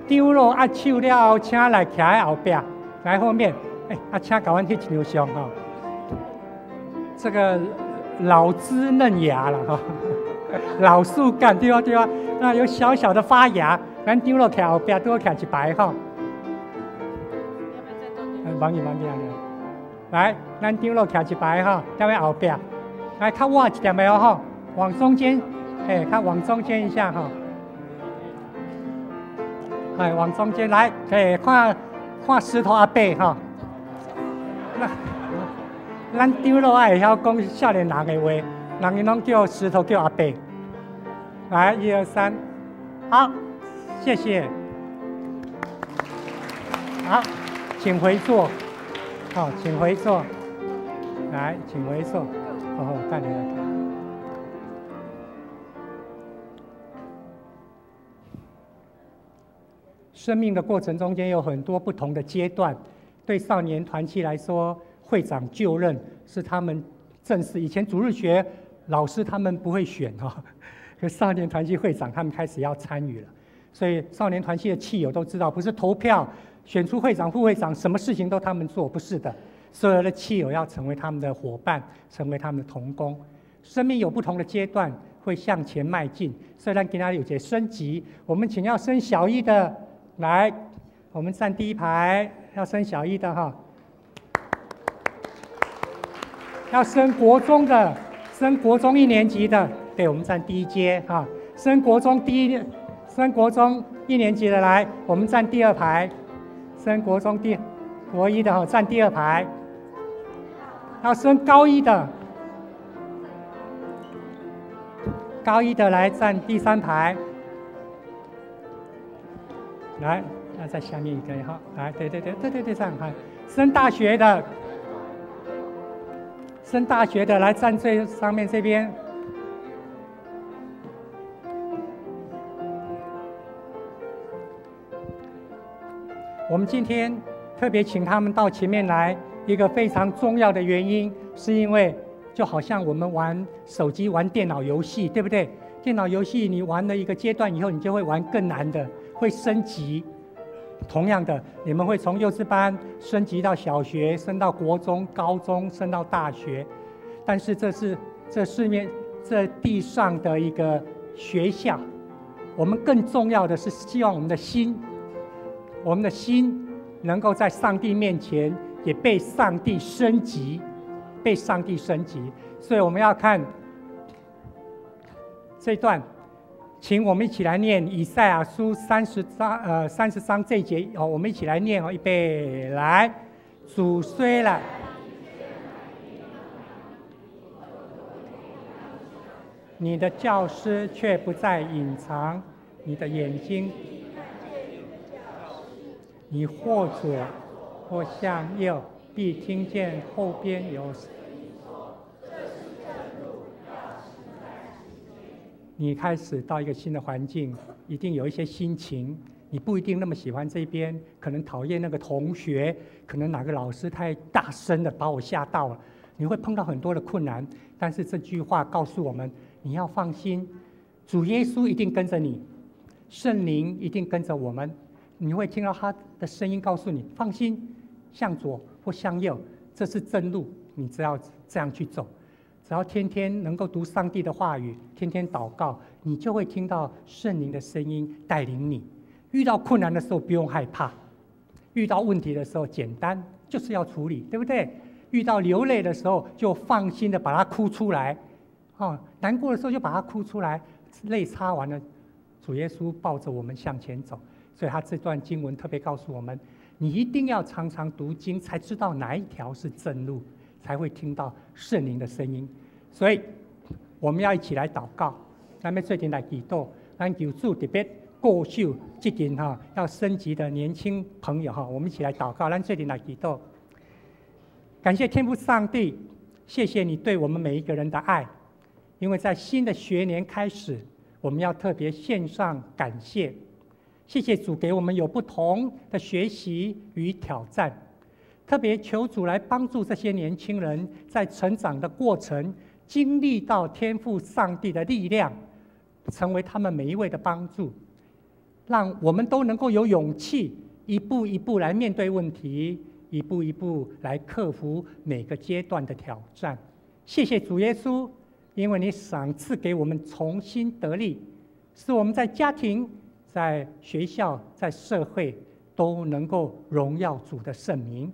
张罗握手了后，请来徛在后边，来后面。请甲阮翕一张相哈。这个老枝嫩芽了哈。老树干对啊对啊，那有小小的发芽，咱丢落徛后边，多徛一排哈。忙去，来，咱丢落徛一排哈，在后边，来较晚一点没有哈，往中间，较往中间一下哈。往中间来，看石头阿伯哈。咱丢落爱会晓讲少年人的话。人拢叫石头叫阿伯，来1、2、3，好，谢谢，好，请回座，好，请回座，来，请回座，带你来。生命的过程中间有很多不同的阶段，对少年团契来说，会长就任是他们正式以前主日学。老师他们不会选哈，可少年团契会长他们开始要参与了，所以少年团契的契友都知道，不是投票选出会长、副会长，什么事情都他们做，不是的，所有的契友要成为他们的伙伴，成为他们的同工。生命有不同的阶段会向前迈进，虽然今天有些升级，我们请要升小一的来，我们站第一排，要升小一的哈，要升国中的。升国中1年级的，对，我们站第一阶哈。升国中1年级的来，我们站第2排。升国中国一的哈，站第2排。要升高一的，来站第3排。来，那在下面一个哈，来，对，这样哈。升大学的。升大学的来站最上面这边，我们今天特别请他们到前面来，一个非常重要的原因，是因为就好像我们玩手机、玩电脑游戏，对不对？电脑游戏你玩了一个阶段以后，你就会玩更难的，会升级。同样的，你们会从幼稚班升级到小学，升到国中、高中，升到大学。但是这是这地上的一个学校，我们更重要的是希望我们的心能够在上帝面前也被上帝升级，被上帝升级。所以我们要看这段，请我们一起来念以赛亚书30章这一节哦，我们一起来念哦，预备来，主虽然。你的教师却不再隐藏，你的眼睛，你或左或向右，必听见后边有。你开始到一个新的环境，一定有一些心情，你不一定那么喜欢这边，可能讨厌那个同学，可能哪个老师太大声了，把我吓到了。你会碰到很多的困难，但是这句话告诉我们，你要放心，主耶稣一定跟着你，圣灵一定跟着我们。你会听到他的声音告诉你，放心，向左或向右，这是正路，你只要这样去走。只要天天能够读上帝的话语，天天祷告，你就会听到圣灵的声音带领你。遇到困难的时候不用害怕，遇到问题的时候简单，就是要处理，对不对？遇到流泪的时候就放心的把它哭出来，难过的时候就把它哭出来，泪擦完了，主耶稣抱着我们向前走。所以他这段经文特别告诉我们，你一定要常常读经，才知道哪一条是正路，才会听到圣灵的声音。所以我们要一起来祷告，咱们最近来祈祷，咱求主特别过秀这群要升级的年轻朋友我们一起来祷告，咱最近来祈祷。感谢天父上帝，谢谢你对我们每一个人的爱，因为在新的学年开始，我们要特别献上感谢。谢谢主给我们有不同的学习与挑战，特别求主来帮助这些年轻人在成长的过程，经历到天父上帝的力量，成为他们每一位的帮助，让我们都能够有勇气，一步一步来面对问题，一步一步来克服每个阶段的挑战。谢谢主耶稣，因为你赏赐给我们重新得力，使我们在家庭、在学校、在社会都能够荣耀主的圣名。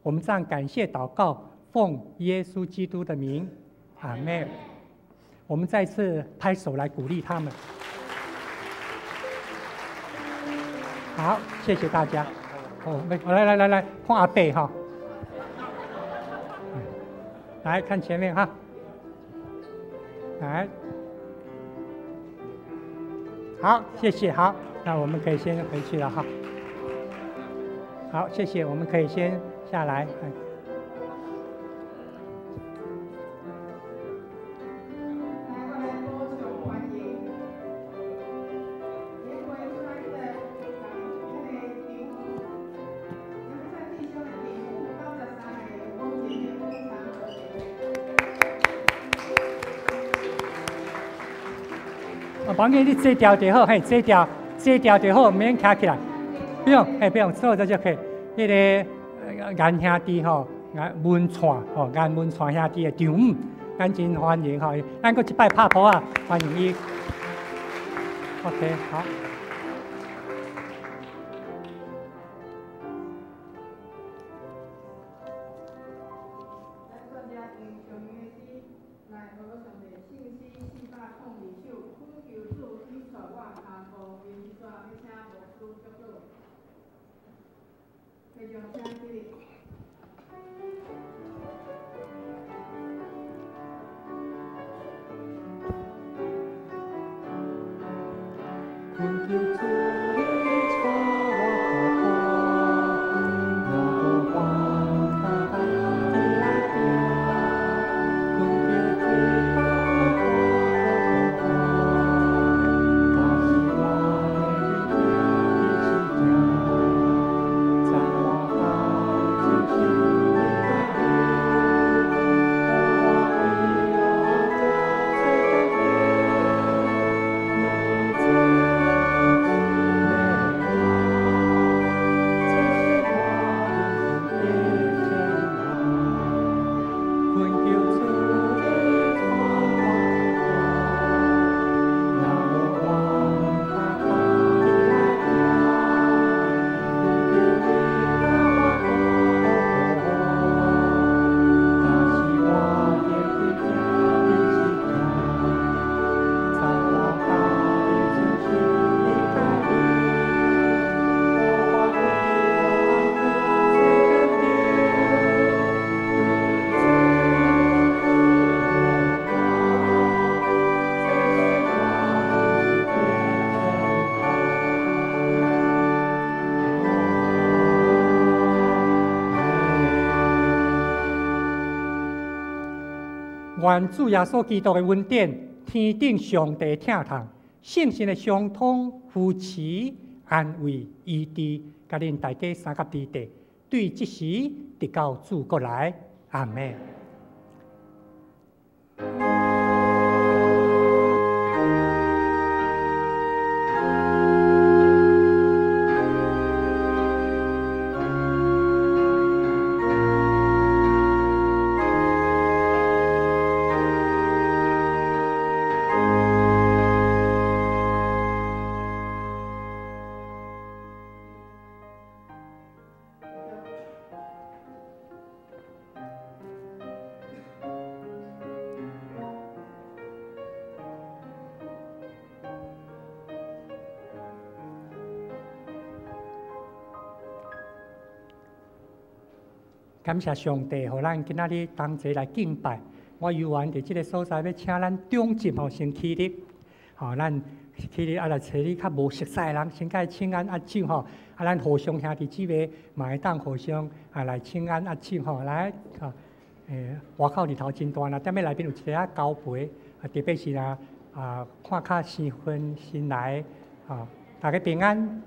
我们这样感谢祷告，奉耶稣基督的名，阿们。我们再次拍手来鼓励他们。好，谢谢大家。来，看阿伯哈，来看前面哈，来，好，谢谢，好，那我们可以先回去了哈。好，谢谢，我们可以先下来。王爷，你这条就好，嘿，这条就好，免卡起来，不用，不用，做这就可以。那个颜兄弟文传颜文传兄弟的丈母，咱真欢迎咱搁一摆拍鼓啊，欢迎伊。OK， 好。愿主耶稣基督的恩典、天顶上帝疼痛、圣神的相通、扶持、安慰、医治，甲恁大家三甲地地，对即时直到主国来，阿门。感谢上帝，互咱今仔日同齐来敬拜。我犹原伫即个所在，要请咱中集吼先起立，吼咱起立来找你较无熟悉的人，先甲伊请安握手吼。咱互相兄弟姊妹嘛会当互相来请安握手吼。来，外口日头真大啦，踮咧内面有一个交陪，特别是看较新婚新来，大家平安。